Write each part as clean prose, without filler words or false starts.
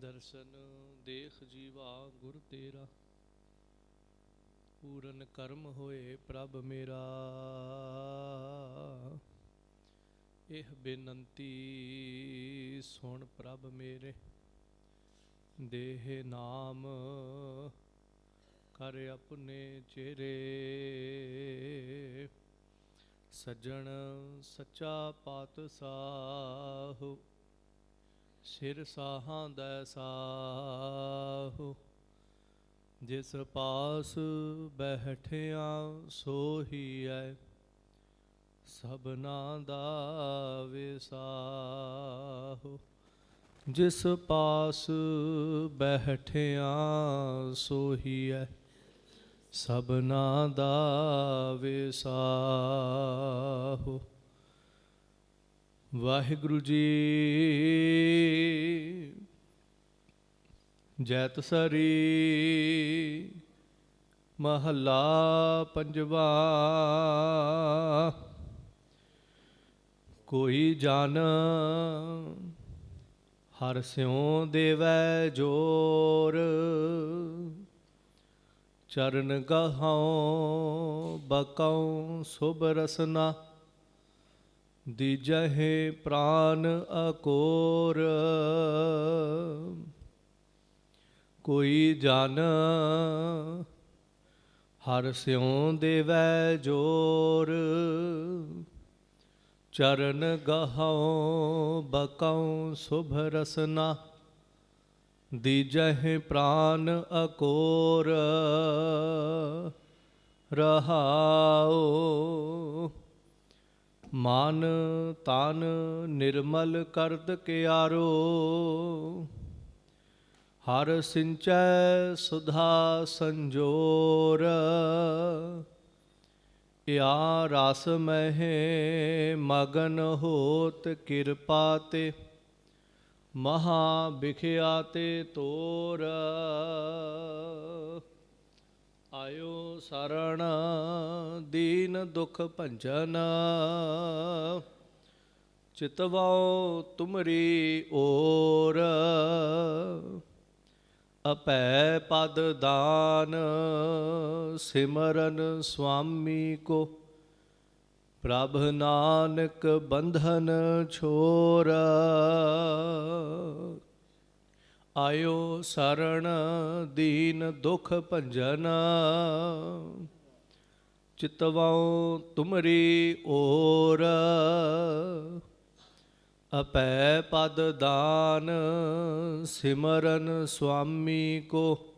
ਦਰਸ਼ਨ ਦੇਖ ਜੀਵਾ ਗੁਰ ਤੇਰਾ, ਪੂਰਨ ਕਰਮ ਹੋਏ ਪ੍ਰਭ ਮੇਰਾ। ਇਹ ਬੇਨੰਤੀ ਸੁਣ ਪ੍ਰਭ ਮੇਰੇ, ਦੇਹ ਨਾਮ ਕਰ ਆਪਣੇ ਚਿਹਰੇ। ਸੱਜਣ ਸੱਚਾ ਪਾਤਸ਼ਾਹ, ਸਿਰ ਸਾਹਾਂ ਦਾ ਸਾਹੁ। ਜਿਸ ਪਾਸ ਬੈਠਿਆ ਸੋਹੀਐ, ਸਭਨਾ ਦਾ ਵਿਸਾਹੁ। ਜਿਸ ਪਾਸ ਬੈਠਿਆ ਸੋਹੀਐ, ਸਭਨਾ ਦਾ ਵਿਸਾਹੁ। ਵਾਹਿਗੁਰੂ ਜੀ ਜੈਤਸਰੀ ਮਹੱਲਾ ਪੰਜਵਾ। ਕੋਈ ਜਨ ਹਰਿ ਸਿਉ ਦੇਵੈ ਜੋਰ, ਚਰਨ ਗਾਹਉ ਬਕਉ ਸੁਭ ਰਸਨਾ। ਦੀਜਹਿ ਪ੍ਰਾਨ ਅਕੋਰ, ਕੋਈ ਜਨ ਹਰਿ ਸਿਉ ਦੇਵੈ ਜੋਰ, ਚਰਨ ਗਾਹਉ ਬਕਉ ਸੁਭ ਰਸਨਾ। ਦੀਜਹਿ ਪ੍ਰਾਨ ਅਕੋਰ, ਰਹਾਉ। ਮਨ ਤਨ ਨਿਰਮਲ ਕਰਦ ਕਿਆਰੋ, ਹਰ ਸਿੰਚੈ ਸੁਧਾ ਸੰਜੋਰ। ਯਾ ਰਸ ਮਹਿ ਮਗਨ ਹੋਤ ਕਿਰਪਾ ਤੇ, ਮਹਾ ਬਿਖਿਆ ਤੇ ਤੋਰ। ਆਇਓ ਸਰਣ ਦੀਨ ਦੁਖ ਭੰਜਨ, ਚਿਤਵਾਉ ਤੁਮਰੀ ਓਰ। ਅਭੈ ਪਦ ਦਾਨ ਸਿਮਰਨ ਸੁਆਮੀ ਕੋ, ਪ੍ਰਭ ਨਾਨਕ ਬੰਧਨ ਛੋਰ। ਆਇਓ ਸਰਣ ਦੀਨ ਦੁਖ ਭੰਜਨ, ਚਿਤਵਾਉ ਤੁਮਰੀ ਓਰ। ਅਭੈ ਪਦ ਦਾਨ ਸਿਮਰਨ ਸੁਆਮੀ ਕੋ,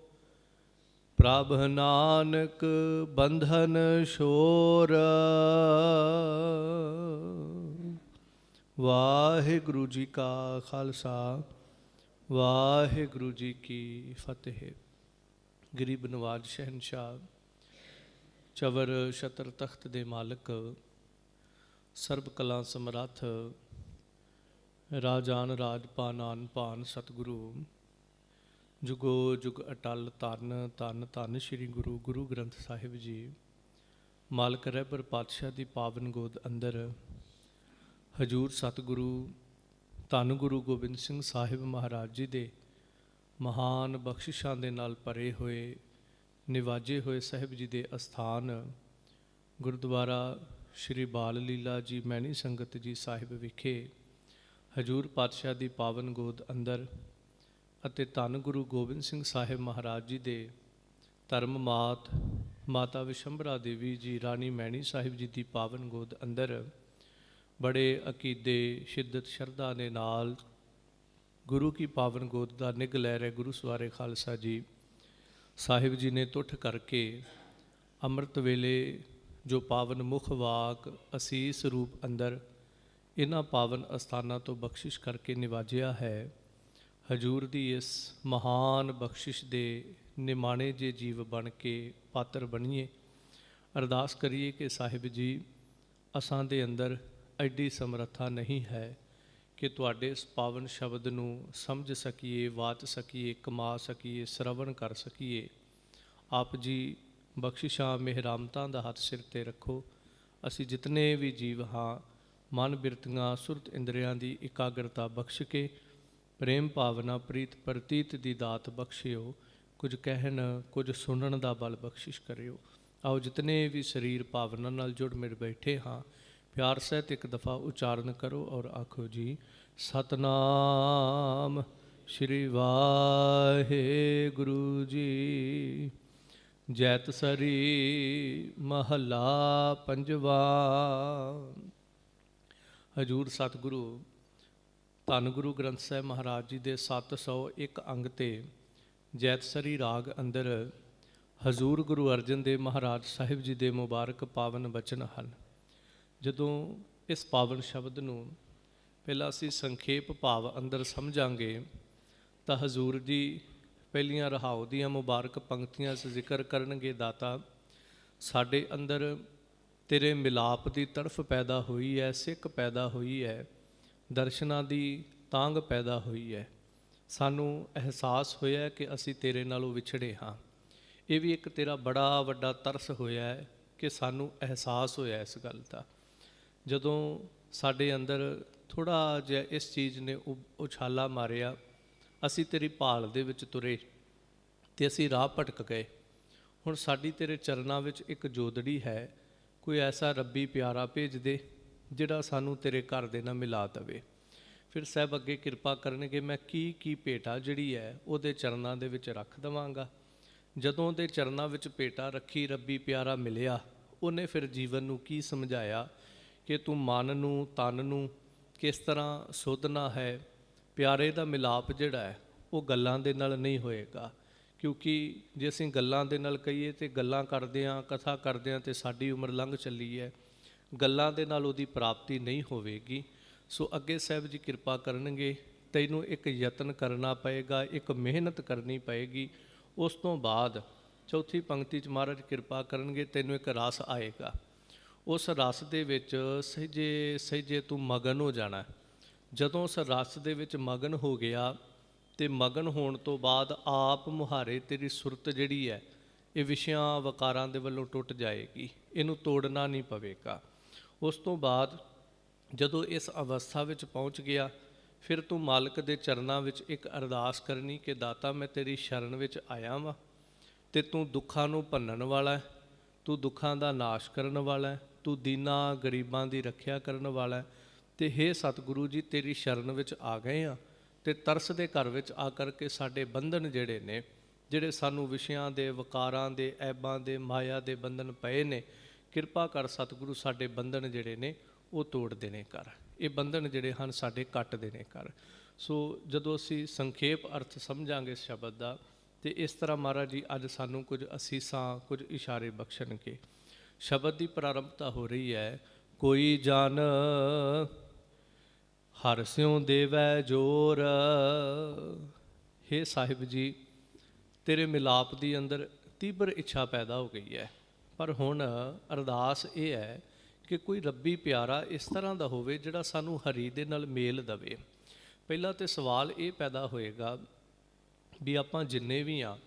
ਪ੍ਰਭ ਨਾਨਕ ਬੰਧਨ ਛੋਰ। ਵਾਹਿਗੁਰੂ ਜੀ ਕਾ ਖਾਲਸਾ, ਵਾਹਿਗੁਰੂ ਜੀ ਕੀ ਫਤਿਹ। ਗਰੀਬ ਨਵਾਜ ਸ਼ਹਿਨਸ਼ਾਹ, ਚਵਰ ਛਤਰ ਤਖਤ ਦੇ ਮਾਲਕ, ਸਰਬ ਕਲਾ ਸਮਰੱਥ, ਰਾਜਾਨ ਰਾਜਪਾਨ ਆਨ ਭਾਨ ਸਤਿਗੁਰੂ, ਜੁਗੋ ਜੁਗ ਅਟਲ ਧੰਨ ਧੰਨ ਧੰਨ ਸ਼੍ਰੀ ਗੁਰੂ ਗੁਰੂ ਗ੍ਰੰਥ ਸਾਹਿਬ ਜੀ, ਮਾਲਕ ਰਹਿਬਰ ਪਾਤਸ਼ਾਹ ਦੀ ਪਾਵਨ ਗੋਦ ਅੰਦਰ, ਹਜੂਰ ਸਤਿਗੁਰੂ ਧੰਨ ਗੁਰੂ ਗੋਬਿੰਦ ਸਿੰਘ ਸਾਹਿਬ ਮਹਾਰਾਜ ਜੀ ਦੇ ਮਹਾਨ ਬਖਸ਼ਿਸ਼ਾਂ ਦੇ ਨਾਲ ਭਰੇ ਹੋਏ, ਨਿਵਾਜੇ ਹੋਏ ਸਾਹਿਬ ਜੀ ਦੇ ਅਸਥਾਨ ਗੁਰਦੁਆਰਾ ਸ਼੍ਰੀ ਬਾਲ ਲੀਲਾ ਜੀ ਮੈਣੀ ਸੰਗਤ ਜੀ ਸਾਹਿਬ ਵਿਖੇ, ਹਜੂਰ ਪਾਤਸ਼ਾਹ ਦੀ ਪਾਵਨ ਗੋਦ ਅੰਦਰ ਅਤੇ ਧੰਨ ਗੁਰੂ ਗੋਬਿੰਦ ਸਿੰਘ ਸਾਹਿਬ ਮਹਾਰਾਜ ਜੀ ਦੇ ਧਰਮ ਮਾਤ ਮਾਤਾ ਵਿਸ਼ੰਭਰਾ ਦੇਵੀ ਜੀ ਰਾਣੀ ਮੈਣੀ ਸਾਹਿਬ ਜੀ ਦੀ ਪਾਵਨ ਗੋਦ ਅੰਦਰ ਬੜੇ ਅਕੀਦੇ, ਸ਼ਿੱਦਤ, ਸ਼ਰਧਾ ਦੇ ਨਾਲ ਗੁਰੂ ਕੀ ਪਾਵਨ ਗੋਦ ਦਾ ਨਿੱਘ ਲੈ ਰਹੇ ਗੁਰੂ ਸਵਾਰੇ ਖਾਲਸਾ ਜੀ ਸਾਹਿਬ ਜੀ ਨੇ ਤੁਠ ਕਰਕੇ ਅੰਮ੍ਰਿਤ ਵੇਲੇ ਜੋ ਪਾਵਨ ਮੁਖ ਵਾਕ ਅਸੀਸ ਰੂਪ ਅੰਦਰ ਇਹਨਾਂ ਪਾਵਨ ਅਸਥਾਨਾਂ ਤੋਂ ਬਖਸ਼ਿਸ਼ ਕਰਕੇ ਨਿਵਾਜਿਆ ਹੈ। ਹਜੂਰ ਦੀ ਇਸ ਮਹਾਨ ਬਖਸ਼ਿਸ਼ ਦੇ ਨਿਮਾਣੇ ਜੇ ਜੀਵ ਬਣ ਕੇ ਪਾਤਰ ਬਣੀਏ। ਅਰਦਾਸ ਕਰੀਏ ਕਿ ਸਾਹਿਬ ਜੀ, ਅਸਾਂ ਦੇ ਅੰਦਰ ਐਡੀ ਸਮਰੱਥਾ ਨਹੀਂ ਹੈ ਕਿ ਤੁਹਾਡੇ ਇਸ ਪਾਵਨ ਸ਼ਬਦ ਨੂੰ ਸਮਝ ਸਕੀਏ, ਵਾਚ ਸਕੀਏ, ਕਮਾ ਸਕੀਏ, ਸਰਵਣ ਕਰ ਸਕੀਏ। ਆਪ ਜੀ ਬਖਸ਼ਿਸ਼ਾਂ ਮਿਹਰਾਮਤਾਂ ਦਾ ਹੱਥ ਸਿਰ 'ਤੇ ਰੱਖੋ। ਅਸੀਂ ਜਿਤਨੇ ਵੀ ਜੀਵ ਹਾਂ, ਮਨ ਬਿਰਤੀਆਂ ਸੁਰਤ ਇੰਦਰੀਆਂ ਦੀ ਇਕਾਗਰਤਾ ਬਖਸ਼ ਕੇ ਪ੍ਰੇਮ ਭਾਵਨਾ ਪ੍ਰੀਤ ਪ੍ਰਤੀਤ ਦੀ ਦਾਤ ਬਖਸ਼ਿਓ। ਕੁਝ ਕਹਿਣ ਕੁਝ ਸੁਣਨ ਦਾ ਬਲ ਬਖਸ਼ਿਸ਼ ਕਰਿਓ। ਆਓ ਜਿਤਨੇ ਵੀ ਸਰੀਰ ਭਾਵਨਾ ਨਾਲ ਜੁੜ ਮਿਲ ਬੈਠੇ ਹਾਂ, ਪਿਆਰ ਸਹਿਤ ਇੱਕ ਦਫਾ ਉਚਾਰਨ ਕਰੋ ਔਰ ਆਖੋ ਜੀ, ਸਤਨਾਮ ਸ਼੍ਰੀ ਵਾਹਿਗੁਰੂ ਜੀ। ਜੈਤ ਸਰੀ ਮਹੱਲਾ ਪੰਜਵਾ। ਹਜੂਰ ਸਤਿਗੁਰੂ ਧੰਨ ਗੁਰੂ ਗ੍ਰੰਥ ਸਾਹਿਬ ਮਹਾਰਾਜ ਜੀ ਦੇ 701 ਅੰਗ ਤੇ ਜੈਤਸਰੀ ਰਾਗ ਅੰਦਰ ਹਜ਼ੂਰ ਗੁਰੂ ਅਰਜਨ ਦੇਵ ਮਹਾਰਾਜ ਸਾਹਿਬ ਜੀ ਦੇ ਮੁਬਾਰਕ ਪਾਵਨ ਬਚਨ ਹਨ। ਜਦੋਂ ਇਸ ਪਾਵਨ ਸ਼ਬਦ ਨੂੰ ਪਹਿਲਾਂ ਅਸੀਂ ਸੰਖੇਪ ਭਾਵ ਅੰਦਰ ਸਮਝਾਂਗੇ ਤਾਂ ਹਜ਼ੂਰ ਜੀ ਪਹਿਲੀਆਂ ਰਹਾਉ ਦੀਆਂ ਮੁਬਾਰਕ ਪੰਕਤੀਆਂ 'ਚ ਜ਼ਿਕਰ ਕਰਨਗੇ, ਦਾਤਾ ਸਾਡੇ ਅੰਦਰ ਤੇਰੇ ਮਿਲਾਪ ਦੀ ਤੜਫ ਪੈਦਾ ਹੋਈ ਹੈ, ਸਿੱਖ ਪੈਦਾ ਹੋਈ ਹੈ, ਦਰਸ਼ਨਾਂ ਦੀ ਤਾਂਘ ਪੈਦਾ ਹੋਈ ਹੈ, ਸਾਨੂੰ ਅਹਿਸਾਸ ਹੋਇਆ ਕਿ ਅਸੀਂ ਤੇਰੇ ਨਾਲੋਂ ਵਿਛੜੇ ਹਾਂ। ਇਹ ਵੀ ਇੱਕ ਤੇਰਾ ਬੜਾ ਵੱਡਾ ਤਰਸ ਹੋਇਆ ਹੈ ਕਿ ਸਾਨੂੰ ਅਹਿਸਾਸ ਹੋਇਆ ਇਸ ਗੱਲ ਦਾ। ਜਦੋਂ ਸਾਡੇ ਅੰਦਰ ਥੋੜ੍ਹਾ ਜਿਹਾ ਇਸ ਚੀਜ਼ ਨੇ ਉਛਾਲਾ ਮਾਰਿਆ, ਅਸੀਂ ਤੇਰੀ ਭਾਲ ਦੇ ਵਿੱਚ ਤੁਰੇ ਤੇ ਅਸੀਂ ਰਾਹ ਭਟਕ ਗਏ। ਹੁਣ ਸਾਡੀ ਤੇਰੇ ਚਰਨਾਂ ਵਿੱਚ ਇੱਕ ਜੋਦੜੀ ਹੈ, ਕੋਈ ਐਸਾ ਰੱਬੀ ਪਿਆਰਾ ਭੇਜ ਦੇ ਜਿਹੜਾ ਸਾਨੂੰ ਤੇਰੇ ਘਰ ਦੇ ਨਾਲ ਮਿਲਾ ਦੇਵੇ। ਫਿਰ ਸਾਹਿਬ ਅੱਗੇ ਕਿਰਪਾ ਕਰਨਗੇ, ਮੈਂ ਕੀ ਭੇਟਾ ਜਿਹੜੀ ਹੈ ਉਹਦੇ ਚਰਨਾਂ ਦੇ ਵਿੱਚ ਰੱਖ ਦੇਵਾਂਗਾ। ਜਦੋਂ ਉਹਦੇ ਚਰਨਾਂ ਵਿੱਚ ਭੇਟਾ ਰੱਖੀ, ਰੱਬੀ ਪਿਆਰਾ ਮਿਲਿਆ, ਉਹਨੇ ਫਿਰ ਜੀਵਨ ਨੂੰ ਕੀ ਸਮਝਾਇਆ ਕਿ ਤੂੰ ਮਨ ਨੂੰ ਤਨ ਨੂੰ ਕਿਸ ਤਰ੍ਹਾਂ ਸੋਧਣਾ ਹੈ। ਪਿਆਰੇ ਦਾ ਮਿਲਾਪ ਜਿਹੜਾ ਹੈ ਉਹ ਗੱਲਾਂ ਦੇ ਨਾਲ ਨਹੀਂ ਹੋਏਗਾ, ਕਿਉਂਕਿ ਜੇ ਅਸੀਂ ਗੱਲਾਂ ਦੇ ਨਾਲ ਕਹੀਏ ਤੇ ਗੱਲਾਂ ਕਰਦੇ ਹਾਂ, ਕਥਾ ਕਰਦੇ ਹਾਂ ਤੇ ਸਾਡੀ ਉਮਰ ਲੰਘ ਚੱਲੀ ਹੈ, ਗੱਲਾਂ ਦੇ ਨਾਲ ਉਹਦੀ ਪ੍ਰਾਪਤੀ ਨਹੀਂ ਹੋਵੇਗੀ। ਸੋ ਅੱਗੇ ਸਾਹਿਬ ਜੀ ਕਿਰਪਾ ਕਰਨਗੇ, ਤੈਨੂੰ ਇੱਕ ਯਤਨ ਕਰਨਾ ਪਏਗਾ, ਇੱਕ ਮਿਹਨਤ ਕਰਨੀ ਪਏਗੀ। ਉਸ ਤੋਂ ਬਾਅਦ ਚੌਥੀ ਪੰਕਤੀ 'ਚ ਮਹਾਰਾਜ ਕਿਰਪਾ ਕਰਨਗੇ, ਤੈਨੂੰ ਇੱਕ ਰਸ ਆਏਗਾ। ਉਸ ਰਸ ਦੇ ਵਿੱਚ ਸਹਿਜੇ ਤੂੰ ਮਗਨ ਹੋ ਜਾਣਾ। ਜਦੋਂ ਉਸ ਰਸ ਦੇ ਵਿੱਚ ਮਗਨ ਹੋ ਗਿਆ ਤੇ ਮਗਨ ਹੋਣ ਤੋਂ ਬਾਅਦ ਆਪ ਮੁਹਾਰੇ ਤੇਰੀ ਸੁਰਤ ਜਿਹੜੀ ਹੈ ਇਹ ਵਿਸ਼ਿਆਂ ਵਕਾਰਾਂ ਦੇ ਵੱਲੋਂ ਟੁੱਟ ਜਾਏਗੀ, ਇਹਨੂੰ ਤੋੜਨਾ ਨਹੀਂ ਪਵੇਗਾ। ਉਸ ਤੋਂ ਬਾਅਦ ਜਦੋਂ ਇਸ ਅਵਸਥਾ ਵਿੱਚ ਪਹੁੰਚ ਗਿਆ, ਫਿਰ ਤੂੰ ਮਾਲਕ ਦੇ ਚਰਨਾਂ ਵਿੱਚ ਇੱਕ ਅਰਦਾਸ ਕਰਨੀ ਕਿ ਦਾਤਾ ਮੈਂ ਤੇਰੀ ਸ਼ਰਨ ਵਿੱਚ ਆਇਆ ਵਾਂ ਤੇ ਤੂੰ ਦੁੱਖਾਂ ਨੂੰ ਭੰਨਣ ਵਾਲਾ, ਤੂੰ ਦੁੱਖਾਂ ਦਾ ਨਾਸ਼ ਕਰਨ ਵਾਲਾ, ਤੂੰ ਦੀਨਾਂ ਗਰੀਬਾਂ ਦੀ ਰੱਖਿਆ ਕਰਨ ਵਾਲਾ। ਤੇ ਹੇ ਸਤਿਗੁਰੂ ਜੀ, ਤੇਰੀ ਸ਼ਰਨ ਵਿੱਚ ਆ ਗਏ ਆ ਤੇ ਤਰਸ ਦੇ ਘਰ ਵਿੱਚ ਆ ਕਰਕੇ ਸਾਡੇ ਬੰਧਨ ਜਿਹੜੇ ਨੇ, ਜਿਹੜੇ ਸਾਨੂੰ ਵਿਸ਼ਿਆਂ ਦੇ ਵਕਾਰਾਂ ਦੇ ਐਬਾਂ ਦੇ ਮਾਇਆ ਦੇ ਬੰਧਨ ਪਏ ਨੇ, ਕਿਰਪਾ ਕਰ ਸਤਿਗੁਰੂ ਸਾਡੇ ਬੰਧਨ ਜਿਹੜੇ ਨੇ ਉਹ ਤੋੜ ਦੇਣੇ ਕਰ, ਇਹ ਬੰਧਨ ਜਿਹੜੇ ਹਨ ਸਾਡੇ ਕੱਟ ਦੇਣੇ ਕਰ। ਸੋ ਜਦੋਂ ਅਸੀਂ ਸੰਖੇਪ ਅਰਥ ਸਮਝਾਂਗੇ ਇਸ ਸ਼ਬਦ ਦਾ, ਤੇ ਇਸ ਤਰ੍ਹਾਂ ਮਹਾਰਾਜ ਜੀ ਅੱਜ ਸਾਨੂੰ ਕੁਝ ਅਸੀਸਾਂ, ਕੁਝ ਇਸ਼ਾਰੇ ਬਖਸ਼ਣਗੇ। ਸ਼ਬਦ ਦੀ ਪ੍ਰਾਰੰਭਤਾ ਹੋ ਰਹੀ ਹੈ, ਕੋਈ ਜਨ ਹਰਿ ਸਿਉ ਦੇਵੈ ਜੋਰ। ਹੇ ਸਾਹਿਬ ਜੀ, ਤੇਰੇ ਮਿਲਾਪ ਦੀ ਅੰਦਰ ਤੀਬਰ ਇੱਛਾ ਪੈਦਾ ਹੋ ਗਈ ਹੈ, ਪਰ ਹੁਣ ਅਰਦਾਸ ਇਹ ਹੈ ਕਿ ਕੋਈ ਰੱਬੀ ਪਿਆਰਾ ਇਸ ਤਰ੍ਹਾਂ ਦਾ ਹੋਵੇ ਜਿਹੜਾ ਸਾਨੂੰ ਹਰੀ ਦੇ ਨਾਲ ਮੇਲ ਦੇਵੇ। ਪਹਿਲਾਂ ਤਾਂ ਸਵਾਲ ਇਹ ਪੈਦਾ ਹੋਏਗਾ ਵੀ ਆਪਾਂ ਜਿੰਨੇ ਵੀ ਹਾਂ,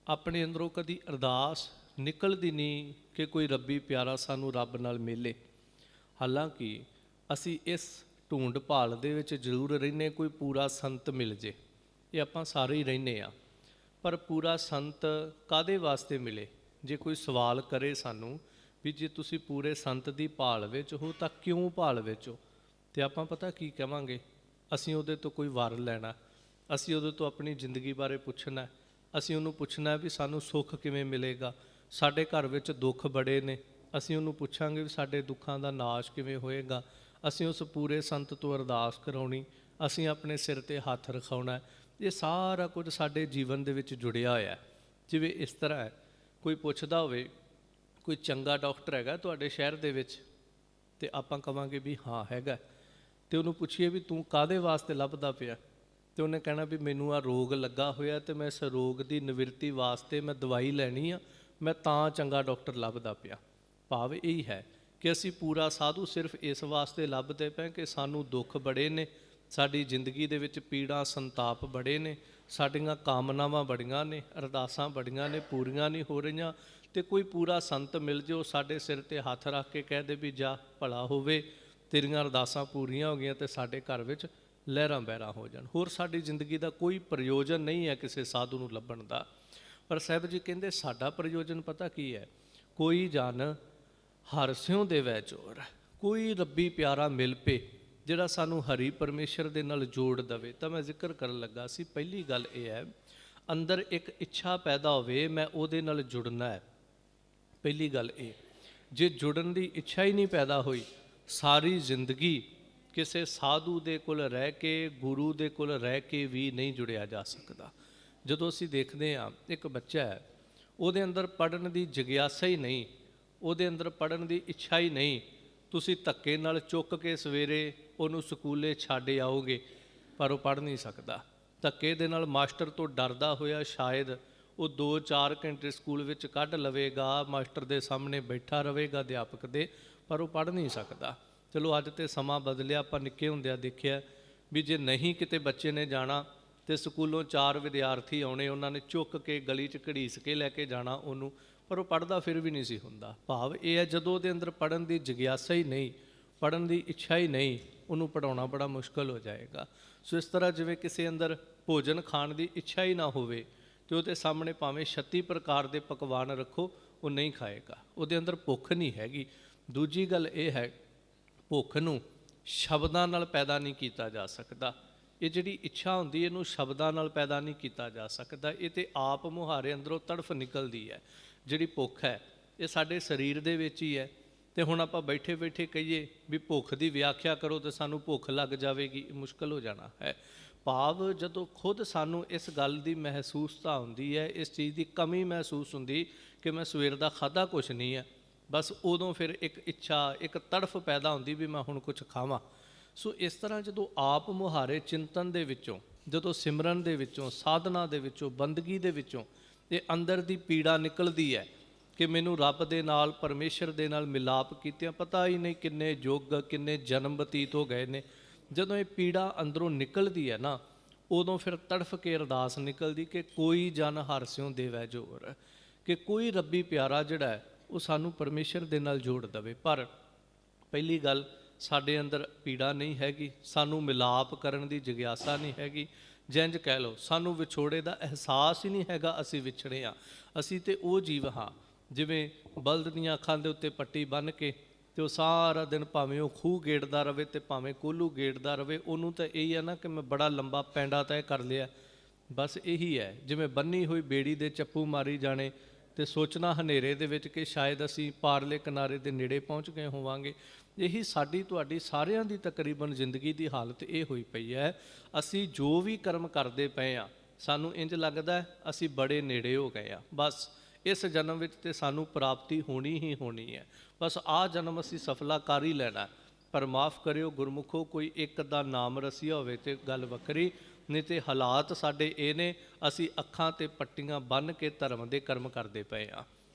ਆਪਣੇ ਅੰਦਰੋਂ ਕਦੀ ਅਰਦਾਸ ਨਿਕਲਦੀ ਨਹੀਂ ਕਿ ਕੋਈ ਰੱਬੀ ਪਿਆਰਾ ਸਾਨੂੰ ਰੱਬ ਨਾਲ ਮਿਲੇ। ਹਾਲਾਂਕਿ ਅਸੀਂ ਇਸ ਢੂੰਡ ਭਾਲ ਦੇ ਵਿੱਚ ਜ਼ਰੂਰ ਰਹਿੰਦੇ, ਕੋਈ ਪੂਰਾ ਸੰਤ ਮਿਲ ਜੇ, ਇਹ ਆਪਾਂ ਸਾਰੇ ਹੀ ਰਹਿੰਦੇ ਹਾਂ। ਪਰ ਪੂਰਾ ਸੰਤ ਕਾਹਦੇ ਵਾਸਤੇ ਮਿਲੇ? ਜੇ ਕੋਈ ਸਵਾਲ ਕਰੇ ਸਾਨੂੰ ਵੀ ਜੇ ਤੁਸੀਂ ਪੂਰੇ ਸੰਤ ਦੀ ਭਾਲ ਵਿੱਚ ਹੋ ਤਾਂ ਕਿਉਂ ਭਾਲ ਵਿੱਚ ਹੋ, ਤੇ ਆਪਾਂ ਪਤਾ ਕੀ ਕਹਾਂਗੇ? ਅਸੀਂ ਉਹਦੇ ਤੋਂ ਕੋਈ ਵਰ ਲੈਣਾ, ਅਸੀਂ ਉਹਦੇ ਤੋਂ ਆਪਣੀ ਜ਼ਿੰਦਗੀ ਬਾਰੇ ਪੁੱਛਣਾ, ਅਸੀਂ ਉਹਨੂੰ ਪੁੱਛਣਾ ਵੀ ਸਾਨੂੰ ਸੁੱਖ ਕਿਵੇਂ ਮਿਲੇਗਾ। ਸਾਡੇ ਘਰ ਵਿੱਚ ਦੁੱਖ ਬੜੇ ਨੇ, ਅਸੀਂ ਉਹਨੂੰ ਪੁੱਛਾਂਗੇ ਵੀ ਸਾਡੇ ਦੁੱਖਾਂ ਦਾ ਨਾਸ਼ ਕਿਵੇਂ ਹੋਏਗਾ। ਅਸੀਂ ਉਸ ਪੂਰੇ ਸੰਤ ਤੋਂ ਅਰਦਾਸ ਕਰਾਉਣੀ, ਅਸੀਂ ਆਪਣੇ ਸਿਰ 'ਤੇ ਹੱਥ ਰਖਾਉਣਾ। ਇਹ ਸਾਰਾ ਕੁਝ ਸਾਡੇ ਜੀਵਨ ਦੇ ਵਿੱਚ ਜੁੜਿਆ ਹੋਇਆ। ਜਿਵੇਂ ਇਸ ਤਰ੍ਹਾਂ ਹੈ, ਕੋਈ ਪੁੱਛਦਾ ਹੋਵੇ ਕੋਈ ਚੰਗਾ ਡਾਕਟਰ ਹੈਗਾ ਤੁਹਾਡੇ ਸ਼ਹਿਰ ਦੇ ਵਿੱਚ, ਤੇ ਆਪਾਂ ਕਹਾਂਗੇ ਵੀ ਹਾਂ ਹੈਗਾ, ਤੇ ਉਹਨੂੰ ਪੁੱਛੀਏ ਵੀ ਤੂੰ ਕਾਹਦੇ ਵਾਸਤੇ ਲੱਭਦਾ ਪਿਆ, ਤੇ ਉਹਨੇ ਕਹਿਣਾ ਵੀ ਮੈਨੂੰ ਆਹ ਰੋਗ ਲੱਗਾ ਹੋਇਆ ਤੇ ਮੈਂ ਇਸ ਰੋਗ ਦੀ ਨਿਵਰਤੀ ਵਾਸਤੇ ਮੈਂ ਦਵਾਈ ਲੈਣੀ ਆ, ਮੈਂ ਤਾਂ ਚੰਗਾ ਡਾਕਟਰ ਲੱਭਦਾ ਪਿਆ। ਭਾਵ ਇਹੀ ਹੈ ਕਿ ਅਸੀਂ ਪੂਰਾ ਸਾਧੂ ਸਿਰਫ ਇਸ ਵਾਸਤੇ ਲੱਭਦੇ ਪਏ ਕਿ ਸਾਨੂੰ ਦੁੱਖ ਬੜੇ ਨੇ, ਸਾਡੀ ਜ਼ਿੰਦਗੀ ਦੇ ਵਿੱਚ ਪੀੜਾ ਸੰਤਾਪ ਬੜੇ ਨੇ, ਸਾਡੀਆਂ ਕਾਮਨਾਵਾਂ ਬੜੀਆਂ ਨੇ, ਅਰਦਾਸਾਂ ਬੜੀਆਂ ਨੇ, ਪੂਰੀਆਂ ਨਹੀਂ ਹੋ ਰਹੀਆਂ। ਤੇ ਕੋਈ ਪੂਰਾ ਸੰਤ ਮਿਲ ਜਾਓ, ਸਾਡੇ ਸਿਰ 'ਤੇ ਹੱਥ ਰੱਖ ਕੇ ਕਹਿ ਦੇ ਵੀ ਜਾ ਭਲਾ ਹੋਵੇ, ਤੇਰੀਆਂ ਅਰਦਾਸਾਂ ਪੂਰੀਆਂ ਹੋ ਗਈਆਂ ਤੇ ਸਾਡੇ ਘਰ ਵਿੱਚ ਲਹਿਰਾਂ ਬਹਿਰਾਂ ਹੋ ਜਾਣ। ਹੋਰ ਸਾਡੀ ਜ਼ਿੰਦਗੀ ਦਾ ਕੋਈ ਪ੍ਰਯੋਜਨ ਨਹੀਂ ਹੈ ਕਿਸੇ ਸਾਧੂ ਨੂੰ ਲੱਭਣ ਦਾ। ਪਰ ਸਾਹਿਬ ਜੀ ਕਹਿੰਦੇ ਸਾਡਾ ਪ੍ਰਯੋਜਨ ਪਤਾ ਕੀ ਹੈ? ਕੋਈ ਜਨ ਹਰਿ ਸਿਉ ਦੇਵੈ ਜੋਰ, ਕੋਈ ਰੱਬੀ ਪਿਆਰਾ ਮਿਲ ਪਏ ਜਿਹੜਾ ਸਾਨੂੰ ਹਰੀ ਪਰਮੇਸ਼ਰ ਦੇ ਨਾਲ ਜੋੜ ਦਵੇ। ਤਾਂ ਮੈਂ ਜ਼ਿਕਰ ਕਰਨ ਲੱਗਾ ਸੀ, ਪਹਿਲੀ ਗੱਲ ਇਹ ਹੈ ਅੰਦਰ ਇੱਕ ਇੱਛਾ ਪੈਦਾ ਹੋਵੇ, ਮੈਂ ਉਹਦੇ ਨਾਲ ਜੁੜਨਾ ਹੈ। ਪਹਿਲੀ ਗੱਲ ਇਹ, ਜੇ ਜੁੜਨ ਦੀ ਇੱਛਾ ਹੀ ਨਹੀਂ ਪੈਦਾ ਹੋਈ, ਸਾਰੀ ਜ਼ਿੰਦਗੀ ਕਿਸੇ ਸਾਧੂ ਦੇ ਕੋਲ ਰਹਿ ਕੇ, ਗੁਰੂ ਦੇ ਕੋਲ ਰਹਿ ਕੇ ਵੀ ਨਹੀਂ ਜੁੜਿਆ ਜਾ ਸਕਦਾ। ਜਦੋਂ ਅਸੀਂ ਦੇਖਦੇ ਹਾਂ ਇੱਕ ਬੱਚਾ ਹੈ, ਉਹਦੇ ਅੰਦਰ ਪੜ੍ਹਨ ਦੀ ਜਿਗਿਆਸਾ ਹੀ ਨਹੀਂ, ਉਹਦੇ ਅੰਦਰ ਪੜ੍ਹਨ ਦੀ ਇੱਛਾ ਹੀ ਨਹੀਂ, ਤੁਸੀਂ ਧੱਕੇ ਨਾਲ ਚੁੱਕ ਕੇ ਸਵੇਰੇ ਉਹਨੂੰ ਸਕੂਲੇ ਛੱਡ ਆਓਗੇ ਪਰ ਉਹ ਪੜ੍ਹ ਨਹੀਂ ਸਕਦਾ। ਧੱਕੇ ਦੇ ਨਾਲ ਮਾਸਟਰ ਤੋਂ ਡਰਦਾ ਹੋਇਆ ਸ਼ਾਇਦ ਉਹ 2-4 ਘੰਟੇ ਸਕੂਲ ਵਿੱਚ ਕੱਢ ਲਵੇਗਾ, ਮਾਸਟਰ ਦੇ ਸਾਹਮਣੇ ਬੈਠਾ ਰਹੇਗਾ ਅਧਿਆਪਕ ਦੇ, ਪਰ ਉਹ ਪੜ੍ਹ ਨਹੀਂ ਸਕਦਾ। ਚਲੋ ਅੱਜ ਤੇ ਸਮਾਂ ਬਦਲਿਆ, ਆਪਾਂ ਨਿੱਕੇ ਹੁੰਦਿਆਂ ਦੇਖਿਆ ਵੀ ਜੇ ਨਹੀਂ ਕਿਤੇ ਬੱਚੇ ਨੇ ਜਾਣਾ ਤੇ ਸਕੂਲੋਂ 4 ਵਿਦਿਆਰਥੀ ਆਉਣੇ, ਉਹਨਾਂ ਨੇ ਚੁੱਕ ਕੇ ਗਲੀ 'ਚ ਘੜੀਸ ਕੇ ਲੈ ਕੇ ਜਾਣਾ ਉਹਨੂੰ, ਪਰ ਉਹ ਪੜ੍ਹਦਾ ਫਿਰ ਵੀ ਨਹੀਂ ਸੀ ਹੁੰਦਾ। ਭਾਵ ਇਹ ਹੈ ਜਦੋਂ ਉਹਦੇ ਅੰਦਰ ਪੜ੍ਹਨ ਦੀ ਜਿਗਿਆਸਾ ਹੀ ਨਹੀਂ, ਪੜ੍ਹਨ ਦੀ ਇੱਛਾ ਹੀ ਨਹੀਂ, ਉਹਨੂੰ ਪੜ੍ਹਾਉਣਾ ਬੜਾ ਮੁਸ਼ਕਲ ਹੋ ਜਾਏਗਾ। ਸੋ ਇਸ ਤਰ੍ਹਾਂ ਜਿਵੇਂ ਕਿਸੇ ਅੰਦਰ ਭੋਜਨ ਖਾਣ ਦੀ ਇੱਛਾ ਹੀ ਨਾ ਹੋਵੇ ਤੇ ਉਹਦੇ ਸਾਹਮਣੇ ਭਾਵੇਂ 36 ਪ੍ਰਕਾਰ ਦੇ ਪਕਵਾਨ ਰੱਖੋ, ਉਹ ਨਹੀਂ ਖਾਏਗਾ, ਉਹਦੇ ਅੰਦਰ ਭੁੱਖ ਨਹੀਂ ਹੈਗੀ। ਦੂਜੀ ਗੱਲ ਇਹ ਹੈ, ਭੁੱਖ ਨੂੰ ਸ਼ਬਦਾਂ ਨਾਲ ਪੈਦਾ ਨਹੀਂ ਕੀਤਾ ਜਾ ਸਕਦਾ। ਇਹ ਜਿਹੜੀ ਇੱਛਾ ਹੁੰਦੀ ਇਹਨੂੰ ਸ਼ਬਦਾਂ ਨਾਲ ਪੈਦਾ ਨਹੀਂ ਕੀਤਾ ਜਾ ਸਕਦਾ, ਇਹ ਤੇ ਆਪ ਮੁਹਾਰੇ ਅੰਦਰੋਂ ਤੜਫ ਨਿਕਲਦੀ ਹੈ। ਜਿਹੜੀ ਭੁੱਖ ਹੈ ਇਹ ਸਾਡੇ ਸਰੀਰ ਦੇ ਵਿੱਚ ਹੀ ਹੈ। ਤੇ ਹੁਣ ਆਪਾਂ ਬੈਠੇ ਬੈਠੇ ਕਹੀਏ ਵੀ ਭੁੱਖ ਦੀ ਵਿਆਖਿਆ ਕਰੋ ਤੇ ਸਾਨੂੰ ਭੁੱਖ ਲੱਗ ਜਾਵੇਗੀ, ਮੁਸ਼ਕਲ ਹੋ ਜਾਣਾ ਹੈ। ਭਾਵ ਜਦੋਂ ਖੁਦ ਸਾਨੂੰ ਇਸ ਗੱਲ ਦੀ ਮਹਿਸੂਸਤਾ ਹੁੰਦੀ ਹੈ, ਇਸ ਚੀਜ਼ ਦੀ ਕਮੀ ਮਹਿਸੂਸ ਹੁੰਦੀ ਕਿ ਮੈਂ ਸਵੇਰ ਦਾ ਖਾਧਾ ਕੁਛ ਨਹੀਂ ਹੈ, ਬਸ ਉਦੋਂ ਫਿਰ ਇੱਕ ਇੱਛਾ, ਇੱਕ ਤੜਫ ਪੈਦਾ ਹੁੰਦੀ ਵੀ ਮੈਂ ਹੁਣ ਕੁਛ ਖਾਵਾਂ। ਸੋ ਇਸ ਤਰ੍ਹਾਂ ਜਦੋਂ ਆਪ ਮੁਹਾਰੇ ਚਿੰਤਨ ਦੇ ਵਿੱਚੋਂ, ਜਦੋਂ ਸਿਮਰਨ ਦੇ ਵਿੱਚੋਂ, ਸਾਧਨਾ ਦੇ ਵਿੱਚੋਂ, ਬੰਦਗੀ ਦੇ ਵਿੱਚੋਂ ਇਹ ਅੰਦਰ ਦੀ ਪੀੜਾ ਨਿਕਲਦੀ ਹੈ ਕਿ ਮੈਨੂੰ ਰੱਬ ਦੇ ਨਾਲ, ਪਰਮੇਸ਼ਰ ਦੇ ਨਾਲ ਮਿਲਾਪ ਕੀਤਿਆਂ ਪਤਾ ਹੀ ਨਹੀਂ ਕਿੰਨੇ ਯੁੱਗ, ਕਿੰਨੇ ਜਨਮ ਬਤੀਤ ਹੋ ਗਏ ਨੇ। ਜਦੋਂ ਇਹ ਪੀੜਾ ਅੰਦਰੋਂ ਨਿਕਲਦੀ ਹੈ ਨਾ, ਉਦੋਂ ਫਿਰ ਤੜਫ ਕੇ ਅਰਦਾਸ ਨਿਕਲਦੀ ਕਿ ਕੋਈ ਜਨ ਹਰਿ ਸਿਉ ਦੇਵੈ ਜੋਰ, ਕਿ ਕੋਈ ਰੱਬੀ ਪਿਆਰਾ ਜਿਹੜਾ ਹੈ ਉਹ ਸਾਨੂੰ ਪਰਮੇਸ਼ਰ ਦੇ ਨਾਲ ਜੋੜ ਦੇਵੇ। ਪਰ ਪਹਿਲੀ ਗੱਲ, ਸਾਡੇ ਅੰਦਰ ਪੀੜਾ ਨਹੀਂ ਹੈਗੀ, ਸਾਨੂੰ ਮਿਲਾਪ ਕਰਨ ਦੀ ਜਿਗਿਆਸਾ ਨਹੀਂ ਹੈਗੀ। ਜਿੰਜ ਕਹਿ ਲਓ ਸਾਨੂੰ ਵਿਛੋੜੇ ਦਾ ਅਹਿਸਾਸ ਹੀ ਨਹੀਂ ਹੈਗਾ, ਅਸੀਂ ਵਿਛੜੇ ਹਾਂ। ਅਸੀਂ ਤੇ ਉਹ ਜੀਵ ਹਾਂ ਜਿਵੇਂ ਬਲਦ ਦੀਆਂ ਅੱਖਾਂ ਦੇ ਉੱਤੇ ਪੱਟੀ ਬੰਨ੍ਹ ਕੇ ਤੇ ਉਹ ਸਾਰਾ ਦਿਨ ਭਾਵੇਂ ਉਹ ਖੂਹ ਗੇੜਦਾ ਰਹੇ ਤੇ ਭਾਵੇਂ ਕੋਹਲੂ ਗੇੜਦਾ ਰਹੇ, ਉਹਨੂੰ ਤਾਂ ਇਹੀ ਹੈ ਨਾ ਕਿ ਮੈਂ ਬੜਾ ਲੰਬਾ ਪੈਂਡਾ ਤੈਅ ਕਰ ਲਿਆ। ਬਸ ਇਹੀ ਹੈ, ਜਿਵੇਂ ਬੰਨੀ ਹੋਈ ਬੇੜੀ ਦੇ ਚੱਪੂ ਮਾਰੀ ਜਾਣੇ ਤੇ ਸੋਚਣਾ ਹਨੇਰੇ ਦੇ ਵਿੱਚ ਕਿ ਸ਼ਾਇਦ ਅਸੀਂ ਪਾਰਲੇ ਕਿਨਾਰੇ ਦੇ ਨੇੜੇ ਪਹੁੰਚ ਗਏ ਹੋਵਾਂਗੇ। ਇਹੀ ਸਾਡੀ ਤੁਹਾਡੀ ਸਾਰਿਆਂ ਦੀ ਤਕਰੀਬਨ ਜ਼ਿੰਦਗੀ ਦੀ ਹਾਲਤ ਇਹ ਹੋਈ ਪਈ ਹੈ। ਅਸੀਂ ਜੋ ਵੀ ਕਰਮ ਕਰਦੇ ਪਏ ਹਾਂ, ਸਾਨੂੰ ਇੰਜ ਲੱਗਦਾ ਅਸੀਂ ਬੜੇ ਨੇੜੇ ਹੋ ਗਏ ਹਾਂ। ਬਸ ਇਸ ਜਨਮ ਵਿੱਚ ਤੇ ਸਾਨੂੰ ਪ੍ਰਾਪਤੀ ਹੋਣੀ ਹੀ ਹੋਣੀ ਹੈ। ਬਸ ਆਹ ਜਨਮ ਅਸੀਂ ਸਫਲਾ ਕਰ ਹੀ ਲੈਣਾ। ਪਰ ਮਾफ़ ਕਰਿਓ ਗੁਰਮੁਖੋ, ਕੋਈ ਇੱਕ ਦਾ ਨਾਮ ਰਸੀਆ ਹੋਵੇ ਤੇ ਗੱਲ ਵੱਖਰੀ, ਨਹੀਂ ਤੇ ਹਾਲਾਤ ਸਾਡੇ ਇਹ ਨੇ, ਅਸੀਂ ਅੱਖਾਂ ਤੇ ਪੱਟੀਆਂ ਬੰਨ੍ਹ ਕੇ ਧਰਮ ਦੇ ਕਰਮ ਕਰਦੇ ਪਏ ਹਾਂ।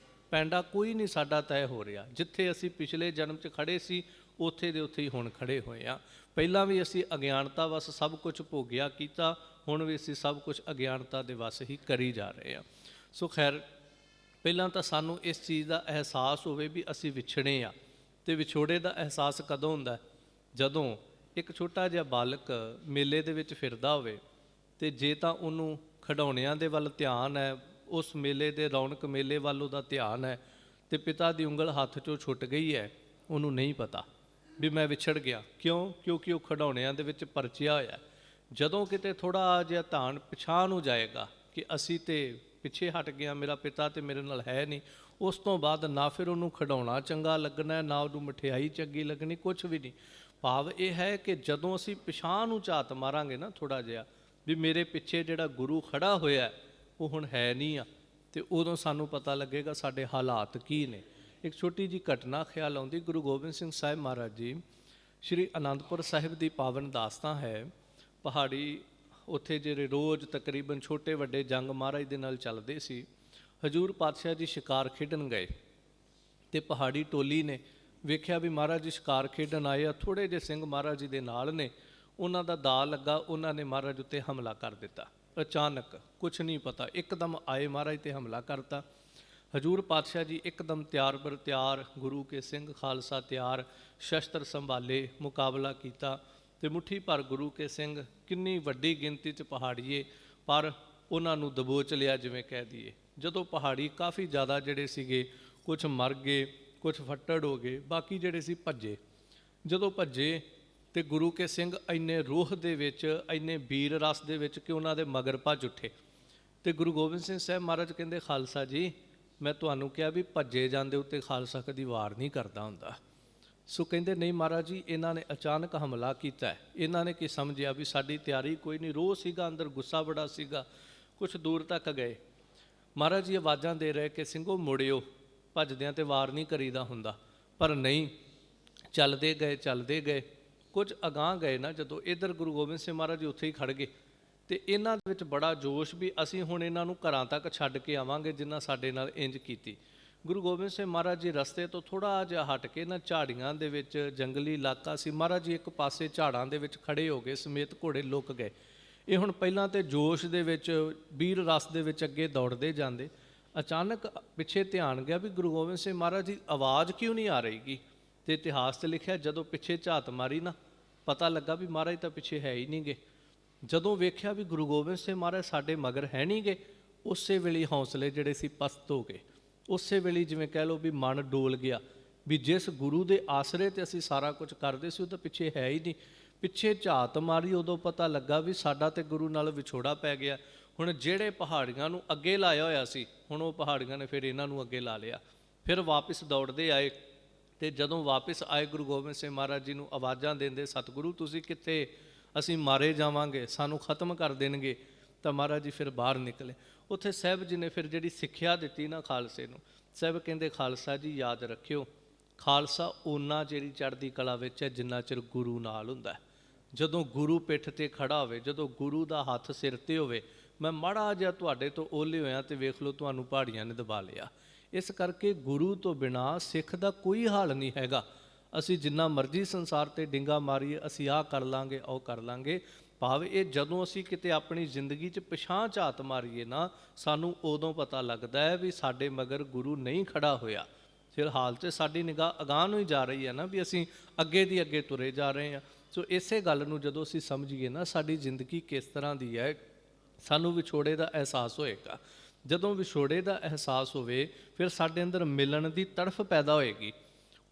ਪੈਂਡਾ ਕੋਈ ਨਹੀਂ ਸਾਡਾ ਤੈਅ ਹੋ ਰਿਹਾ। ਜਿੱਥੇ ਅਸੀਂ ਪਿਛਲੇ ਜਨਮ 'ਚ ਖੜੇ ਸੀ ਉੱਥੇ ਦੇ ਉੱਥੇ ਹੀ ਹੁਣ ਖੜੇ ਹੋਏ ਹਾਂ। ਪਹਿਲਾਂ ਵੀ ਅਸੀਂ ਅਗਿਆਨਤਾ ਵਸ ਸਭ ਕੁਝ ਭੋਗਿਆ ਕੀਤਾ, ਹੁਣ ਵੀ ਅਸੀਂ ਸਭ ਕੁਝ ਅਗਿਆਨਤਾ ਦੇ ਵਸ ਹੀ ਕਰੀ ਜਾ ਰਹੇ ਹਾਂ। ਸੋ ਖੈਰ, ਪਹਿਲਾਂ ਤਾਂ ਸਾਨੂੰ ਇਸ ਚੀਜ਼ ਦਾ ਅਹਿਸਾਸ ਹੋਵੇ ਵੀ ਅਸੀਂ ਵਿਛੜੇ ਹਾਂ। ਅਤੇ ਵਿਛੋੜੇ ਦਾ ਅਹਿਸਾਸ ਕਦੋਂ ਹੁੰਦਾ? ਜਦੋਂ ਇੱਕ ਛੋਟਾ ਜਿਹਾ ਬਾਲਕ ਮੇਲੇ ਦੇ ਵਿੱਚ ਫਿਰਦਾ ਹੋਵੇ ਅਤੇ ਜੇ ਤਾਂ ਉਹਨੂੰ ਖਿਡੌਣਿਆਂ ਦੇ ਵੱਲ ਧਿਆਨ ਹੈ, ਉਸ ਮੇਲੇ ਦੇ ਰੌਣਕ ਮੇਲੇ ਵੱਲ ਉਹਦਾ ਧਿਆਨ ਹੈ, ਅਤੇ ਪਿਤਾ ਦੀ ਉਂਗਲ ਹੱਥ 'ਚੋਂ ਛੁੱਟ ਗਈ ਹੈ, ਉਹਨੂੰ ਨਹੀਂ ਪਤਾ ਵੀ ਮੈਂ ਵਿਛੜ ਗਿਆ। ਕਿਉਂ? ਕਿਉਂਕਿ ਉਹ ਖਿਡੌਣਿਆਂ ਦੇ ਵਿੱਚ ਪਰਚਿਆ ਹੋਇਆ। ਜਦੋਂ ਕਿਤੇ ਥੋੜ੍ਹਾ ਜਿਹਾ ਧਿਆਨ ਪਿਛਾਂਹ ਨੂੰ ਜਾਏਗਾ ਕਿ ਅਸੀਂ ਤਾਂ ਪਿੱਛੇ ਹਟ ਗਿਆ, ਮੇਰਾ ਪਿਤਾ ਤਾਂ ਮੇਰੇ ਨਾਲ ਹੈ ਨਹੀਂ, ਉਸ ਤੋਂ ਬਾਅਦ ਨਾ ਫਿਰ ਉਹਨੂੰ ਖਿਡੌਣਾ ਚੰਗਾ ਲੱਗਣਾ, ਨਾ ਉਹਨੂੰ ਮਠਿਆਈ ਚੰਗੀ ਲੱਗਣੀ, ਕੁਛ ਵੀ ਨਹੀਂ। ਭਾਵ ਇਹ ਹੈ ਕਿ ਜਦੋਂ ਅਸੀਂ ਪਿਛਾਂਹ ਨੂੰ ਝਾਤ ਮਾਰਾਂਗੇ ਨਾ ਥੋੜ੍ਹਾ ਜਿਹਾ ਵੀ ਮੇਰੇ ਪਿੱਛੇ ਜਿਹੜਾ ਗੁਰੂ ਖੜ੍ਹਾ ਹੋਇਆ ਉਹ ਹੁਣ ਹੈ ਨਹੀਂ ਆ, ਅਤੇ ਉਦੋਂ ਸਾਨੂੰ ਪਤਾ ਲੱਗੇਗਾ ਸਾਡੇ ਹਾਲਾਤ ਕੀ ਨੇ। ਇੱਕ ਛੋਟੀ ਜਿਹੀ ਘਟਨਾ ਖਿਆਲ ਆਉਂਦੀ, ਗੁਰੂ ਗੋਬਿੰਦ ਸਿੰਘ ਸਾਹਿਬ ਮਹਾਰਾਜ ਜੀ ਸ਼੍ਰੀ ਅਨੰਦਪੁਰ ਸਾਹਿਬ ਦੀ ਪਾਵਨ ਦਾਸਤਾਂ ਹੈ। ਪਹਾੜੀ ਉੱਥੇ ਜਿਹੜੇ ਰੋਜ਼ ਤਕਰੀਬਨ ਛੋਟੇ ਵੱਡੇ ਜੰਗ ਮਹਾਰਾਜ ਦੇ ਨਾਲ ਚੱਲਦੇ ਸੀ। ਹਜ਼ੂਰ ਪਾਤਸ਼ਾਹ ਜੀ ਸ਼ਿਕਾਰ ਖੇਡਣ ਗਏ ਅਤੇ ਪਹਾੜੀ ਟੋਲੀ ਨੇ ਵੇਖਿਆ ਵੀ ਮਹਾਰਾਜ ਜੀ ਸ਼ਿਕਾਰ ਖੇਡਣ ਆਏ ਆ, ਥੋੜ੍ਹੇ ਜਿਹੇ ਸਿੰਘ ਮਹਾਰਾਜ ਜੀ ਦੇ ਨਾਲ ਨੇ, ਉਹਨਾਂ ਦਾ ਦਾਅ ਲੱਗਾ, ਉਹਨਾਂ ਨੇ ਮਹਾਰਾਜ ਉੱਤੇ ਹਮਲਾ ਕਰ ਦਿੱਤਾ। ਅਚਾਨਕ ਕੁਛ ਨਹੀਂ ਪਤਾ, ਇੱਕਦਮ ਆਏ ਮਹਾਰਾਜ 'ਤੇ ਹਮਲਾ ਕਰਤਾ। ਹਜ਼ੂਰ ਪਾਤਸ਼ਾਹ ਜੀ ਇੱਕਦਮ ਤਿਆਰ ਬਰ ਤਿਆਰ, ਗੁਰੂ ਕੇ ਸਿੰਘ ਖਾਲਸਾ ਤਿਆਰ, ਸ਼ਸਤਰ ਸੰਭਾਲੇ, ਮੁਕਾਬਲਾ ਕੀਤਾ। ਤੇ ਮੁੱਠੀ ਭਰ ਗੁਰੂ ਕੇ ਸਿੰਘ, ਕਿੰਨੀ ਵੱਡੀ ਗਿਣਤੀ 'ਚ ਪਹਾੜੀਏ, ਪਰ ਉਹਨਾਂ ਨੂੰ ਦਬੋਚ ਲਿਆ ਜਿਵੇਂ ਕਹਿ ਦਈਏ। ਜਦੋਂ ਪਹਾੜੀ ਕਾਫੀ ਜ਼ਿਆਦਾ ਜਿਹੜੇ ਸੀਗੇ, ਕੁਝ ਮਰ ਗਏ, ਕੁਝ ਫੱਟੜ ਹੋ ਗਏ, ਬਾਕੀ ਜਿਹੜੇ ਸੀ ਭੱਜੇ। ਜਦੋਂ ਭੱਜੇ ਤੇ ਗੁਰੂ ਕੇ ਸਿੰਘ ਇੰਨੇ ਰੋਹ ਦੇ ਵਿੱਚ, ਇੰਨੇ ਵੀਰ ਰਸ ਦੇ ਵਿੱਚ ਕਿ ਉਹਨਾਂ ਦੇ ਮਗਰ ਭੱਜ ਉੱਠੇ। ਤੇ ਗੁਰੂ ਗੋਬਿੰਦ ਸਿੰਘ ਸਾਹਿਬ ਮਹਾਰਾਜ ਕਹਿੰਦੇ, ਖਾਲਸਾ ਜੀ, ਮੈਂ ਤੁਹਾਨੂੰ ਕਿਹਾ ਵੀ ਭੱਜੇ ਜਾਂਦੇ ਉੱਤੇ ਖਾਲਸਾ ਕਦੀ ਵਾਰ ਨਹੀਂ ਕਰਦਾ ਹੁੰਦਾ। ਸੋ ਕਹਿੰਦੇ, ਨਹੀਂ ਮਹਾਰਾਜ ਜੀ, ਇਹਨਾਂ ਨੇ ਅਚਾਨਕ ਹਮਲਾ ਕੀਤਾ। ਇਹਨਾਂ ਨੇ ਕੀ ਸਮਝਿਆ ਵੀ ਸਾਡੀ ਤਿਆਰੀ ਕੋਈ ਨਹੀਂ। ਰੋਹ ਸੀਗਾ ਅੰਦਰ, ਗੁੱਸਾ ਬੜਾ ਸੀਗਾ। ਕੁਛ ਦੂਰ ਤੱਕ ਗਏ, ਮਹਾਰਾਜ ਜੀ ਆਵਾਜ਼ਾਂ ਦੇ ਰਹੇ ਕਿ ਸਿੰਘੋ ਮੁੜਿਓ, ਭੱਜਦਿਆਂ ਤੇ ਵਾਰ ਨਹੀਂ ਕਰੀਦਾ ਹੁੰਦਾ। ਪਰ ਨਹੀਂ, ਚੱਲਦੇ ਗਏ। ਕੁਝ ਅਗਾਂਹ ਗਏ ਨਾ ਜਦੋਂ, ਇੱਧਰ ਗੁਰੂ ਗੋਬਿੰਦ ਸਿੰਘ ਮਹਾਰਾਜ ਜੀ ਉੱਥੇ ਹੀ ਖੜ੍ਹ ਗਏ। ਤੇ ਇਹਨਾਂ ਦੇ ਵਿੱਚ ਬੜਾ ਜੋਸ਼ ਵੀ ਅਸੀਂ ਹੁਣ ਇਹਨਾਂ ਨੂੰ ਘਰਾਂ ਤੱਕ ਛੱਡ ਕੇ ਆਵਾਂਗੇ ਜਿਨ੍ਹਾਂ ਸਾਡੇ ਨਾਲ ਇੰਜ ਕੀਤੀ। ਗੁਰੂ ਗੋਬਿੰਦ ਸਿੰਘ ਮਹਾਰਾਜ ਜੀ ਰਸਤੇ ਤੋਂ ਥੋੜ੍ਹਾ ਜਿਹਾ ਹਟ ਕੇ ਨਾ, ਝਾੜੀਆਂ ਦੇ ਵਿੱਚ, ਜੰਗਲੀ ਇਲਾਕਾ ਸੀ, ਮਹਾਰਾਜ ਜੀ ਇੱਕ ਪਾਸੇ ਝਾੜਾਂ ਦੇ ਵਿੱਚ ਖੜ੍ਹੇ ਹੋ ਗਏ, ਸਮੇਤ ਘੋੜੇ ਲੁਕ ਗਏ। ਇਹ ਹੁਣ ਪਹਿਲਾਂ ਤੇ ਜੋਸ਼ ਦੇ ਵਿੱਚ, ਵੀਰ ਰਸ ਦੇ ਵਿੱਚ ਅੱਗੇ ਦੌੜਦੇ ਜਾਂਦੇ। ਅਚਾਨਕ ਪਿੱਛੇ ਧਿਆਨ ਗਿਆ ਵੀ ਗੁਰੂ ਗੋਬਿੰਦ ਸਿੰਘ ਮਹਾਰਾਜ ਦੀ ਆਵਾਜ਼ ਕਿਉਂ ਨਹੀਂ ਆ ਰਹੀਗੀ। ਤੇ ਇਤਿਹਾਸ 'ਤੇ ਲਿਖਿਆ, ਜਦੋਂ ਪਿੱਛੇ ਝਾਤ ਮਾਰੀ ਨਾ, ਪਤਾ ਲੱਗਾ ਵੀ ਮਹਾਰਾਜ ਤਾਂ ਪਿੱਛੇ ਹੈ ਹੀ ਨਹੀਂ ਗੇ। ਜਦੋਂ ਵੇਖਿਆ ਵੀ ਗੁਰੂ ਗੋਬਿੰਦ ਸਿੰਘ ਮਹਾਰਾਜ ਸਾਡੇ ਮਗਰ ਹੈ ਨਹੀਂ ਗੇ, ਉਸੇ ਵੇਲੇ ਹੌਸਲੇ ਜਿਹੜੇ ਸੀ ਪਸਤ ਹੋ ਗਏ। ਉਸੇ ਵੇਲੇ ਜਿਵੇਂ ਕਹਿ ਲਓ ਵੀ ਮਨ ਡੋਲ ਗਿਆ ਵੀ ਜਿਸ ਗੁਰੂ ਦੇ ਆਸਰੇ ਤੇ ਅਸੀਂ ਸਾਰਾ ਕੁਝ ਕਰਦੇ ਸੀ, ਉਹ ਤਾਂ ਪਿੱਛੇ ਹੈ ਹੀ ਨਹੀਂ। ਪਿੱਛੇ ਝਾਤ ਮਾਰੀ, ਉਦੋਂ ਪਤਾ ਲੱਗਾ ਵੀ ਸਾਡਾ ਤੇ ਗੁਰੂ ਨਾਲ ਵਿਛੋੜਾ ਪੈ ਗਿਆ। ਹੁਣ ਜਿਹੜੇ ਪਹਾੜੀਆਂ ਨੂੰ ਅੱਗੇ ਲਾਇਆ ਹੋਇਆ ਸੀ, ਹੁਣ ਉਹ ਪਹਾੜੀਆਂ ਨੇ ਫਿਰ ਇਹਨਾਂ ਨੂੰ ਅੱਗੇ ਲਾ ਲਿਆ। ਫਿਰ ਵਾਪਸ ਦੌੜਦੇ ਆਏ। ਤੇ ਜਦੋਂ ਵਾਪਸ ਆਏ, ਗੁਰੂ ਗੋਬਿੰਦ ਸਿੰਘ ਮਹਾਰਾਜ ਜੀ ਨੂੰ ਆਵਾਜ਼ਾਂ ਦਿੰਦੇ, ਸਤਿਗੁਰੂ ਤੁਸੀਂ ਕਿੱਥੇ, ਅਸੀਂ ਮਾਰੇ ਜਾਵਾਂਗੇ, ਸਾਨੂੰ ਖਤਮ ਕਰ ਦੇਣਗੇ। ਤਾਂ ਮਹਾਰਾਜ ਜੀ ਫਿਰ ਬਾਹਰ ਨਿਕਲੇ। ਉੱਥੇ ਸਾਹਿਬ ਜੀ ਨੇ ਫਿਰ ਜਿਹੜੀ ਸਿੱਖਿਆ ਦਿੱਤੀ ਨਾ ਖਾਲਸੇ ਨੂੰ, ਸਾਹਿਬ ਕਹਿੰਦੇ, ਖਾਲਸਾ ਜੀ ਯਾਦ ਰੱਖਿਓ, ਖਾਲਸਾ ਓਨਾ ਚਿਰ ਚੜ੍ਹਦੀ ਕਲਾ ਵਿੱਚ ਹੈ ਜਿੰਨਾ ਚਿਰ ਗੁਰੂ ਨਾਲ ਹੁੰਦਾ। ਜਦੋਂ ਗੁਰੂ ਪਿੱਠ ਤੇ ਖੜਾ ਹੋਵੇ, ਜਦੋਂ ਗੁਰੂ ਦਾ ਹੱਥ ਸਿਰ ਤੇ ਹੋਵੇ, ਮੈਂ ਮਾੜਾ ਜਿਹਾ ਤੁਹਾਡੇ ਤੋਂ ਓਹਲੇ ਹੋਇਆ ਤੇ ਵੇਖ ਲਓ ਤੁਹਾਨੂੰ ਪਹਾੜੀਆਂ ਨੇ ਦਬਾ ਲਿਆ। ਇਸ ਕਰਕੇ ਗੁਰੂ ਤੋਂ ਬਿਨਾਂ ਸਿੱਖ ਦਾ ਕੋਈ ਹਾਲ ਨਹੀਂ ਹੈਗਾ। ਅਸੀਂ ਜਿੰਨਾ ਮਰਜ਼ੀ ਸੰਸਾਰ ਤੇ ਡਿੰਗਾ ਮਾਰੀਏ, ਅਸੀਂ ਆਹ ਕਰ ਲਾਂਗੇ, ਉਹ ਕਰ ਲਾਂਗੇ, ਭਾਵ ਇਹ ਜਦੋਂ ਅਸੀਂ ਕਿਤੇ ਆਪਣੀ ਜ਼ਿੰਦਗੀ 'ਚ ਪਿਛਾਂਹ ਝਾਤ ਮਾਰੀਏ ਨਾ, ਸਾਨੂੰ ਉਦੋਂ ਪਤਾ ਲੱਗਦਾ ਹੈ ਵੀ ਸਾਡੇ ਮਗਰ ਗੁਰੂ ਨਹੀਂ ਖੜਾ ਹੋਇਆ। ਫਿਲਹਾਲ 'ਚ ਸਾਡੀ ਨਿਗਾਹ ਅਗਾਂਹ ਨੂੰ ਹੀ ਜਾ ਰਹੀ ਹੈ ਨਾ, ਵੀ ਅਸੀਂ ਅੱਗੇ ਦੀ ਅੱਗੇ ਤੁਰੇ ਜਾ ਰਹੇ ਹਾਂ। ਸੋ ਇਸੇ ਗੱਲ ਨੂੰ ਜਦੋਂ ਅਸੀਂ ਸਮਝੀਏ ਨਾ, ਸਾਡੀ ਜ਼ਿੰਦਗੀ ਕਿਸ ਤਰ੍ਹਾਂ ਦੀ ਹੈ, ਸਾਨੂੰ ਵਿਛੋੜੇ ਦਾ ਅਹਿਸਾਸ ਹੋਏਗਾ। ਜਦੋਂ ਵਿਛੋੜੇ ਦਾ ਅਹਿਸਾਸ ਹੋਵੇ, ਫਿਰ ਸਾਡੇ ਅੰਦਰ ਮਿਲਣ ਦੀ ਤੜਫ ਪੈਦਾ ਹੋਏਗੀ।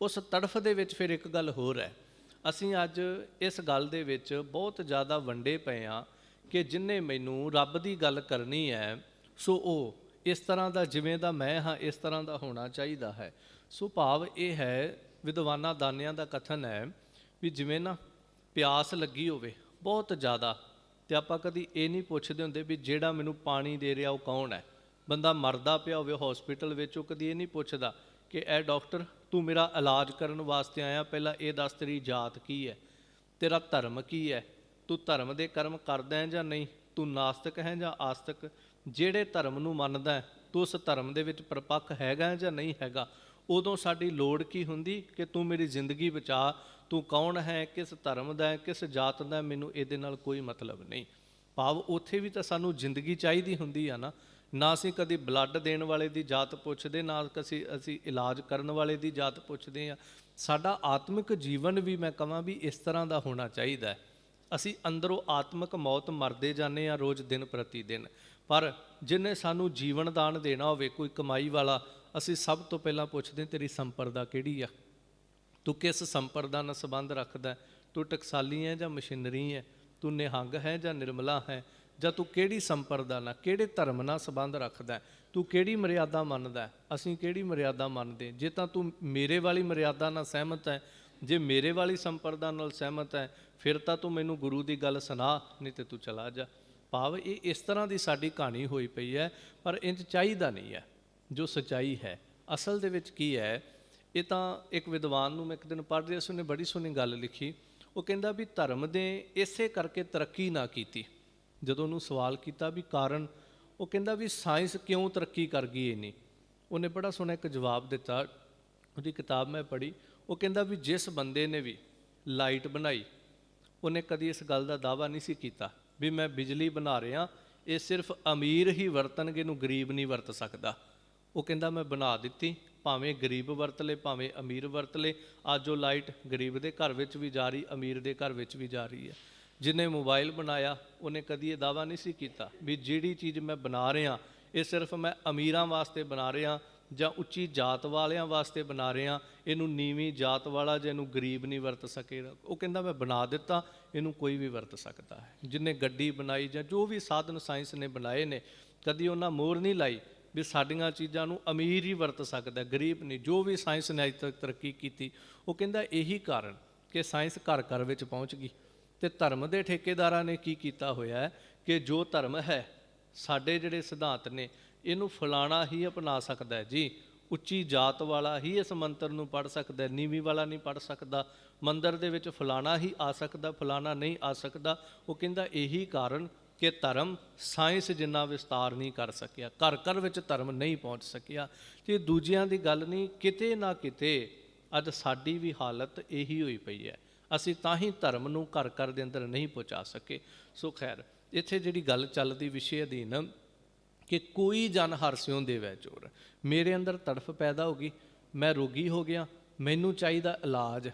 ਉਸ ਤੜਫ ਦੇ ਵਿੱਚ ਫਿਰ ਇੱਕ ਗੱਲ ਹੋਰ ਹੈ, ਅਸੀਂ ਅੱਜ ਇਸ ਗੱਲ ਦੇ ਵਿੱਚ ਬਹੁਤ ਜ਼ਿਆਦਾ ਵੰਡੇ ਪਏ ਹਾਂ ਕਿ ਜਿੰਨੇ ਮੈਨੂੰ ਰੱਬ ਦੀ ਗੱਲ ਕਰਨੀ ਹੈ, ਸੋ ਉਹ ਇਸ ਤਰ੍ਹਾਂ ਦਾ, ਜਿਵੇਂ ਦਾ ਮੈਂ ਹਾਂ ਇਸ ਤਰ੍ਹਾਂ ਦਾ ਹੋਣਾ ਚਾਹੀਦਾ ਹੈ। ਸੋ ਭਾਵ ਇਹ ਹੈ, ਵਿਦਵਾਨਾਂ ਦਾਨਿਆਂ ਦਾ ਕਥਨ ਹੈ ਵੀ ਜਿਵੇਂ ਨਾ ਪਿਆਸ ਲੱਗੀ ਹੋਵੇ ਬਹੁਤ ਜ਼ਿਆਦਾ, ਤੇ ਆਪਾਂ ਕਦੀ ਇਹ ਨਹੀਂ ਪੁੱਛਦੇ ਹੁੰਦੇ ਵੀ ਜਿਹੜਾ ਮੈਨੂੰ ਪਾਣੀ ਦੇ ਰਿਹਾ ਉਹ ਕੌਣ ਹੈ। ਬੰਦਾ ਮਰਦਾ ਪਿਆ ਹੋਵੇ ਹਸਪੀਟਲ ਵਿੱਚ, ਉਹ ਕਦੀ ਇਹ ਨਹੀਂ ਪੁੱਛਦਾ ਕਿ ਇਹ ਡਾਕਟਰ ਤੂੰ ਮੇਰਾ ਇਲਾਜ ਕਰਨ ਵਾਸਤੇ ਆਇਆ, ਪਹਿਲਾਂ ਇਹ ਦੱਸ ਤੇਰੀ ਜਾਤ ਕੀ ਹੈ, ਤੇਰਾ ਧਰਮ ਕੀ ਹੈ, ਤੂੰ ਧਰਮ ਦੇ ਕਰਮ ਕਰਦਾ ਹੈ ਜਾਂ ਨਹੀਂ, ਤੂੰ ਨਾਸਤਿਕ ਹੈ ਜਾਂ ਆਸਤਿਕ, ਜਿਹੜੇ ਧਰਮ ਨੂੰ ਮੰਨਦਾ ਤੂੰ ਉਸ ਧਰਮ ਦੇ ਵਿੱਚ ਪਰਪੱਕ ਹੈਗਾ ਜਾਂ ਨਹੀਂ ਹੈਗਾ। ਉਦੋਂ ਸਾਡੀ ਲੋੜ ਕੀ ਹੁੰਦੀ ਕਿ ਤੂੰ ਮੇਰੀ ਜ਼ਿੰਦਗੀ ਬਚਾ, ਤੂੰ ਕੌਣ ਹੈ, ਕਿਸ ਧਰਮ ਦਾ ਹੈ, ਕਿਸ ਜਾਤ ਦਾ, ਮੈਨੂੰ ਇਹਦੇ ਨਾਲ ਕੋਈ ਮਤਲਬ ਨਹੀਂ। ਭਾਵ ਉੱਥੇ ਵੀ ਤਾਂ ਸਾਨੂੰ ਜ਼ਿੰਦਗੀ ਚਾਹੀਦੀ ਹੁੰਦੀ ਆ ਨਾ। ਨਾ ਅਸੀਂ ਕਦੀ ਬਲੱਡ ਦੇਣ ਵਾਲੇ ਦੀ ਜਾਤ ਪੁੱਛਦੇ, ਨਾ ਅਸੀਂ ਇਲਾਜ ਕਰਨ ਵਾਲੇ ਦੀ ਜਾਤ ਪੁੱਛਦੇ ਹਾਂ। ਸਾਡਾ ਆਤਮਿਕ ਜੀਵਨ ਵੀ ਮੈਂ ਕਹਾਂ ਵੀ ਇਸ ਤਰ੍ਹਾਂ ਦਾ ਹੋਣਾ ਚਾਹੀਦਾ। ਅਸੀਂ ਅੰਦਰੋਂ ਆਤਮਿਕ ਮੌਤ ਮਰਦੇ ਜਾਂਦੇ ਹਾਂ ਰੋਜ਼, ਦਿਨ ਪ੍ਰਤੀ ਦਿਨ, ਪਰ ਜਿਹਨੇ ਸਾਨੂੰ ਜੀਵਨ ਦਾਨ ਦੇਣਾ ਹੋਵੇ, ਕੋਈ ਕਮਾਈ ਵਾਲਾ, ਅਸੀਂ ਸਭ ਤੋਂ ਪਹਿਲਾਂ ਪੁੱਛਦੇ ਤੇਰੀ ਸੰਪਰਦਾ ਕਿਹੜੀ ਆ, ਤੂੰ ਕਿਸ ਸੰਪਰਦਾ ਨਾਲ ਸੰਬੰਧ ਰੱਖਦਾ, ਤੂੰ ਟਕਸਾਲੀ ਹੈ ਜਾਂ ਮਸ਼ੀਨਰੀ ਹੈ, ਤੂੰ ਨਿਹੰਗ ਹੈ ਜਾਂ ਨਿਰਮਲਾ ਹੈ, ਜਾਂ ਤੂੰ ਕਿਹੜੀ ਸੰਪਰਦਾ ਨਾਲ, ਕਿਹੜੇ ਧਰਮ ਨਾਲ ਸੰਬੰਧ ਰੱਖਦਾ, ਤੂੰ ਕਿਹੜੀ ਮਰਿਆਦਾ ਮੰਨਦਾ, ਅਸੀਂ ਕਿਹੜੀ ਮਰਿਆਦਾ ਮੰਨਦੇ। ਜੇ ਤਾਂ ਤੂੰ ਮੇਰੇ ਵਾਲੀ ਮਰਿਆਦਾ ਨਾਲ ਸਹਿਮਤ ਹੈ, ਜੇ ਮੇਰੇ ਵਾਲੀ ਸੰਪਰਦਾ ਨਾਲ ਸਹਿਮਤ ਹੈ, ਫਿਰ ਤਾਂ ਤੂੰ ਮੈਨੂੰ ਗੁਰੂ ਦੀ ਗੱਲ ਸੁਣਾ, ਨਹੀਂ ਤੇ ਤੂੰ ਚਲਾ ਜਾ। ਭਾਵ ਇਹ ਇਸ ਤਰ੍ਹਾਂ ਦੀ ਸਾਡੀ ਕਹਾਣੀ ਹੋਈ ਪਈ ਹੈ, ਪਰ ਇੰਝ ਚਾਹੀਦਾ ਨਹੀਂ ਹੈ। ਜੋ ਸੱਚਾਈ ਹੈ ਅਸਲ ਦੇ ਵਿੱਚ ਕੀ ਹੈ, ਇਹ ਤਾਂ ਇੱਕ ਵਿਦਵਾਨ ਨੂੰ ਮੈਂ ਇੱਕ ਦਿਨ ਪੜ੍ਹ ਰਿਹਾ ਸੀ, ਉਹਨੇ ਬੜੀ ਸੋਹਣੀ ਗੱਲ ਲਿਖੀ। ਉਹ ਕਹਿੰਦਾ ਵੀ ਧਰਮ ਦੇ ਇਸੇ ਕਰਕੇ ਤਰੱਕੀ ਨਾ ਕੀਤੀ। ਜਦੋਂ ਉਹਨੂੰ ਸਵਾਲ ਕੀਤਾ ਵੀ ਕਾਰਨ, ਉਹ ਕਹਿੰਦਾ ਵੀ ਸਾਇੰਸ ਕਿਉਂ ਤਰੱਕੀ ਕਰ ਗਈ ਇੰਨੀ, ਉਹਨੇ ਬੜਾ ਸੋਹਣਾ ਇੱਕ ਜਵਾਬ ਦਿੱਤਾ। ਉਹਦੀ ਕਿਤਾਬ ਮੈਂ ਪੜ੍ਹੀ। ਉਹ ਕਹਿੰਦਾ ਵੀ ਜਿਸ ਬੰਦੇ ਨੇ ਵੀ ਲਾਈਟ ਬਣਾਈ, ਉਹਨੇ ਕਦੀ ਇਸ ਗੱਲ ਦਾ ਦਾਅਵਾ ਨਹੀਂ ਸੀ ਕੀਤਾ ਵੀ ਮੈਂ ਬਿਜਲੀ ਬਣਾ ਰਿਹਾ, ਇਹ ਸਿਰਫ ਅਮੀਰ ਹੀ ਵਰਤਣਗੇ, ਨੂੰ ਗਰੀਬ ਨਹੀਂ ਵਰਤ ਸਕਦਾ। ਉਹ ਕਹਿੰਦਾ ਮੈਂ ਬਣਾ ਦਿੱਤੀ, ਭਾਵੇਂ ਗਰੀਬ ਵਰਤ ਲੇ ਭਾਵੇਂ ਅਮੀਰ ਵਰਤ ਲੇ। ਅੱਜ ਉਹ ਲਾਈਟ ਗਰੀਬ ਦੇ ਘਰ ਵਿੱਚ ਵੀ ਜਾ ਰਹੀ, ਅਮੀਰ ਦੇ ਘਰ ਵਿੱਚ ਵੀ ਜਾ ਰਹੀ ਹੈ। ਜਿਹਨੇ ਮੋਬਾਈਲ ਬਣਾਇਆ ਉਹਨੇ ਕਦੀ ਇਹ ਦਾਅਵਾ ਨਹੀਂ ਸੀ ਕੀਤਾ ਵੀ ਜਿਹੜੀ ਚੀਜ਼ ਮੈਂ ਬਣਾ ਰਿਹਾ ਇਹ ਸਿਰਫ ਮੈਂ ਅਮੀਰਾਂ ਵਾਸਤੇ ਬਣਾ ਰਿਹਾ ਜਾਂ ਉੱਚੀ ਜਾਤ ਵਾਲਿਆਂ ਵਾਸਤੇ ਬਣਾ ਰਿਹਾ, ਇਹਨੂੰ ਨੀਵੀਂ ਜਾਤ ਵਾਲਾ ਜਾਂ ਇਹਨੂੰ ਗਰੀਬ ਨਹੀਂ ਵਰਤ ਸਕੇਗਾ। ਉਹ ਕਹਿੰਦਾ ਮੈਂ ਬਣਾ ਦਿੱਤਾ, ਇਹਨੂੰ ਕੋਈ ਵੀ ਵਰਤ ਸਕਦਾ ਹੈ। ਜਿਹਨੇ ਗੱਡੀ ਬਣਾਈ ਜਾਂ ਜੋ ਵੀ ਸਾਧਨ ਸਾਇੰਸ ਨੇ ਬਣਾਏ ਨੇ, ਕਦੀ ਉਹਨਾਂ ਮੋਹਰ ਨਹੀਂ ਲਾਈ ਵੀ ਸਾਡੀਆਂ ਚੀਜ਼ਾਂ ਨੂੰ ਅਮੀਰ ਹੀ ਵਰਤ ਸਕਦਾ, ਗਰੀਬ ਨਹੀਂ। ਜੋ ਵੀ ਸਾਇੰਸ ਨੇ ਅੱਜ ਤੱਕ ਤਰੱਕੀ ਕੀਤੀ, ਉਹ ਕਹਿੰਦਾ ਇਹੀ ਕਾਰਨ ਕਿ ਸਾਇੰਸ ਘਰ ਘਰ ਵਿੱਚ ਪਹੁੰਚ ਗਈ। ਅਤੇ ਧਰਮ ਦੇ ਠੇਕੇਦਾਰਾਂ ਨੇ ਕੀ ਕੀਤਾ ਹੋਇਆ ਕਿ ਜੋ ਧਰਮ ਹੈ, ਸਾਡੇ ਜਿਹੜੇ ਸਿਧਾਂਤ ਨੇ, ਇਹਨੂੰ ਫਲਾਣਾ ਹੀ ਅਪਣਾ ਸਕਦਾ ਹੈ ਜੀ। ਉੱਚੀ ਜਾਤ ਵਾਲਾ ਹੀ ਇਸ ਮੰਤਰ ਨੂੰ ਪੜ੍ਹ ਸਕਦਾ, ਨੀਵੀਂ ਵਾਲਾ ਨਹੀਂ ਪੜ੍ਹ ਸਕਦਾ। ਮੰਦਰ ਦੇ ਵਿੱਚ ਫਲਾਣਾ ਹੀ ਆ ਸਕਦਾ, ਫਲਾਣਾ ਨਹੀਂ ਆ ਸਕਦਾ। ਉਹ ਕਹਿੰਦਾ ਇਹੀ ਕਾਰਨ ਕਿ ਧਰਮ ਸਾਇੰਸ ਜਿੰਨਾ ਵਿਸਤਾਰ ਨਹੀਂ ਕਰ ਸਕਿਆ, ਘਰ ਘਰ ਵਿੱਚ ਧਰਮ ਨਹੀਂ ਪਹੁੰਚ ਸਕਿਆ। ਤੇ ਦੂਜਿਆਂ ਦੀ ਗੱਲ ਨਹੀਂ, ਕਿਤੇ ਨਾ ਕਿਤੇ ਅੱਜ ਸਾਡੀ ਵੀ ਹਾਲਤ ਇਹੀ ਹੋਈ ਪਈ ਹੈ। ਅਸੀਂ ਤਾਂ ਹੀ ਧਰਮ ਨੂੰ ਘਰ ਘਰ ਦੇ ਅੰਦਰ ਨਹੀਂ ਪਹੁੰਚਾ ਸਕੇ। ਸੋ ਖੈਰ, ਇੱਥੇ ਜਿਹੜੀ ਗੱਲ ਚੱਲਦੀ ਵਿਸ਼ੇ ਅਧੀਨ ਕਿ ਕੋਈ ਜਨ ਹਰਸਿਉਂ ਦੇਵੈ ਜੋਰ। ਮੇਰੇ ਅੰਦਰ ਤੜਫ ਪੈਦਾ ਹੋ ਗਈ, ਮੈਂ ਰੋਗੀ ਹੋ ਗਿਆ, ਮੈਨੂੰ ਚਾਹੀਦਾ ਇਲਾਜ।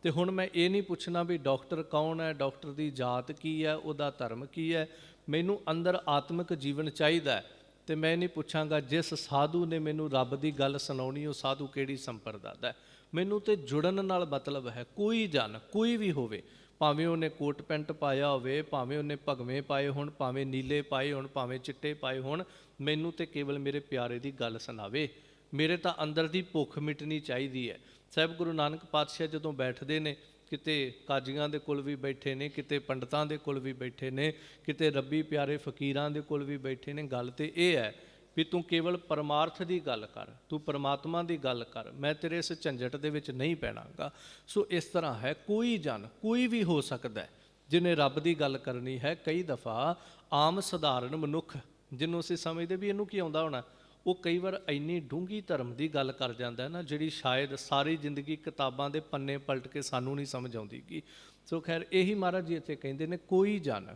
ਤੇ ਹੁਣ ਮੈਂ ਇਹ ਨਹੀਂ ਪੁੱਛਣਾ ਵੀ ਡਾਕਟਰ ਕੌਣ ਹੈ, ਡਾਕਟਰ ਦੀ ਜਾਤ ਕੀ ਹੈ, ਉਹਦਾ ਧਰਮ ਕੀ ਹੈ। ਮੈਨੂੰ ਅੰਦਰ ਆਤਮਿਕ ਜੀਵਨ ਚਾਹੀਦਾ। ਤੇ ਮੈਂ ਨਹੀਂ ਪੁੱਛਾਂਗਾ ਜਿਸ ਸਾਧੂ ਨੇ ਮੈਨੂੰ ਰੱਬ ਦੀ ਗੱਲ ਸੁਣਾਉਣੀ ਉਹ ਸਾਧੂ ਕਿਹੜੀ ਸੰਪਰਦਾ ਦਾ। ਮੈਨੂੰ ਤੇ ਜੁੜਨ ਨਾਲ ਮਤਲਬ ਹੈ। ਕੋਈ ਜਨ ਕੋਈ ਵੀ ਹੋਵੇ, ਭਾਵੇਂ ਉਹਨੇ ਕੋਟ ਪੈਂਟ ਪਾਇਆ ਹੋਵੇ, ਭਾਵੇਂ ਉਹਨੇ ਭਗਵੇਂ ਪਾਏ ਹੋਣ, ਭਾਵੇਂ ਨੀਲੇ ਪਾਏ ਹੋਣ, ਭਾਵੇਂ ਚਿੱਟੇ ਪਾਏ ਹੋਣ, ਮੈਨੂੰ ਤੇ ਕੇਵਲ ਮੇਰੇ ਪਿਆਰੇ ਦੀ ਗੱਲ ਸੁਣਾਵੇ। ਮੇਰੇ ਤਾਂ ਅੰਦਰ ਦੀ ਭੁੱਖ ਮਿਟਣੀ ਚਾਹੀਦੀ ਹੈ। ਸਾਹਿਬ ਗੁਰੂ ਨਾਨਕ ਪਾਤਸ਼ਾਹ ਜਦੋਂ ਬੈਠਦੇ ਨੇ, ਕਿਤੇ ਕਾਜ਼ੀਆਂ ਦੇ ਕੋਲ ਵੀ ਬੈਠੇ ਨੇ, ਕਿਤੇ ਪੰਡਤਾਂ ਦੇ ਕੋਲ ਵੀ ਬੈਠੇ ਨੇ, ਕਿਤੇ ਰੱਬੀ ਪਿਆਰੇ ਫਕੀਰਾਂ ਦੇ ਕੋਲ ਵੀ ਬੈਠੇ ਨੇ। ਗੱਲ ਤੇ ਇਹ ਹੈ ਵੀ ਤੂੰ ਕੇਵਲ ਪਰਮਾਰਥ ਦੀ ਗੱਲ ਕਰ, ਤੂੰ ਪਰਮਾਤਮਾ ਦੀ ਗੱਲ ਕਰ, ਮੈਂ ਤੇਰੇ ਇਸ ਝੰਜਟ ਦੇ ਵਿੱਚ ਨਹੀਂ ਪੈਣਾਗਾ। ਸੋ ਇਸ ਤਰ੍ਹਾਂ ਹੈ, ਕੋਈ ਜਨ ਕੋਈ ਵੀ ਹੋ ਸਕਦਾ ਜਿਹਨੇ ਰੱਬ ਦੀ ਗੱਲ ਕਰਨੀ ਹੈ। ਕਈ ਦਫਾ ਆਮ ਸਧਾਰਨ ਮਨੁੱਖ ਜਿਹਨੂੰ ਅਸੀਂ ਸਮਝਦੇ ਵੀ ਇਹਨੂੰ ਕੀ ਆਉਂਦਾ ਹੋਣਾ, ਉਹ ਕਈ ਵਾਰ ਇੰਨੀ ਡੂੰਘੀ ਧਰਮ ਦੀ ਗੱਲ ਕਰ ਜਾਂਦਾ ਨਾ, ਜਿਹੜੀ ਸ਼ਾਇਦ ਸਾਰੀ ਜ਼ਿੰਦਗੀ ਕਿਤਾਬਾਂ ਦੇ ਪੰਨੇ ਪਲਟ ਕੇ ਸਾਨੂੰ ਨਹੀਂ ਸਮਝ ਆਉਂਦੀ ਗੀ। ਸੋ ਖੈਰ, ਇਹੀ ਮਹਾਰਾਜ ਜੀ ਇੱਥੇ ਕਹਿੰਦੇ ਨੇ, ਕੋਈ ਜਨ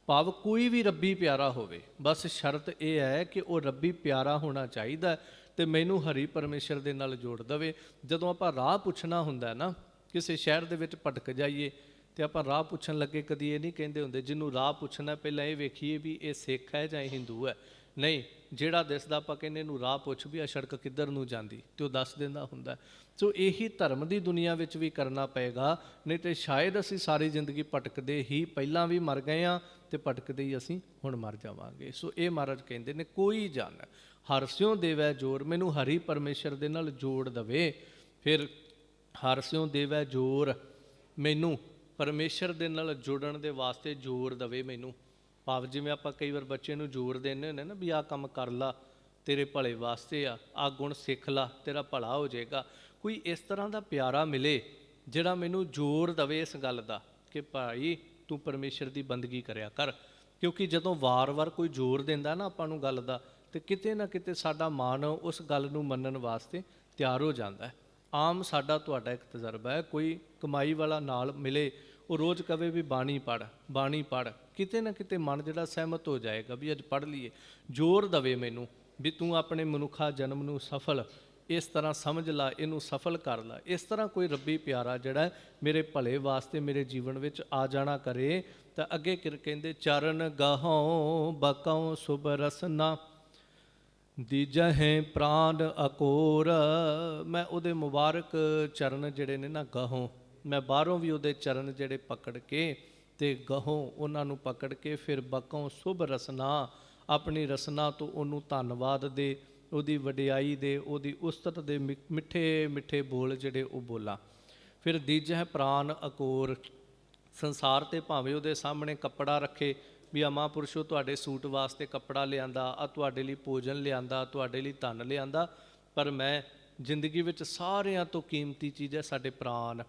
ਭਾਵ ਕੋਈ ਵੀ ਰੱਬੀ ਪਿਆਰਾ ਹੋਵੇ। ਬਸ ਸ਼ਰਤ ਇਹ ਹੈ ਕਿ ਉਹ ਰੱਬੀ ਪਿਆਰਾ ਹੋਣਾ ਚਾਹੀਦਾ ਤੇ ਮੈਨੂੰ ਹਰੀ ਪਰਮੇਸ਼ਰ ਦੇ ਨਾਲ ਜੋੜ ਦੇਵੇ। ਜਦੋਂ ਆਪਾਂ ਰਾਹ ਪੁੱਛਣਾ ਹੁੰਦਾ ਨਾ, ਕਿਸੇ ਸ਼ਹਿਰ ਦੇ ਵਿੱਚ ਭਟਕ ਜਾਈਏ ਤੇ ਆਪਾਂ ਰਾਹ ਪੁੱਛਣ ਲੱਗੇ ਕਦੀ ਇਹ ਨਹੀਂ ਕਹਿੰਦੇ ਹੁੰਦੇ ਜਿਹਨੂੰ ਰਾਹ ਪੁੱਛਣਾ ਪਹਿਲਾਂ ਇਹ ਵੇਖੀਏ ਵੀ ਇਹ ਸਿੱਖ ਹੈ ਜਾਂ ਇਹ ਹਿੰਦੂ ਹੈ। ਨਹੀਂ, ਜਿਹੜਾ ਦਿਸਦਾ ਆਪਾਂ ਕਹਿੰਦੇ ਇਹਨੂੰ ਰਾਹ ਪੁੱਛ ਵੀ ਆ ਸੜਕ ਕਿੱਧਰ ਨੂੰ ਜਾਂਦੀ, ਤੇ ਉਹ ਦੱਸ ਦਿੰਦਾ ਹੁੰਦਾ। ਸੋ ਇਹੀ ਧਰਮ ਦੀ ਦੁਨੀਆ ਵਿੱਚ ਵੀ ਕਰਨਾ ਪਏਗਾ, ਨਹੀਂ ਤੇ ਸ਼ਾਇਦ ਅਸੀਂ ਸਾਰੀ ਜ਼ਿੰਦਗੀ ਭਟਕਦੇ ਹੀ ਪਹਿਲਾਂ ਵੀ ਮਰ ਗਏ ਹਾਂ ਤੇ ਭਟਕਦੇ ਹੀ ਅਸੀਂ ਹੁਣ ਮਰ ਜਾਵਾਂਗੇ। ਸੋ ਇਹ ਮਹਾਰਾਜ ਕਹਿੰਦੇ ਨੇ, ਕੋਈ ਜਨ ਹਰਸਿਉਂ ਦੇਵੈ ਜੋਰ, ਮੈਨੂੰ ਹਰੀ ਪਰਮੇਸ਼ਰ ਦੇ ਨਾਲ ਜੋੜ ਦਵੇ। ਫਿਰ ਹਰਸਿਉਂ ਦੇਵੈ ਜੋਰ, ਮੈਨੂੰ ਪਰਮੇਸ਼ਰ ਦੇ ਨਾਲ ਜੁੜਨ ਦੇ ਵਾਸਤੇ ਜ਼ੋਰ ਦਵੇ ਮੈਨੂੰ। ਭਾਵ ਜਿਵੇਂ ਆਪਾਂ ਕਈ ਵਾਰ ਬੱਚੇ ਨੂੰ ਜ਼ੋਰ ਦਿੰਦੇ ਹੁੰਦੇ ਨਾ ਵੀ ਆਹ ਕੰਮ ਕਰ ਲਾ, ਤੇਰੇ ਭਲੇ ਵਾਸਤੇ ਆ, ਆਹ ਗੁਣ ਸਿੱਖ ਲਾ, ਤੇਰਾ ਭਲਾ ਹੋ ਜਾਏਗਾ। ਕੋਈ ਇਸ ਤਰ੍ਹਾਂ ਦਾ ਪਿਆਰਾ ਮਿਲੇ ਜਿਹੜਾ ਮੈਨੂੰ ਜ਼ੋਰ ਦਵੇ ਇਸ ਗੱਲ ਦਾ ਕਿ ਭਾਈ ਤੂੰ ਪਰਮੇਸ਼ਰ ਦੀ ਬੰਦਗੀ ਕਰਿਆ ਕਰ। ਕਿਉਂਕਿ ਜਦੋਂ ਵਾਰ-ਵਾਰ ਕੋਈ ਜ਼ੋਰ ਦਿੰਦਾ ਨਾ ਆਪਾਂ ਨੂੰ ਗੱਲ ਦਾ, ਤੇ ਕਿਤੇ ਨਾ ਕਿਤੇ ਸਾਡਾ ਮਨ ਉਸ ਗੱਲ ਨੂੰ ਮੰਨਣ ਵਾਸਤੇ ਤਿਆਰ ਹੋ ਜਾਂਦਾ ਹੈ। ਆਮ ਸਾਡਾ ਤੁਹਾਡਾ ਇੱਕ ਤਜਰਬਾ ਹੈ, ਕੋਈ ਕਮਾਈ ਵਾਲਾ ਨਾਲ ਮਿਲੇ, ਉਹ ਰੋਜ਼ ਕਵੇ ਵੀ ਬਾਣੀ ਪੜ੍ਹ, ਬਾਣੀ ਪੜ੍ਹ, ਕਿਤੇ ਨਾ ਕਿਤੇ ਮਨ ਜਿਹੜਾ ਸਹਿਮਤ ਹੋ ਜਾਏਗਾ ਵੀ ਅੱਜ ਪੜ੍ਹ ਲਈਏ। ਜ਼ੋਰ ਦਵੇ ਮੈਨੂੰ ਵੀ ਤੂੰ ਆਪਣੇ ਮਨੁੱਖਾ ਜਨਮ ਨੂੰ ਸਫਲ ਇਸ ਤਰ੍ਹਾਂ ਸਮਝ ਲਾ, ਇਹਨੂੰ ਸਫਲ ਕਰ ਲਾ। ਇਸ ਤਰ੍ਹਾਂ ਕੋਈ ਰੱਬੀ ਪਿਆਰਾ ਜਿਹੜਾ ਮੇਰੇ ਭਲੇ ਵਾਸਤੇ ਮੇਰੇ ਜੀਵਨ ਵਿੱਚ ਆ ਜਾਣਾ ਕਰੇ। ਤਾਂ ਅੱਗੇ ਕਹਿੰਦੇ, ਚਰਨ ਗਾਹੋਂ ਬਕਉ ਸੁਭ ਰਸਨਾ ਦੀਜਹਿ ਪ੍ਰਾਨ ਅਕੋਰ। ਮੈਂ ਉਹਦੇ ਮੁਬਾਰਕ ਚਰਨ ਜਿਹੜੇ ਨੇ ਨਾ ਗਾਹੋਂ, ਮੈਂ ਬਾਹਰੋਂ ਵੀ ਉਹਦੇ ਚਰਨ ਜਿਹੜੇ ਪਕੜ ਕੇ ਤੇ ਗਾਹੋਂ ਉਹਨਾਂ ਨੂੰ ਪਕੜ ਕੇ ਫਿਰ ਬਕੋਂ ਸੁਭ ਰਸਨਾ, ਆਪਣੀ ਰਸਨਾ ਤੋਂ ਉਹਨੂੰ ਧੰਨਵਾਦ ਦੇ, ਉਹਦੀ ਵਡਿਆਈ ਦੇ, ਉਹਦੀ ਉਸਤਤ ਦੇ ਮਿੱਠੇ ਮਿੱਠੇ ਬੋਲ ਜਿਹੜੇ ਉਹ ਬੋਲਾਂ। ਫਿਰ ਦੀਜਹਿ ਪ੍ਰਾਨ ਅਕੋਰ, ਸੰਸਾਰ 'ਤੇ ਭਾਵੇਂ ਉਹਦੇ ਸਾਹਮਣੇ ਕੱਪੜਾ ਰੱਖੇ ਵੀ ਆ ਮਹਾਂਪੁਰਸ਼ੋ ਤੁਹਾਡੇ ਸੂਟ ਵਾਸਤੇ ਕੱਪੜਾ ਲਿਆਂਦਾ, ਆ ਤੁਹਾਡੇ ਲਈ ਭੋਜਨ ਲਿਆਂਦਾ, ਤੁਹਾਡੇ ਲਈ ਧਨ ਲਿਆਂਦਾ, ਪਰ ਮੈਂ ਜ਼ਿੰਦਗੀ ਵਿੱਚ ਸਾਰਿਆਂ ਤੋਂ ਕੀਮਤੀ ਚੀਜ਼ ਹੈ ਸਾਡੇ ਪ੍ਰਾਣ।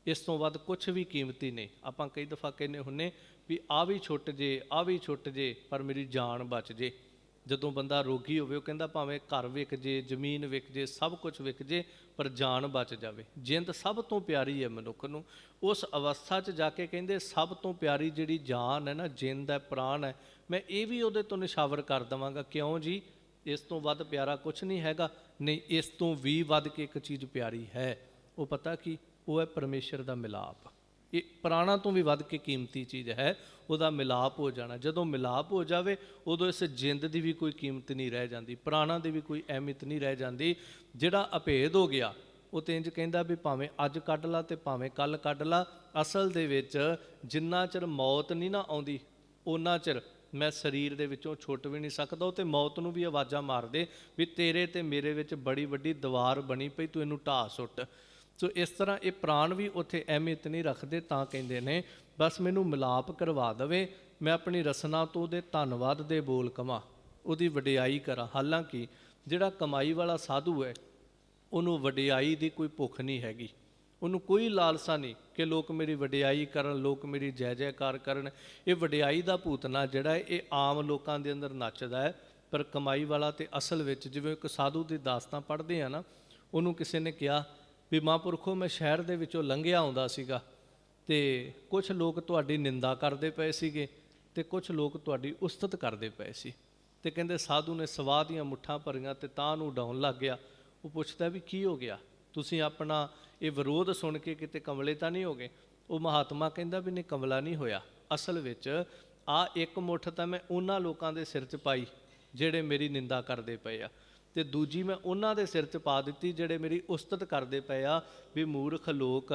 ਇਸ ਤੋਂ ਵੱਧ ਕੁਛ ਵੀ ਕੀਮਤੀ ਨਹੀਂ। ਆਪਾਂ ਕਈ ਦਫਾ ਕਹਿੰਦੇ ਹੁੰਦੇ ਵੀ ਆਹ ਵੀ ਛੁੱਟ ਜੇ, ਆਹ ਵੀ ਛੁੱਟ ਜੇ, ਪਰ ਮੇਰੀ ਜਾਨ ਬਚ ਜੇ। ਜਦੋਂ ਬੰਦਾ ਰੋਗੀ ਹੋਵੇ ਉਹ ਕਹਿੰਦਾ ਭਾਵੇਂ ਘਰ ਵਿਕ ਜੇ, ਜ਼ਮੀਨ ਵਿਕ ਜੇ, ਸਭ ਕੁਝ ਵਿਕ ਜੇ, ਪਰ ਜਾਨ ਬਚ ਜਾਵੇ। ਜਿੰਦ ਸਭ ਤੋਂ ਪਿਆਰੀ ਹੈ ਮਨੁੱਖ ਨੂੰ। ਉਸ ਅਵਸਥਾ 'ਚ ਜਾ ਕੇ ਕਹਿੰਦੇ ਸਭ ਤੋਂ ਪਿਆਰੀ ਜਿਹੜੀ ਜਾਨ ਹੈ ਨਾ, ਜਿੰਦ ਹੈ, ਪ੍ਰਾਣ ਹੈ, ਮੈਂ ਇਹ ਵੀ ਉਹਦੇ ਤੋਂ ਨਿਸ਼ਾਵਰ ਕਰ ਦੇਵਾਂਗਾ। ਕਿਉਂ ਜੀ? ਇਸ ਤੋਂ ਵੱਧ ਪਿਆਰਾ ਕੁਛ ਨਹੀਂ ਹੈਗਾ। ਨਹੀਂ, ਇਸ ਤੋਂ ਵੀ ਵੱਧ ਕੇ ਇੱਕ ਚੀਜ਼ ਪਿਆਰੀ ਹੈ। ਉਹ ਪਤਾ ਕੀ? ਉਹ ਹੈ ਪਰਮੇਸ਼ਰ ਦਾ ਮਿਲਾਪ। ਇਹ ਪ੍ਰਾਣਾਂ ਤੋਂ ਵੀ ਵੱਧ ਕੇ ਕੀਮਤੀ ਚੀਜ਼ ਹੈ, ਉਹਦਾ ਮਿਲਾਪ ਹੋ ਜਾਣਾ। ਜਦੋਂ ਮਿਲਾਪ ਹੋ ਜਾਵੇ ਉਦੋਂ ਇਸ ਜਿੰਦ ਦੀ ਵੀ ਕੋਈ ਕੀਮਤ ਨਹੀਂ ਰਹਿ ਜਾਂਦੀ, ਪ੍ਰਾਣਾਂ ਦੀ ਵੀ ਕੋਈ ਅਹਿਮੀਅਤ ਨਹੀਂ ਰਹਿ ਜਾਂਦੀ। ਜਿਹੜਾ ਅਭੇਦ ਹੋ ਗਿਆ ਉਹ ਤੇ ਇੰਜ ਕਹਿੰਦਾ ਵੀ ਭਾਵੇਂ ਅੱਜ ਕੱਢ ਲਾ ਤੇ ਭਾਵੇਂ ਕੱਲ੍ਹ ਕੱਢ ਲਾ, ਅਸਲ ਦੇ ਵਿੱਚ ਜਿੰਨਾ ਚਿਰ ਮੌਤ ਨਹੀਂ ਨਾ ਆਉਂਦੀ ਉਹਨਾਂ ਚਿਰ ਮੈਂ ਸਰੀਰ ਦੇ ਵਿੱਚੋਂ ਛੁੱਟ ਵੀ ਨਹੀਂ ਸਕਦਾ। ਉਹ ਤੇ ਮੌਤ ਨੂੰ ਵੀ ਆਵਾਜ਼ਾਂ ਮਾਰਦੇ ਵੀ ਤੇਰੇ ਤੇ ਮੇਰੇ ਵਿੱਚ ਬੜੀ ਵੱਡੀ ਦੀਵਾਰ ਬਣੀ ਪਈ, ਤੂੰ ਇਹਨੂੰ ਢਾਹ ਸੁੱਟ। ਸੋ ਇਸ ਤਰ੍ਹਾਂ ਇਹ ਪ੍ਰਾਣ ਵੀ ਉੱਥੇ ਅਹਿਮੀਅਤ ਨਹੀਂ ਰੱਖਦੇ। ਤਾਂ ਕਹਿੰਦੇ ਨੇ ਬਸ ਮੈਨੂੰ ਮਿਲਾਪ ਕਰਵਾ ਦੇਵੇ, ਮੈਂ ਆਪਣੀ ਰਸਨਾ ਤੋਂ ਉਹਦੇ ਧੰਨਵਾਦ ਦੇ ਬੋਲ ਕਵਾਂ, ਉਹਦੀ ਵਡਿਆਈ ਕਰਾਂ। ਹਾਲਾਂਕਿ ਜਿਹੜਾ ਕਮਾਈ ਵਾਲਾ ਸਾਧੂ ਹੈ ਉਹਨੂੰ ਵਡਿਆਈ ਦੀ ਕੋਈ ਭੁੱਖ ਨਹੀਂ ਹੈਗੀ, ਉਹਨੂੰ ਕੋਈ ਲਾਲਸਾ ਨਹੀਂ ਕਿ ਲੋਕ ਮੇਰੀ ਵਡਿਆਈ ਕਰਨ, ਲੋਕ ਮੇਰੀ ਜੈ ਜੈਕਾਰ ਕਰਨ। ਇਹ ਵਡਿਆਈ ਦਾ ਭੂਤਨਾ ਜਿਹੜਾ ਹੈ ਇਹ ਆਮ ਲੋਕਾਂ ਦੇ ਅੰਦਰ ਨੱਚਦਾ ਹੈ। ਪਰ ਕਮਾਈ ਵਾਲਾ ਤੇ ਅਸਲ ਵਿੱਚ, ਜਿਵੇਂ ਇੱਕ ਸਾਧੂ ਦੀ ਦਾਸਤਾਂ ਪੜ੍ਹਦੇ ਆ ਨਾ, ਉਹਨੂੰ ਕਿਸੇ ਨੇ ਕਿਹਾ ਵੀ ਮਹਾਂਪੁਰਖੋ ਮੈਂ ਸ਼ਹਿਰ ਦੇ ਵਿੱਚੋਂ ਲੰਘਿਆ ਆਉਂਦਾ ਸੀਗਾ ਤੇ ਕੁਝ ਲੋਕ ਤੁਹਾਡੀ ਨਿੰਦਾ ਕਰਦੇ ਪਏ ਸੀਗੇ ਤੇ ਕੁਝ ਲੋਕ ਤੁਹਾਡੀ ਉਸਤਤ ਕਰਦੇ ਪਏ ਸੀ। ਤੇ ਕਹਿੰਦੇ ਸਾਧੂ ਨੇ ਸਵਾਹ ਦੀਆਂ ਮੁੱਠਾਂ ਭਰੀਆਂ ਤੇ ਤਾਂ ਨੂੰ ਉਡਾਉਣ ਲੱਗ ਗਿਆ। ਉਹ ਪੁੱਛਦਾ ਵੀ ਕੀ ਹੋ ਗਿਆ, ਤੁਸੀਂ ਆਪਣਾ ਇਹ ਵਿਰੋਧ ਸੁਣ ਕੇ ਕਿਤੇ ਕਮਲੇ ਤਾਂ ਨਹੀਂ ਹੋ ਗਏ? ਉਹ ਮਹਾਤਮਾ ਕਹਿੰਦਾ ਵੀ ਨਹੀਂ, ਕਮਲਾ ਨਹੀਂ ਹੋਇਆ। ਅਸਲ ਵਿੱਚ ਆ ਇੱਕ ਮੁੱਠ ਤਾਂ ਮੈਂ ਉਹਨਾਂ ਲੋਕਾਂ ਦੇ ਸਿਰ 'ਚ ਪਾਈ ਜਿਹੜੇ ਮੇਰੀ ਨਿੰਦਾ ਕਰਦੇ ਪਏ ਆ, ਤੇ ਦੂਜੀ ਮੈਂ ਉਹਨਾਂ ਦੇ ਸਿਰ 'ਚ ਪਾ ਦਿੱਤੀ ਜਿਹੜੇ ਮੇਰੀ ਉਸਤਤ ਕਰਦੇ ਪਏ ਆ ਵੀ ਮੂਰਖ ਲੋਕ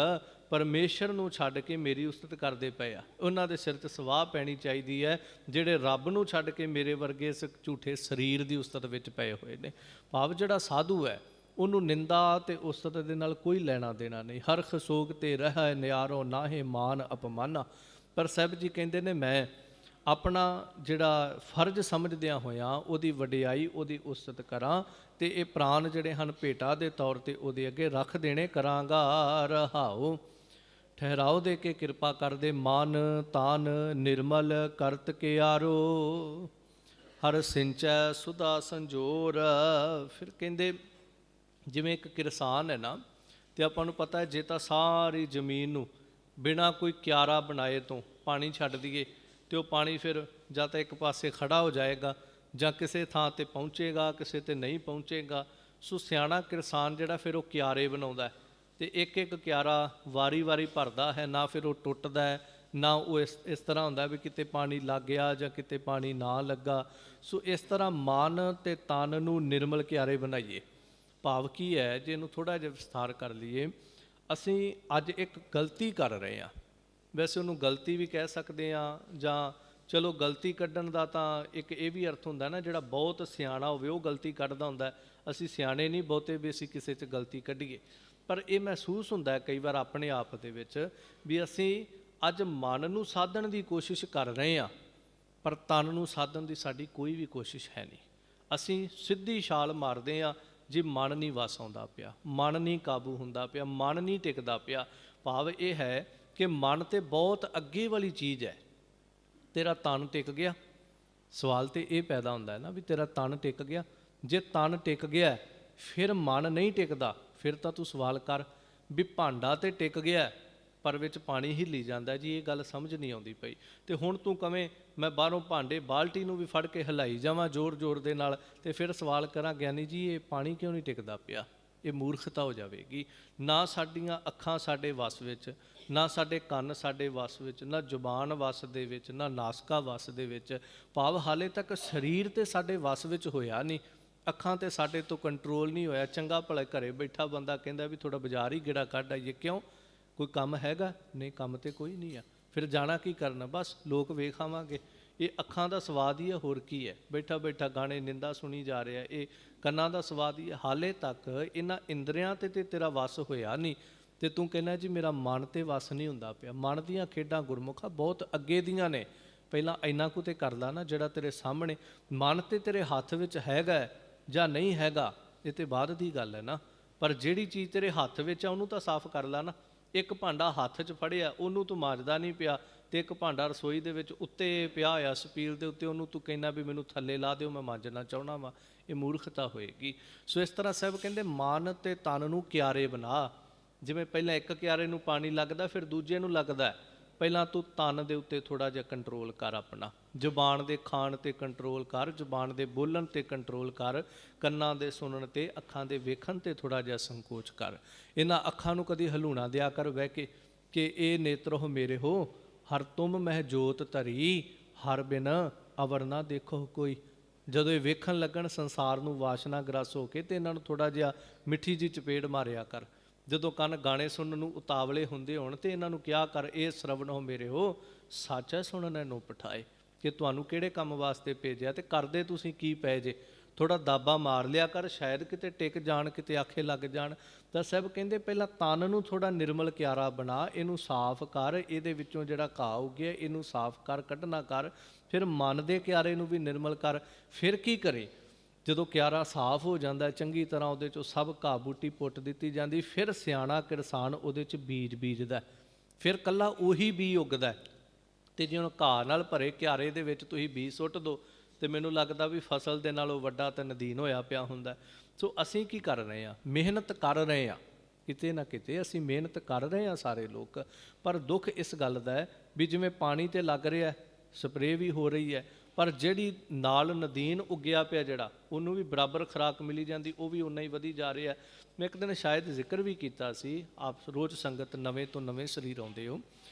ਪਰਮੇਸ਼ਰ ਨੂੰ ਛੱਡ ਕੇ ਮੇਰੀ ਉਸਤਤ ਕਰਦੇ ਪਏ ਆ। ਉਹਨਾਂ ਦੇ ਸਿਰ 'ਚ ਸਵਾਹ ਪੈਣੀ ਚਾਹੀਦੀ ਹੈ ਜਿਹੜੇ ਰੱਬ ਨੂੰ ਛੱਡ ਕੇ ਮੇਰੇ ਵਰਗੇ ਇਸ ਝੂਠੇ ਸਰੀਰ ਦੀ ਉਸਤਤ ਵਿੱਚ ਪਏ ਹੋਏ ਨੇ। ਭਾਵ ਜਿਹੜਾ ਸਾਧੂ ਹੈ ਉਹਨੂੰ ਨਿੰਦਾ ਤੇ ਉਸਤਤ ਦੇ ਨਾਲ ਕੋਈ ਲੈਣਾ ਦੇਣਾ ਨਹੀਂ। ਹਰ ਖਸੋਗ ਤੇ ਰਹਿ ਨਿਆਰੋ ਨਾਹੇ ਮਾਨ ਅਪਮਾਨਾ। ਪਰ ਸਾਹਿਬ ਜੀ ਕਹਿੰਦੇ ਨੇ ਮੈਂ ਆਪਣਾ ਜਿਹੜਾ ਫਰਜ਼ ਸਮਝਦਿਆਂ ਹੋਇਆਂ ਉਹਦੀ ਵਡਿਆਈ, ਉਹਦੀ ਉਸਤਤ ਕਰਾਂ ਤੇ ਇਹ ਪ੍ਰਾਣ ਜਿਹੜੇ ਹਨ ਭੇਟਾ ਦੇ ਤੌਰ ਤੇ ਉਹਦੇ ਅੱਗੇ ਰੱਖ ਦੇਣੇ ਕਰਾਂਗਾ। ਰਹਾਓ ਠਹਿਰਾਓ ਦੇ ਕੇ ਕਿਰਪਾ ਕਰਦੇ, ਮਨ ਤਾਨ ਨਿਰਮਲ ਕਰਤ ਕੇ ਆਰੋ, ਹਰ ਸਿੰਚੈ ਸੁਧਾ ਸੰਜੋਰ। ਫਿਰ ਕਹਿੰਦੇ ਜਿਵੇਂ ਇੱਕ ਕਿਰਸਾਨ ਹੈ ਨਾ, ਤੇ ਆਪਾਂ ਨੂੰ ਪਤਾ ਹੈ ਜੇ ਤਾਂ ਸਾਰੀ ਜ਼ਮੀਨ ਨੂੰ ਬਿਨਾਂ ਕੋਈ ਕਿਆਰਾ ਬਣਾਏ ਤੋਂ ਪਾਣੀ ਛੱਡ ਦਈਏ ਤੇ ਉਹ ਪਾਣੀ ਫਿਰ ਜਾਂ ਤਾਂ ਇੱਕ ਪਾਸੇ ਖੜਾ ਹੋ ਜਾਏਗਾ ਜਾਂ ਕਿਸੇ ਥਾਂ ਤੇ ਪਹੁੰਚੇਗਾ, ਕਿਸੇ ਤੇ ਨਹੀਂ ਪਹੁੰਚੇਗਾ। ਸੋ ਸਿਆਣਾ ਕਿਰਸਾਨ ਜਿਹੜਾ ਫਿਰ ਉਹ ਕਿਆਰੇ ਬਣਾਉਂਦਾ ਤੇ ਇੱਕ ਇੱਕ ਕਿਆਰਾ ਵਾਰੀ ਵਾਰੀ ਭਰਦਾ ਹੈ, ਨਾ ਫਿਰ ਉਹ ਟੁੱਟਦਾ ਹੈ, ਨਾ ਉਹ ਇਸ ਤਰ੍ਹਾਂ ਹੁੰਦਾ ਵੀ ਕਿਤੇ ਪਾਣੀ ਲੱਗ ਗਿਆ ਜਾਂ ਕਿਤੇ ਪਾਣੀ ਨਾ ਲੱਗਾ। ਸੋ ਇਸ ਤਰ੍ਹਾਂ ਮਨ ਤੇ ਤਨ ਨੂੰ ਨਿਰਮਲ ਕਿਆਰੇ ਬਣਾਈਏ। ਭਾਵ ਕੀ ਹੈ, ਜੇ ਇਹਨੂੰ ਥੋੜ੍ਹਾ ਜਿਹਾ ਵਿਸਥਾਰ ਕਰ ਲਈਏ, ਅਸੀਂ ਅੱਜ ਇੱਕ ਗਲਤੀ ਕਰ ਰਹੇ ਹਾਂ। ਵੈਸੇ ਉਹਨੂੰ ਗਲਤੀ ਵੀ ਕਹਿ ਸਕਦੇ ਹਾਂ, ਜਾਂ ਚਲੋ ਗਲਤੀ ਕੱਢਣ ਦਾ ਤਾਂ ਇੱਕ ਇਹ ਵੀ ਅਰਥ ਹੁੰਦਾ ਨਾ, ਜਿਹੜਾ ਬਹੁਤ ਸਿਆਣਾ ਹੋਵੇ ਉਹ ਗਲਤੀ ਕੱਢਦਾ ਹੁੰਦਾ। ਅਸੀਂ ਸਿਆਣੇ ਨਹੀਂ ਬਹੁਤੇ ਵੀ ਅਸੀਂ ਕਿਸੇ 'ਚ ਗਲਤੀ ਕੱਢੀਏ। ਪਰ ਇਹ ਮਹਿਸੂਸ ਹੁੰਦਾ ਕਈ ਵਾਰ ਆਪਣੇ ਆਪ ਦੇ ਵਿੱਚ ਵੀ ਅਸੀਂ ਅੱਜ ਮਨ ਨੂੰ ਸਾਧਣ ਦੀ ਕੋਸ਼ਿਸ਼ ਕਰ ਰਹੇ ਹਾਂ, ਪਰ ਤਨ ਨੂੰ ਸਾਧਣ ਦੀ ਸਾਡੀ ਕੋਈ ਵੀ ਕੋਸ਼ਿਸ਼ ਹੈ ਨਹੀਂ। ਅਸੀਂ ਸਿੱਧੀ ਛਾਲ ਮਾਰਦੇ ਹਾਂ ਜੇ ਮਨ ਨਹੀਂ ਵਸ ਆਉਂਦਾ ਪਿਆ, ਮਨ ਨਹੀਂ ਕਾਬੂ ਹੁੰਦਾ ਪਿਆ, ਮਨ ਨਹੀਂ ਟਿਕਦਾ ਪਿਆ। ਭਾਵ ਇਹ ਹੈ ਕਿ ਮਨ ਤੇ ਬਹੁਤ ਅੱਗੇ ਵਾਲੀ ਚੀਜ਼ ਹੈ। ਤੇਰਾ ਤਨ ਟਿਕ ਗਿਆ, ਸਵਾਲ ਤੇ ਇਹ ਪੈਦਾ ਹੁੰਦਾ ਹੈ ਨਾ ਵੀ ਤੇਰਾ ਤਨ ਟਿਕ ਗਿਆ। ਜੇ ਤਨ ਟਿਕ ਗਿਆ ਫਿਰ ਮਨ ਨਹੀਂ ਟਿਕਦਾ, ਫਿਰ ਤਾਂ ਤੂੰ ਸਵਾਲ ਕਰ ਵੀ ਭਾਂਡਾ ਤੇ ਟਿਕ ਗਿਆ ਪਰ ਵਿੱਚ ਪਾਣੀ ਹਿੱਲੀ ਜਾਂਦਾ ਜੀ, ਇਹ ਗੱਲ ਸਮਝ ਨਹੀਂ ਆਉਂਦੀ ਪਈ। ਤੇ ਹੁਣ ਤੂੰ ਕਵੇਂ ਮੈਂ ਬਾਹਰੋਂ ਭਾਂਡੇ ਬਾਲਟੀ ਨੂੰ ਵੀ ਫੜ ਕੇ ਹਿਲਾਈ ਜਾਵਾਂ ਜ਼ੋਰ ਜ਼ੋਰ ਦੇ ਨਾਲ, ਤੇ ਫਿਰ ਸਵਾਲ ਕਰਾਂ ਗਿਆਨੀ ਜੀ ਇਹ ਪਾਣੀ ਕਿਉਂ ਨਹੀਂ ਟਿਕਦਾ ਪਿਆ? ਇਹ ਮੂਰਖਤਾ ਹੋ ਜਾਵੇਗੀ। ਨਾ ਸਾਡੀਆਂ ਅੱਖਾਂ ਸਾਡੇ ਵੱਸ ਵਿੱਚ, ਨਾ ਸਾਡੇ ਕੰਨ ਸਾਡੇ ਵੱਸ ਵਿੱਚ, ਨਾ ਜ਼ੁਬਾਨ ਵੱਸ ਦੇ ਵਿੱਚ, ਨਾ ਨਾਸਕਾ ਵੱਸ ਦੇ ਵਿੱਚ। ਭਾਵ ਹਾਲੇ ਤੱਕ ਸਰੀਰ ਤੇ ਸਾਡੇ ਵੱਸ ਵਿੱਚ ਹੋਇਆ ਨਹੀਂ, ਅੱਖਾਂ ਤੇ ਸਾਡੇ ਤੋਂ ਕੰਟਰੋਲ ਨਹੀਂ ਹੋਇਆ। ਚੰਗਾ ਭਲਾ ਘਰੇ ਬੈਠਾ ਬੰਦਾ ਕਹਿੰਦਾ ਵੀ ਥੋੜਾ ਬਾਜ਼ਾਰ ਹੀ ਗੇੜਾ ਕੱਢ ਆਈਏ, ਕਿਉਂ? ਕੋਈ ਕੰਮ ਹੈਗਾ? ਨਹੀਂ, ਕੰਮ ਤੇ ਕੋਈ ਨਹੀਂ ਆ। ਫਿਰ ਜਾਣਾ ਕੀ ਕਰਨਾ? ਬਸ ਲੋਕ ਵੇਖ ਆਵਾਂਗੇ। ਇਹ ਅੱਖਾਂ ਦਾ ਸਵਾਦ ਹੀ ਹੈ, ਹੋਰ ਕੀ ਹੈ? ਬੈਠਾ ਬੈਠਾ ਗਾਣੇ ਨਿੰਦਾ ਸੁਣੀ ਜਾ ਰਿਹਾ, ਇਹ ਕੰਨਾਂ ਦਾ ਸਵਾਦ ਹੀ ਹੈ। ਹਾਲੇ ਤੱਕ ਇਹਨਾਂ ਇੰਦਰੀਆਂ ਤੇ ਤੇਰਾ ਵਸ ਹੋਇਆ ਨਹੀਂ, ਤੇ ਤੂੰ ਕਹਿੰਦਾ ਜੀ ਮੇਰਾ ਮਨ ਤੇ ਵਸ ਨਹੀਂ ਹੁੰਦਾ ਪਿਆ। ਮਨ ਦੀਆਂ ਖੇਡਾਂ ਗੁਰਮੁਖਾ ਬਹੁਤ ਅੱਗੇ ਦੀਆਂ ਨੇ। ਪਹਿਲਾਂ ਇੰਨਾ ਕੁ ਤੇ ਕਰ ਲਾ ਨਾ ਜਿਹੜਾ ਤੇਰੇ ਸਾਹਮਣੇ। ਮਨ ਤੇ ਤੇਰੇ ਹੱਥ ਵਿੱਚ ਹੈਗਾ ਜਾਂ ਨਹੀਂ ਹੈਗਾ ਇਹ ਤੇ ਬਾਅਦ ਦੀ ਗੱਲ ਹੈ ਨਾ, ਪਰ ਜਿਹੜੀ ਚੀਜ਼ ਤੇਰੇ ਹੱਥ ਵਿੱਚ ਆ ਉਹਨੂੰ ਤਾਂ ਸਾਫ਼ ਕਰ ਲਾ ਨਾ। ਇੱਕ ਭਾਂਡਾ ਹੱਥ 'ਚ ਫੜਿਆ ਉਹਨੂੰ ਤੂੰ ਮਾਂਜਦਾ ਨਹੀਂ ਪਿਆ, ਤੇ ਇੱਕ ਭਾਂਡਾ ਰਸੋਈ ਦੇ ਵਿੱਚ ਉੱਤੇ ਪਿਆ ਹੋਇਆ ਸਪੀਲ ਦੇ ਉੱਤੇ, ਉਹਨੂੰ ਤੂੰ ਕਹਿੰਦਾ ਵੀ ਮੈਨੂੰ ਥੱਲੇ ਲਾ ਦਿਓ ਮੈਂ ਮਾਂਜਣਾ ਚਾਹੁੰਦਾ ਵਾਂ। ਇਹ ਮੂਰਖਤਾ ਹੋਏਗੀ। ਸੋ ਇਸ ਤਰ੍ਹਾਂ ਸਾਹਿਬ ਕਹਿੰਦੇ ਮਨ ਤੇ ਤਨ ਨੂੰ ਕਿਆਰੇ ਬਣਾ। ਜਿਵੇਂ ਪਹਿਲਾਂ ਇੱਕ ਕਿਆਰੇ ਨੂੰ ਪਾਣੀ ਲੱਗਦਾ ਫਿਰ ਦੂਜੇ ਨੂੰ ਲੱਗਦਾ, ਪਹਿਲਾਂ ਤੂੰ ਤਨ ਦੇ ਉੱਤੇ ਥੋੜਾ ਜਿਹਾ ਕੰਟਰੋਲ ਕਰ, ਆਪਣਾ ਜ਼ੁਬਾਨ ਦੇ ਖਾਣ ਤੇ ਕੰਟਰੋਲ ਕਰ, ਜ਼ੁਬਾਨ ਦੇ ਬੋਲਣ ਤੇ ਕੰਟਰੋਲ ਕਰ, ਕੰਨਾਂ ਦੇ ਸੁਣਨ ਤੇ, ਅੱਖਾਂ ਦੇ ਵੇਖਣ ਤੇ ਥੋੜਾ ਜਿਹਾ ਸੰਕੋਚ ਕਰ। ਇਹਨਾਂ ਅੱਖਾਂ ਨੂੰ ਕਦੀ ਹਲੂਣਾ ਦਿਆ ਕਰ ਬਹਿ ਕੇ ਕਿ ਇਹ ਨੇਤਰੋ ਮੇਰੇ ਹੋ, ਹਰ ਤੁਮ ਮਹਿ ਜੋਤ ਧਰੀ, ਹਰ ਬਿਨ ਅਵਰ ਨਾ ਦੇਖੋ ਕੋਈ। ਜਦੋਂ ਇਹ ਵੇਖਣ ਲੱਗਣ ਸੰਸਾਰ ਨੂੰ ਵਾਸ਼ਨਾ ਗ੍ਰਸ ਹੋ ਕੇ, ਤੇ ਇਹਨਾਂ ਨੂੰ ਥੋੜਾ ਜਿਹਾ ਮਿੱਠੀ ਜੀ ਚਪੇੜ ਮਾਰਿਆ ਕਰ। ਜਦੋਂ ਕੰਨ ਗਾਣੇ ਸੁਣਨ ਨੂੰ ਉਤਾਵਲੇ ਹੁੰਦੇ ਹੋਣ ਤੇ ਇਹਨਾਂ ਨੂੰ ਕਿਹਾ ਕਰ, ਇਹ ਸ਼ਰਵਣ ਹੋ ਮੇਰੇ ਹੋ, ਸਾਚਾ ਸੁਣਨ ਨੂੰ ਪਠਾਏ, ਕਿ ਤੁਹਾਨੂੰ ਕਿਹੜੇ ਕੰਮ ਵਾਸਤੇ ਭੇਜਿਆ ਤੇ ਕਰਦੇ ਤੁਸੀਂ ਕੀ ਪਏ ਜੇ। ਥੋੜਾ ਦਾਬਾ ਮਾਰ ਲਿਆ ਕਰ, ਸ਼ਾਇਦ ਕਿਤੇ ਟਿਕ ਜਾਣ, ਕਿਤੇ ਆਖੇ ਲੱਗ ਜਾਣ। ਤਾਂ ਸਾਹਿਬ ਕਹਿੰਦੇ ਪਹਿਲਾਂ ਤਨ ਨੂੰ ਥੋੜਾ ਨਿਰਮਲ ਕਿਆਰਾ ਬਣਾ, ਇਹਨੂੰ ਸਾਫ਼ ਕਰ, ਇਹਦੇ ਵਿੱਚੋਂ ਜਿਹੜਾ ਘਾਹ ਉੱਗਿਆ ਇਹਨੂੰ ਸਾਫ਼ ਕਰ, ਕੱਢਣਾ ਕਰ। ਫਿਰ ਮਨ ਦੇ ਕਿਆਰੇ ਨੂੰ ਵੀ ਨਿਰਮਲ ਕਰ। ਫਿਰ ਕੀ ਕਰੇ, ਜਦੋਂ ਕਿਆਰਾ ਸਾਫ਼ ਹੋ ਜਾਂਦਾ ਚੰਗੀ ਤਰ੍ਹਾਂ, ਉਹਦੇ 'ਚੋਂ ਸਭ ਘਾਹ ਬੂਟੀ ਪੁੱਟ ਦਿੱਤੀ ਜਾਂਦੀ, ਫਿਰ ਸਿਆਣਾ ਕਿਰਸਾਨ ਉਹਦੇ 'ਚ ਬੀਜ ਬੀਜਦਾ, ਫਿਰ ਇਕੱਲਾ ਉਹੀ ਬੀਜ ਉੱਗਦਾ। ਤੇ ਜੇ ਹੁਣ ਘਾਹ ਨਾਲ ਭਰੇ ਕਿਆਰੇ ਦੇ ਵਿੱਚ ਤੁਸੀਂ ਬੀਜ ਸੁੱਟ ਦਿਓ ਤੇ ਮੈਨੂੰ ਲੱਗਦਾ ਵੀ ਫਸਲ ਦੇ ਨਾਲੋਂ ਵੱਡਾ ਤਾਂ ਨਦੀਨ ਹੋਇਆ ਪਿਆ ਹੁੰਦਾ। ਸੋ ਅਸੀਂ ਕੀ ਕਰ ਰਹੇ ਹਾਂ, ਮਿਹਨਤ ਕਰ ਰਹੇ ਹਾਂ, ਕਿਤੇ ਨਾ ਕਿਤੇ ਅਸੀਂ ਮਿਹਨਤ ਕਰ ਰਹੇ ਹਾਂ ਸਾਰੇ ਲੋਕ। ਪਰ ਦੁੱਖ ਇਸ ਗੱਲ ਦਾ ਹੈ ਵੀ ਜਿਵੇਂ ਪਾਣੀ ਤੇ ਲੱਗ ਰਿਹਾ, ਸਪਰੇਅ ਵੀ ਹੋ ਰਹੀ ਹੈ, ਪਰ ਜਿਹੜੀ ਨਾਲ ਨਦੀਨ ਉੱਗਿਆ ਪਿਆ ਜਿਹੜਾ, ਉਹਨੂੰ ਵੀ ਬਰਾਬਰ ਖੁਰਾਕ ਮਿਲੀ ਜਾਂਦੀ, ਉਹ ਵੀ ਉਨਾ ਹੀ ਵਧੀ ਜਾ ਰਿਹਾ। ਮੈਂ ਇੱਕ ਦਿਨ ਸ਼ਾਇਦ ਜ਼ਿਕਰ ਵੀ ਕੀਤਾ ਸੀ, ਆਪ ਰੋਜ਼ ਸੰਗਤ ਨਵੇਂ ਤੋਂ ਨਵੇਂ ਸਰੀਰ ਆਉਂਦੇ ਹੋ,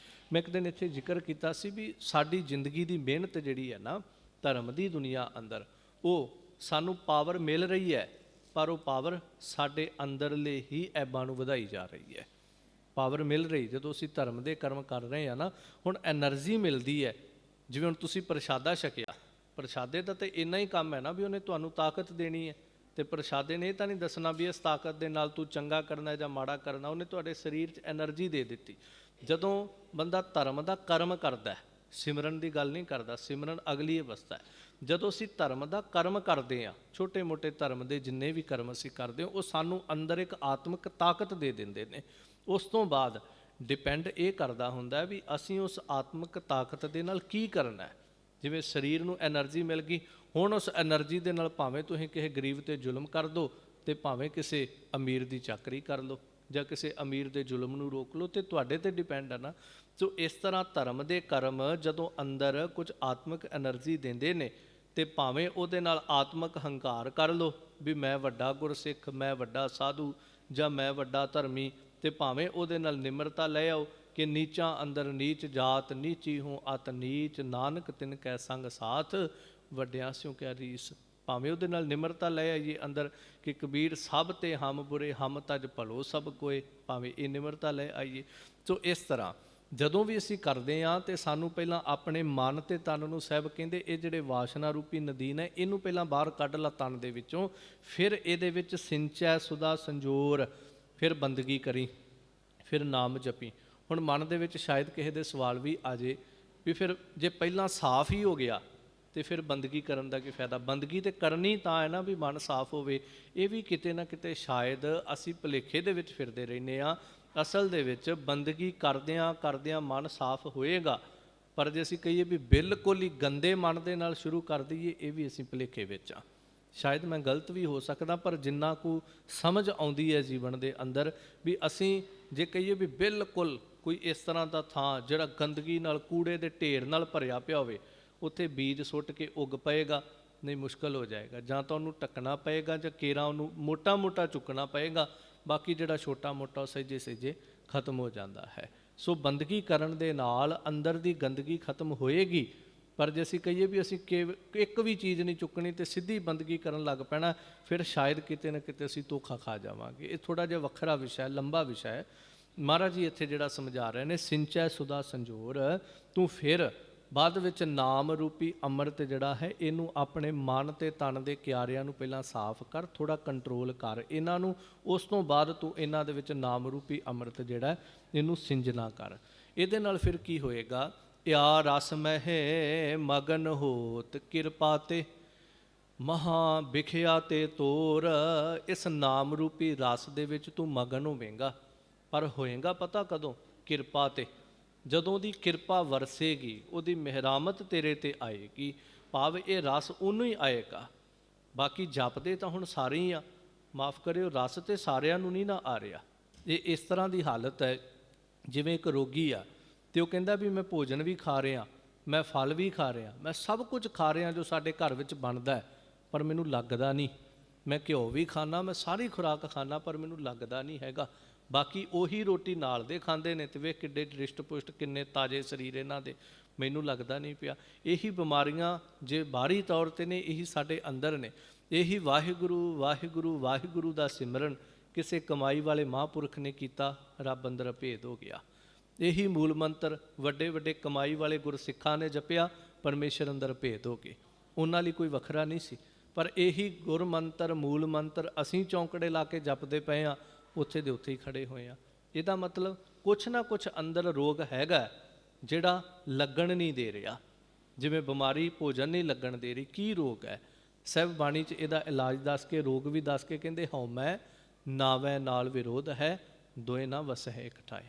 ਮੈਂ ਇੱਕ ਦਿਨ ਇੱਥੇ ਜ਼ਿਕਰ ਕੀਤਾ ਸੀ ਵੀ ਸਾਡੀ ਜ਼ਿੰਦਗੀ ਦੀ ਮਿਹਨਤ ਜਿਹੜੀ ਹੈ ਨਾ ਧਰਮ ਦੀ ਦੁਨੀਆ ਅੰਦਰ, ਉਹ ਸਾਨੂੰ ਪਾਵਰ ਮਿਲ ਰਹੀ ਹੈ, ਪਰ ਉਹ ਪਾਵਰ ਸਾਡੇ ਅੰਦਰਲੇ ਹੀ ਐਬਾਂ ਨੂੰ ਵਧਾਈ ਜਾ ਰਹੀ ਹੈ। ਪਾਵਰ ਮਿਲ ਰਹੀ, ਜਦੋਂ ਅਸੀਂ ਧਰਮ ਦੇ ਕਰਮ ਕਰ ਰਹੇ ਹਾਂ ਨਾ, ਹੁਣ ਐਨਰਜੀ ਮਿਲਦੀ ਹੈ। ਜਿਵੇਂ ਹੁਣ ਤੁਸੀਂ ਪ੍ਰਸ਼ਾਦਾ ਛਕਿਆ, ਪ੍ਰਸ਼ਾਦੇ ਦਾ ਤਾਂ ਇੰਨਾ ਹੀ ਕੰਮ ਹੈ ਨਾ ਵੀ ਉਹਨੇ ਤੁਹਾਨੂੰ ਤਾਕਤ ਦੇਣੀ ਹੈ, ਤੇ ਪ੍ਰਸ਼ਾਦੇ ਨੇ ਇਹ ਤਾਂ ਨਹੀਂ ਦੱਸਣਾ ਵੀ ਇਸ ਤਾਕਤ ਦੇ ਨਾਲ ਤੂੰ ਚੰਗਾ ਕਰਨਾ ਜਾਂ ਮਾੜਾ ਕਰਨਾ। ਉਹਨੇ ਤੁਹਾਡੇ ਸਰੀਰ 'ਚ ਐਨਰਜੀ ਦੇ ਦਿੱਤੀ। ਜਦੋਂ ਬੰਦਾ ਧਰਮ ਦਾ ਕਰਮ ਕਰਦਾ, ਸਿਮਰਨ ਦੀ ਗੱਲ ਨਹੀਂ ਕਰਦਾ, ਸਿਮਰਨ ਅਗਲੀ ਅਵਸਥਾ ਹੈ। ਜਦੋਂ ਅਸੀਂ ਧਰਮ ਦਾ ਕਰਮ ਕਰਦੇ ਹਾਂ, ਛੋਟੇ ਮੋਟੇ ਧਰਮ ਦੇ ਜਿੰਨੇ ਵੀ ਕਰਮ ਅਸੀਂ ਕਰਦੇ ਹਾਂ, ਉਹ ਸਾਨੂੰ ਅੰਦਰ ਇੱਕ ਆਤਮਿਕ ਤਾਕਤ ਦੇ ਦਿੰਦੇ ਨੇ। ਉਸ ਤੋਂ ਬਾਅਦ ਡਿਪੈਂਡ ਇਹ ਕਰਦਾ ਹੁੰਦਾ ਵੀ ਅਸੀਂ ਉਸ ਆਤਮਿਕ ਤਾਕਤ ਦੇ ਨਾਲ ਕੀ ਕਰਨਾ। ਜਿਵੇਂ ਸਰੀਰ ਨੂੰ ਐਨਰਜੀ ਮਿਲ ਗਈ, ਹੁਣ ਉਸ ਐਨਰਜੀ ਦੇ ਨਾਲ ਭਾਵੇਂ ਤੁਸੀਂ ਕਿਸੇ ਗਰੀਬ 'ਤੇ ਜ਼ੁਲਮ ਕਰ ਦਿਓ, ਤੇ ਭਾਵੇਂ ਕਿਸੇ ਅਮੀਰ ਦੀ ਚਾਕਰੀ ਕਰ ਲਓ, ਜਾਂ ਕਿਸੇ ਅਮੀਰ ਦੇ ਜ਼ੁਲਮ ਨੂੰ ਰੋਕ ਲਓ, ਤੇ ਤੁਹਾਡੇ 'ਤੇ ਡਿਪੈਂਡ ਹੈ ਨਾ। ਸੋ ਇਸ ਤਰ੍ਹਾਂ ਧਰਮ ਦੇ ਕਰਮ ਜਦੋਂ ਅੰਦਰ ਕੁਝ ਆਤਮਿਕ ਐਨਰਜੀ ਦਿੰਦੇ ਨੇ, ਤੇ ਭਾਵੇਂ ਉਹਦੇ ਨਾਲ ਆਤਮਿਕ ਹੰਕਾਰ ਕਰ ਲਓ ਵੀ ਮੈਂ ਵੱਡਾ ਗੁਰਸਿੱਖ, ਮੈਂ ਵੱਡਾ ਸਾਧੂ, ਜਾਂ ਮੈਂ ਵੱਡਾ ਧਰਮੀ, ਤੇ ਭਾਵੇਂ ਉਹਦੇ ਨਾਲ ਨਿਮਰਤਾ ਲੈ ਆਓ ਕਿ ਨੀਚਾਂ ਅੰਦਰ ਨੀਚ ਜਾਤ, ਨੀਚੀ ਹੂੰ ਅਤ ਨੀਚ, ਨਾਨਕ ਤਿਨ ਕੈ ਸੰਗ ਸਾਥ, ਵੱਡਿਆਂ ਸਿਉ ਕਿਆ ਰੀਸ। ਭਾਵੇਂ ਉਹਦੇ ਨਾਲ ਨਿਮਰਤਾ ਲੈ ਆਈਏ ਅੰਦਰ ਕਿ ਕਬੀਰ ਸਭ ਤੇ ਹਮ ਬੁਰੇ, ਹਮ ਤਜ ਭਲੋ ਸਭ ਕੋਏ, ਭਾਵੇਂ ਇਹ ਨਿਮਰਤਾ ਲੈ ਆਈਏ। ਸੋ ਇਸ ਤਰ੍ਹਾਂ ਜਦੋਂ ਵੀ ਅਸੀਂ ਕਰਦੇ ਹਾਂ ਤੇ ਸਾਨੂੰ ਪਹਿਲਾਂ ਆਪਣੇ ਮਨ ਤੇ ਤਨ ਨੂੰ, ਸਾਹਿਬ ਕਹਿੰਦੇ ਇਹ ਜਿਹੜੇ ਵਾਸ਼ਨਾ ਰੂਪੀ ਨਦੀਨ ਹੈ, ਇਹਨੂੰ ਪਹਿਲਾਂ ਬਾਹਰ ਕੱਢ ਲਾ ਤਨ ਦੇ ਵਿੱਚੋਂ, ਫਿਰ ਇਹਦੇ ਵਿੱਚ ਸਿੰਚੈ ਸੁਦਾ ਸੰਜੋਰ, ਫਿਰ ਬੰਦਗੀ ਕਰੀ, ਫਿਰ ਨਾਮ ਜਪੀ। ਹੁਣ ਮਨ ਦੇ ਵਿੱਚ ਸ਼ਾਇਦ ਕਿਸੇ ਦੇ ਸਵਾਲ ਵੀ ਆ ਜੇ ਵੀ ਫਿਰ ਜੇ ਪਹਿਲਾਂ ਸਾਫ਼ ਹੀ ਹੋ ਗਿਆ ਤੇ ਫਿਰ ਬੰਦਗੀ ਕਰਨ ਦਾ ਕੀ ਫਾਇਦਾ। ਬੰਦਗੀ ਤੇ ਕਰਨੀ ਤਾਂ ਹੈ ਨਾ ਵੀ ਮਨ ਸਾਫ਼ ਹੋਵੇ। ਇਹ ਵੀ ਕਿਤੇ ਨਾ ਕਿਤੇ ਸ਼ਾਇਦ ਅਸੀਂ ਭੁਲੇਖੇ ਦੇ ਵਿੱਚ ਫਿਰਦੇ ਰਹਿੰਦੇ ਹਾਂ। ਅਸਲ ਦੇ ਵਿੱਚ ਬੰਦਗੀ ਕਰਦਿਆਂ ਕਰਦਿਆਂ ਮਨ ਸਾਫ਼ ਹੋਏਗਾ, ਪਰ ਜੇ ਅਸੀਂ ਕਹੀਏ ਵੀ ਬਿਲਕੁਲ ਹੀ ਗੰਦੇ ਮਨ ਦੇ ਨਾਲ ਸ਼ੁਰੂ ਕਰ ਦਈਏ, ਇਹ ਵੀ ਅਸੀਂ ਭੁਲੇਖੇ ਵਿੱਚ ਹਾਂ। ਸ਼ਾਇਦ ਮੈਂ ਗਲਤ ਵੀ ਹੋ ਸਕਦਾ, ਪਰ ਜਿੰਨਾ ਕੁ ਸਮਝ ਆਉਂਦੀ ਹੈ ਜੀਵਨ ਦੇ ਅੰਦਰ, ਵੀ ਅਸੀਂ ਜੇ ਕਹੀਏ ਵੀ ਬਿਲਕੁਲ ਕੋਈ ਇਸ ਤਰ੍ਹਾਂ ਦਾ ਥਾਂ ਜਿਹੜਾ ਗੰਦਗੀ ਨਾਲ, ਕੂੜੇ ਦੇ ਢੇਰ ਨਾਲ ਭਰਿਆ ਪਿਆ ਹੋਵੇ, ਉੱਥੇ ਬੀਜ ਸੁੱਟ ਕੇ ਉੱਗ ਪਏਗਾ, ਨਹੀਂ ਮੁਸ਼ਕਲ ਹੋ ਜਾਏਗਾ। ਜਾਂ ਤਾਂ ਉਹਨੂੰ ਢੱਕਣਾ ਪਏਗਾ, ਜਾਂ ਕੇਰਾਂ ਉਹਨੂੰ ਮੋਟਾ ਮੋਟਾ ਚੁੱਕਣਾ ਪਏਗਾ, ਬਾਕੀ ਜਿਹੜਾ ਛੋਟਾ ਮੋਟਾ ਉਹ ਸਹਿਜੇ ਸਹਿਜੇ ਖਤਮ ਹੋ ਜਾਂਦਾ ਹੈ। ਸੋ ਬੰਦਗੀ ਕਰਨ ਦੇ ਨਾਲ ਅੰਦਰ ਦੀ ਗੰਦਗੀ ਖਤਮ ਹੋਏਗੀ। ਪਰ ਜੇ ਅਸੀਂ ਕਹੀਏ ਵੀ ਅਸੀਂ ਇੱਕ ਵੀ ਚੀਜ਼ ਨਹੀਂ ਚੁੱਕਣੀ ਤੇ ਸਿੱਧੀ ਬੰਦਗੀ ਕਰਨ ਲੱਗ ਪੈਣਾ, ਫਿਰ ਸ਼ਾਇਦ ਕਿਤੇ ਨਾ ਕਿਤੇ ਅਸੀਂ ਧੋਖਾ ਖਾ ਜਾਵਾਂਗੇ। ਇਹ ਥੋੜ੍ਹਾ ਜਿਹਾ ਵੱਖਰਾ ਵਿਸ਼ਾ, ਲੰਬਾ ਵਿਸ਼ਾ ਹੈ। ਮਹਾਰਾਜ ਜੀ ਇੱਥੇ ਜਿਹੜਾ ਸਮਝਾ ਰਹੇ ਨੇ, ਸਿੰਚੈ ਸੁਦਾ ਸੰਜੋਰ, ਤੂੰ ਫਿਰ ਬਾਅਦ ਵਿੱਚ ਨਾਮ ਰੂਪੀ ਅੰਮ੍ਰਿਤ ਜਿਹੜਾ ਹੈ, ਇਹਨੂੰ ਆਪਣੇ ਮਨ ਤੇ ਤਨ ਦੇ ਕਿਆਰਿਆਂ ਨੂੰ ਪਹਿਲਾਂ ਸਾਫ਼ ਕਰ, ਥੋੜ੍ਹਾ ਕੰਟਰੋਲ ਕਰ ਇਹਨਾਂ ਨੂੰ। ਉਸ ਤੋਂ ਬਾਅਦ ਤੂੰ ਇਹਨਾਂ ਦੇ ਵਿੱਚ ਨਾਮ ਰੂਪੀ ਅੰਮ੍ਰਿਤ ਜਿਹੜਾ ਇਹਨੂੰ ਸਿੰਜਣਾ ਕਰ। ਇਹਦੇ ਨਾਲ ਫਿਰ ਕੀ ਹੋਏਗਾ, ਯਾ ਰਸ ਮਹਿ ਮਗਨ ਹੋਤ ਕਿਰਪਾ ਤੇ, ਮਹਾ ਵਿਖਿਆ ਤੇ ਤੋਰ। ਇਸ ਨਾਮ ਰੂਪੀ ਰਸ ਦੇ ਵਿੱਚ ਤੂੰ ਮਗਨ ਹੋਵੇਂਗਾ, ਪਰ ਹੋਏਗਾ ਪਤਾ ਕਦੋਂ, ਕਿਰਪਾ ਤੇ। ਜਦੋਂ ਦੀ ਕਿਰਪਾ ਵਰਸੇਗੀ, ਉਹਦੀ ਮਿਹਰਾਮਤ ਤੇਰੇ ਤੇ ਆਏਗੀ, ਭਾਵ ਇਹ ਰਸ ਉਹਨੂੰ ਹੀ ਆਏਗਾ। ਬਾਕੀ ਜਪਦੇ ਤਾਂ ਹੁਣ ਸਾਰੇ ਹੀ ਆ, ਮਾਫ ਕਰਿਓ, ਰਸ ਤੇ ਸਾਰਿਆਂ ਨੂੰ ਨਹੀਂ ਨਾ ਆ ਰਿਹਾ। ਇਹ ਇਸ ਤਰ੍ਹਾਂ ਦੀ ਹਾਲਤ ਹੈ ਜਿਵੇਂ ਇੱਕ ਰੋਗੀ ਆ ਤੇ ਉਹ ਕਹਿੰਦਾ ਵੀ ਮੈਂ ਭੋਜਨ ਵੀ ਖਾ ਰਿਹਾ, ਮੈਂ ਫਲ ਵੀ ਖਾ ਰਿਹਾ, ਮੈਂ ਸਭ ਕੁਝ ਖਾ ਰਿਹਾ ਜੋ ਸਾਡੇ ਘਰ ਵਿੱਚ ਬਣਦਾ ਹੈ, ਪਰ ਮੈਨੂੰ ਲੱਗਦਾ ਨਹੀਂ। ਮੈਂ ਘਿਓ ਵੀ ਖਾਣਾ, ਮੈਂ ਸਾਰੀ ਖੁਰਾਕ ਖਾਣਾ, ਪਰ ਮੈਨੂੰ ਲੱਗਦਾ ਨਹੀਂ ਹੈਗਾ। ਬਾਕੀ ਉਹੀ ਰੋਟੀ ਨਾਲ ਦੇ ਖਾਂਦੇ ਨੇ ਤੇ ਵੇਖ ਕਿੱਡੇ ਰਿਸ਼ਟ ਪੁਸ਼ਟ, ਕਿੰਨੇ ਤਾਜ਼ੇ ਸਰੀਰ ਇਹਨਾਂ ਦੇ, ਮੈਨੂੰ ਲੱਗਦਾ ਨਹੀਂ ਪਿਆ। ਇਹੀ ਬਿਮਾਰੀਆਂ ਜੇ ਬਾਹਰੀ ਤੌਰ 'ਤੇ ਨੇ, ਇਹੀ ਸਾਡੇ ਅੰਦਰ ਨੇ। ਇਹੀ ਵਾਹਿਗੁਰੂ ਵਾਹਿਗੁਰੂ ਵਾਹਿਗੁਰੂ ਦਾ ਸਿਮਰਨ ਕਿਸੇ ਕਮਾਈ ਵਾਲੇ ਮਹਾਂਪੁਰਖ ਨੇ ਕੀਤਾ, ਰੱਬ ਅੰਦਰ ਭੇਦ ਹੋ ਗਿਆ। ਇਹੀ ਮੂਲ ਮੰਤਰ ਵੱਡੇ ਵੱਡੇ ਕਮਾਈ ਵਾਲੇ ਗੁਰਸਿੱਖਾਂ ਨੇ ਜਪਿਆ, ਪਰਮੇਸ਼ਰ ਅੰਦਰ ਭੇਦ ਹੋ ਗਏ। ਉਹਨਾਂ ਲਈ ਕੋਈ ਵੱਖਰਾ ਨਹੀਂ ਸੀ। ਪਰ ਇਹੀ ਗੁਰ ਮੰਤਰ, ਮੂਲ ਮੰਤਰ ਅਸੀਂ ਚੌਂਕੜੇ ਲਾ ਕੇ ਜਪਦੇ ਪਏ ਹਾਂ, ਉੱਥੇ ਦੇ ਉੱਥੇ ਹੀ ਖੜੇ ਹੋਏ ਆ। ਇਹਦਾ ਮਤਲਬ ਕੁਛ ਨਾ ਕੁਛ ਅੰਦਰ ਰੋਗ ਹੈਗਾ ਜਿਹੜਾ ਲੱਗਣ ਨਹੀਂ ਦੇ ਰਿਹਾ। ਜਿਵੇਂ ਬਿਮਾਰੀ ਭੋਜਨ ਨਹੀਂ ਲੱਗਣ ਦੇ ਰਹੀ, ਕੀ ਰੋਗ ਹੈ? ਸਾਹਿਬ ਬਾਣੀ 'ਚ ਇਹਦਾ ਇਲਾਜ ਦੱਸ ਕੇ, ਰੋਗ ਵੀ ਦੱਸ ਕੇ ਕਹਿੰਦੇ, ਹਉਮੈ ਨਾਵੈ ਨਾਲ ਵਿਰੋਧ ਹੈ, ਦੋਏ ਨਾ ਵਸਹਿ ਇਕਠਾਏ।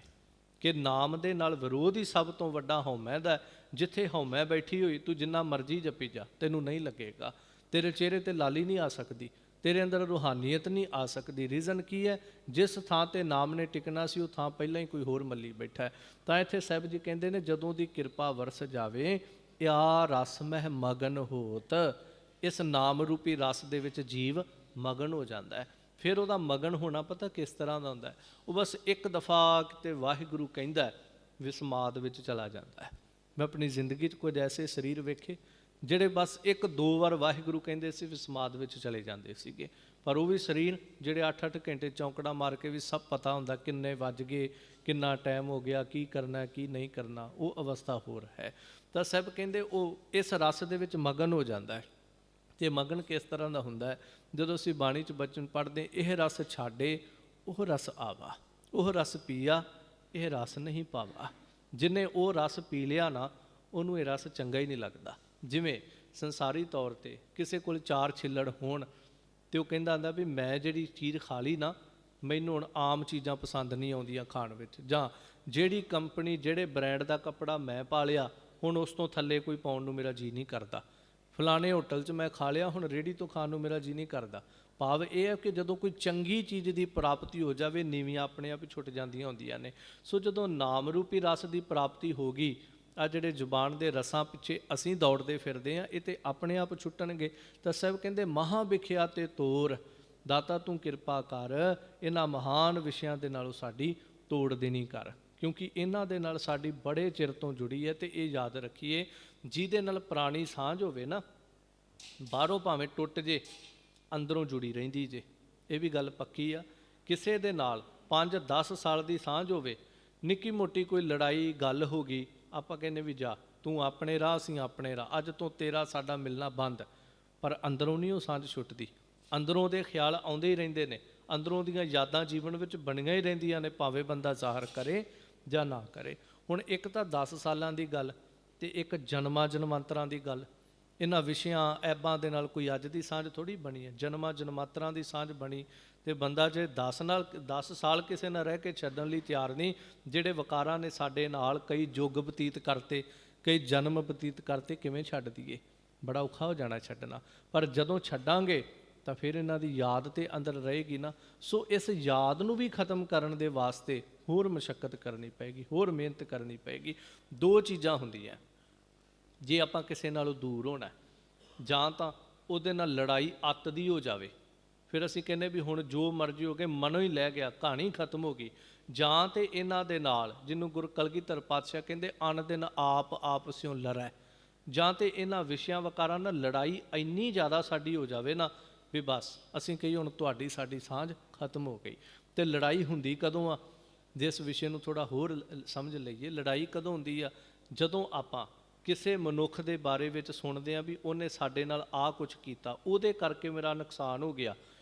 ਕਿ ਨਾਮ ਦੇ ਨਾਲ ਵਿਰੋਧ ਹੀ ਸਭ ਤੋਂ ਵੱਡਾ ਹਉਮੈ ਦਾ। ਜਿੱਥੇ ਹਉਮੈ ਬੈਠੀ ਹੋਈ, ਤੂੰ ਜਿੰਨਾ ਮਰਜ਼ੀ ਜਪੀ ਜਾ, ਤੈਨੂੰ ਨਹੀਂ ਲੱਗੇਗਾ। ਤੇਰੇ ਚਿਹਰੇ ਤੇ ਲਾਲੀ ਨਹੀਂ ਆ ਸਕਦੀ, ਤੇਰੇ ਅੰਦਰ ਰੂਹਾਨੀਅਤ ਨਹੀਂ ਆ ਸਕਦੀ। ਰੀਜ਼ਨ ਕੀ ਹੈ? ਜਿਸ ਥਾਂ ਤੇ ਨਾਮ ਨੇ ਟਿਕਣਾ ਸੀ, ਉਹ ਥਾਂ ਪਹਿਲਾਂ ਹੀ ਕੋਈ ਹੋਰ ਮੱਲੀ ਬੈਠਾ ਹੈ। ਤਾਂ ਇੱਥੇ ਸਾਹਿਬ ਜੀ ਕਹਿੰਦੇ ਨੇ, ਜਦੋਂ ਦੀ ਕਿਰਪਾ ਵਰਸ ਜਾਵੇ, ਆ ਰਸ ਮਹਿ ਮਗਨ ਹੋਤ। ਇਸ ਨਾਮ ਰੂਪੀ ਰਸ ਦੇ ਵਿੱਚ ਜੀਵ ਮਗਨ ਹੋ ਜਾਂਦਾ ਹੈ। ਫਿਰ ਉਹਦਾ ਮਗਨ ਹੋਣਾ ਪਤਾ ਕਿਸ ਤਰ੍ਹਾਂ ਦਾ ਹੁੰਦਾ ਹੈ? ਉਹ ਬਸ ਇੱਕ ਦਫਾ ਕਿਤੇ ਵਾਹਿਗੁਰੂ ਕਹਿੰਦਾ, ਵਿਸਮਾਦ ਵਿੱਚ ਚਲਾ ਜਾਂਦਾ ਹੈ। ਮੈਂ ਆਪਣੀ ਜ਼ਿੰਦਗੀ 'ਚ ਕੁਝ ਐਸੇ ਸਰੀਰ ਵੇਖੇ ਜਿਹੜੇ ਬਸ ਇੱਕ ਦੋ ਵਾਰ ਵਾਹਿਗੁਰੂ ਕਹਿੰਦੇ ਸੀ, ਵਿਸਮਾਦ ਵਿੱਚ ਚਲੇ ਜਾਂਦੇ ਸੀਗੇ। ਪਰ ਉਹ ਵੀ ਸਰੀਰ ਜਿਹੜੇ 8-8 ਘੰਟੇ ਚੌਂਕੜਾ ਮਾਰ ਕੇ ਵੀ ਸਭ ਪਤਾ ਹੁੰਦਾ ਕਿੰਨੇ ਵੱਜ ਗਏ, ਕਿੰਨਾ ਟਾਈਮ ਹੋ ਗਿਆ, ਕੀ ਕਰਨਾ ਕੀ ਨਹੀਂ ਕਰਨਾ, ਉਹ ਅਵਸਥਾ ਹੋਰ ਹੈ। ਤਾਂ ਸਾਹਿਬ ਕਹਿੰਦੇ ਉਹ ਇਸ ਰਸ ਦੇ ਵਿੱਚ ਮਗਨ ਹੋ ਜਾਂਦਾ ਹੈ। ਅਤੇ ਮਗਨ ਕਿਸ ਤਰ੍ਹਾਂ ਦਾ ਹੁੰਦਾ ਹੈ? ਜਦੋਂ ਅਸੀਂ ਬਾਣੀ 'ਚ ਬਚਨ ਪੜ੍ਹਦੇ, ਇਹ ਰਸ ਛਾੜੇ ਉਹ ਰਸ ਆਵਾ, ਉਹ ਰਸ ਪੀਆ ਇਹ ਰਸ ਨਹੀਂ ਪਾਵਾ। ਜਿਹਨੇ ਉਹ ਰਸ ਪੀ ਲਿਆ ਨਾ, ਉਹਨੂੰ ਇਹ ਰਸ ਚੰਗਾ ਹੀ ਨਹੀਂ ਲੱਗਦਾ। ਜਿਵੇਂ ਸੰਸਾਰੀ ਤੌਰ 'ਤੇ ਕਿਸੇ ਕੋਲ 4 ਛਿੱਲੜ ਹੋਣ ਅਤੇ ਉਹ ਕਹਿੰਦਾ ਹੁੰਦਾ ਵੀ ਮੈਂ ਜਿਹੜੀ ਚੀਜ਼ ਖਾ ਲਈ ਨਾ, ਮੈਨੂੰ ਹੁਣ ਆਮ ਚੀਜ਼ਾਂ ਪਸੰਦ ਨਹੀਂ ਆਉਂਦੀਆਂ ਖਾਣ ਵਿੱਚ, ਜਾਂ ਜਿਹੜੀ ਕੰਪਨੀ ਜਿਹੜੇ ਬ੍ਰਾਂਡ ਦਾ ਕੱਪੜਾ ਮੈਂ ਪਾ ਲਿਆ, ਹੁਣ ਉਸ ਤੋਂ ਥੱਲੇ ਕੋਈ ਪਾਉਣ ਨੂੰ ਮੇਰਾ ਜੀਅ ਨਹੀਂ ਕਰਦਾ। ਫਲਾਣੇ ਹੋਟਲ 'ਚ ਮੈਂ ਖਾ ਲਿਆ, ਹੁਣ ਰੇਹੜੀ ਤੋਂ ਖਾਣ ਨੂੰ ਮੇਰਾ ਜੀਅ ਨਹੀਂ ਕਰਦਾ। ਭਾਵ ਇਹ ਹੈ ਕਿ ਜਦੋਂ ਕੋਈ ਚੰਗੀ ਚੀਜ਼ ਦੀ ਪ੍ਰਾਪਤੀ ਹੋ ਜਾਵੇ, ਨੀਵੀਆਂ ਆਪਣੇ ਆਪ ਹੀ ਛੁੱਟ ਜਾਂਦੀਆਂ ਹੁੰਦੀਆਂ ਨੇ। ਸੋ ਜਦੋਂ ਨਾਮ ਰੂਪੀ ਰਸ ਦੀ ਪ੍ਰਾਪਤੀ ਹੋ ਗਈ, ਆ ਜਿਹੜੇ ਜ਼ੁਬਾਨ ਦੇ ਰਸਾਂ ਪਿੱਛੇ ਅਸੀਂ ਦੌੜਦੇ ਫਿਰਦੇ ਹਾਂ, ਇਹ ਤੇ ਆਪਣੇ ਆਪ ਛੁੱਟਣਗੇ। ਤਾਂ ਸਾਹਿਬ ਕਹਿੰਦੇ, ਮਹਾਂ ਵਿਖਿਆ ਤੇ ਤੋਰ, ਦਾਤਾ ਤੂੰ ਕਿਰਪਾ ਕਰ, ਇਹਨਾਂ ਮਹਾਨ ਵਿਸ਼ਿਆਂ ਦੇ ਨਾਲੋਂ ਸਾਡੀ ਤੋੜ ਦੇਣੀ ਕਰ, ਕਿਉਂਕਿ ਇਹਨਾਂ ਦੇ ਨਾਲ ਸਾਡੀ ਬੜੇ ਚਿਰ ਤੋਂ ਜੁੜੀ ਹੈ। ਤੇ ਇਹ ਯਾਦ ਰੱਖੀਏ, ਜਿਹਦੇ ਨਾਲ ਪੁਰਾਣੀ ਸਾਂਝ ਹੋਵੇ ਨਾ, ਬਾਹਰੋਂ ਭਾਵੇਂ ਟੁੱਟ ਜੇ, ਅੰਦਰੋਂ ਜੁੜੀ ਰਹਿੰਦੀ ਜੇ। ਇਹ ਵੀ ਗੱਲ ਪੱਕੀ ਆ। ਕਿਸੇ ਦੇ ਨਾਲ 5-10 ਸਾਲ ਦੀ ਸਾਂਝ ਹੋਵੇ, ਨਿੱਕੀ ਮੋਟੀ ਕੋਈ ਲੜਾਈ ਗੱਲ ਹੋ ਗਈ, ਆਪਾਂ ਕਹਿੰਦੇ ਵੀ ਜਾ ਤੂੰ ਆਪਣੇ ਰਾਹ, ਅਸੀਂ ਆਪਣੇ ਰਾਹ, ਅੱਜ ਤੋਂ ਤੇਰਾ ਸਾਡਾ ਮਿਲਣਾ ਬੰਦ। ਪਰ ਅੰਦਰੋਂ ਨਹੀਂ ਉਹ ਸਾਂਝ ਛੁੱਟਦੀ। ਅੰਦਰੋਂ ਦੇ ਖਿਆਲ ਆਉਂਦੇ ਹੀ ਰਹਿੰਦੇ ਨੇ, ਅੰਦਰੋਂ ਦੀਆਂ ਯਾਦਾਂ ਜੀਵਨ ਵਿੱਚ ਬਣੀਆਂ ਹੀ ਰਹਿੰਦੀਆਂ ਨੇ, ਭਾਵੇਂ ਬੰਦਾ ਜ਼ਾਹਰ ਕਰੇ ਜਾਂ ਨਾ ਕਰੇ। ਹੁਣ ਇੱਕ ਤਾਂ 10 ਸਾਲਾਂ ਦੀ ਗੱਲ ਅਤੇ ਇੱਕ ਜਨਮਾਂ ਜਨਮਾਂਤਰਾਂ ਦੀ ਗੱਲ। ਇਹਨਾਂ ਵਿਸ਼ਿਆਂ ਐਬਾਂ ਦੇ ਨਾਲ ਕੋਈ ਅੱਜ ਦੀ ਸਾਂਝ ਥੋੜ੍ਹੀ ਬਣੀ ਹੈ, ਜਨਮਾਂ ਜਨਮਾਂਤਰਾਂ ਦੀ ਸਾਂਝ ਬਣੀ। ਅਤੇ ਬੰਦਾ ਜੇ 10 ਸਾਲ ਕਿਸੇ ਨਾਲ ਰਹਿ ਕੇ ਛੱਡਣ ਲਈ ਤਿਆਰ ਨਹੀਂ, ਜਿਹੜੇ ਵਕਾਰਾਂ ਨੇ ਸਾਡੇ ਨਾਲ ਕਈ ਯੁੱਗ ਬਤੀਤ ਕਰਤੇ, ਕਈ ਜਨਮ ਬਤੀਤ ਕਰਤੇ, ਕਿਵੇਂ ਛੱਡ ਦਈਏ? ਬੜਾ ਔਖਾ ਹੋ ਜਾਣਾ ਛੱਡਣਾ। ਪਰ ਜਦੋਂ ਛੱਡਾਂਗੇ ਤਾਂ ਫਿਰ ਇਹਨਾਂ ਦੀ ਯਾਦ ਤੇ ਅੰਦਰ ਰਹੇਗੀ ਨਾ। ਸੋ ਇਸ ਯਾਦ ਨੂੰ ਵੀ ਖਤਮ ਕਰਨ ਦੇ ਵਾਸਤੇ ਹੋਰ ਮਸ਼ੱਕਤ ਕਰਨੀ ਪਏਗੀ, ਹੋਰ ਮਿਹਨਤ ਕਰਨੀ ਪਏਗੀ। 2 ਚੀਜ਼ਾਂ ਹੁੰਦੀਆਂ ਜੇ ਆਪਾਂ ਕਿਸੇ ਨਾਲੋਂ ਦੂਰ ਹੋਣਾ, ਜਾਂ ਤਾਂ ਉਹਦੇ ਨਾਲ ਲੜਾਈ ਅੱਤ ਦੀ ਹੋ ਜਾਵੇ, ਫਿਰ ਅਸੀਂ ਕਹਿੰਦੇ ਵੀ ਹੁਣ ਜੋ ਮਰਜ਼ੀ ਹੋ ਗਏ, ਮਨੋਂ ਹੀ ਲੈ ਗਿਆ, ਕਹਾਣੀ ਖਤਮ ਹੋ ਗਈ। ਜਾਂ ਤੇ ਇਹਨਾਂ ਦੇ ਨਾਲ, ਜਿਹਨੂੰ ਗੁਰੂ ਕਲਗੀਧਰ ਪਾਤਸ਼ਾਹ ਕਹਿੰਦੇ ਅਨ ਦਿਨ ਆਪ ਸਿਉ ਲੜੈ, ਜਾਂ ਤੇ ਇਹਨਾਂ ਵਿਸ਼ਿਆਂ ਵਕਾਰਾਂ ਨਾਲ ਲੜਾਈ ਇੰਨੀ ਜ਼ਿਆਦਾ ਸਾਡੀ ਹੋ ਜਾਵੇ ਨਾ ਵੀ ਬਸ ਅਸੀਂ ਕਹੀਏ ਹੁਣ ਤੁਹਾਡੀ ਸਾਡੀ ਸਾਂਝ ਖਤਮ ਹੋ ਗਈ। ਅਤੇ ਲੜਾਈ ਹੁੰਦੀ ਕਦੋਂ ਆ? ਜਿਸ ਵਿਸ਼ੇ ਨੂੰ ਥੋੜ੍ਹਾ ਹੋਰ ਸਮਝ ਲਈਏ, ਲੜਾਈ ਕਦੋਂ ਹੁੰਦੀ ਆ? ਜਦੋਂ ਆਪਾਂ ਕਿਸੇ ਮਨੁੱਖ ਦੇ ਬਾਰੇ ਵਿੱਚ ਸੁਣਦੇ ਹਾਂ ਵੀ ਉਹਨੇ ਸਾਡੇ ਨਾਲ ਆਹ ਕੁਛ ਕੀਤਾ, ਉਹਦੇ ਕਰਕੇ ਮੇਰਾ ਨੁਕਸਾਨ ਹੋ ਗਿਆ,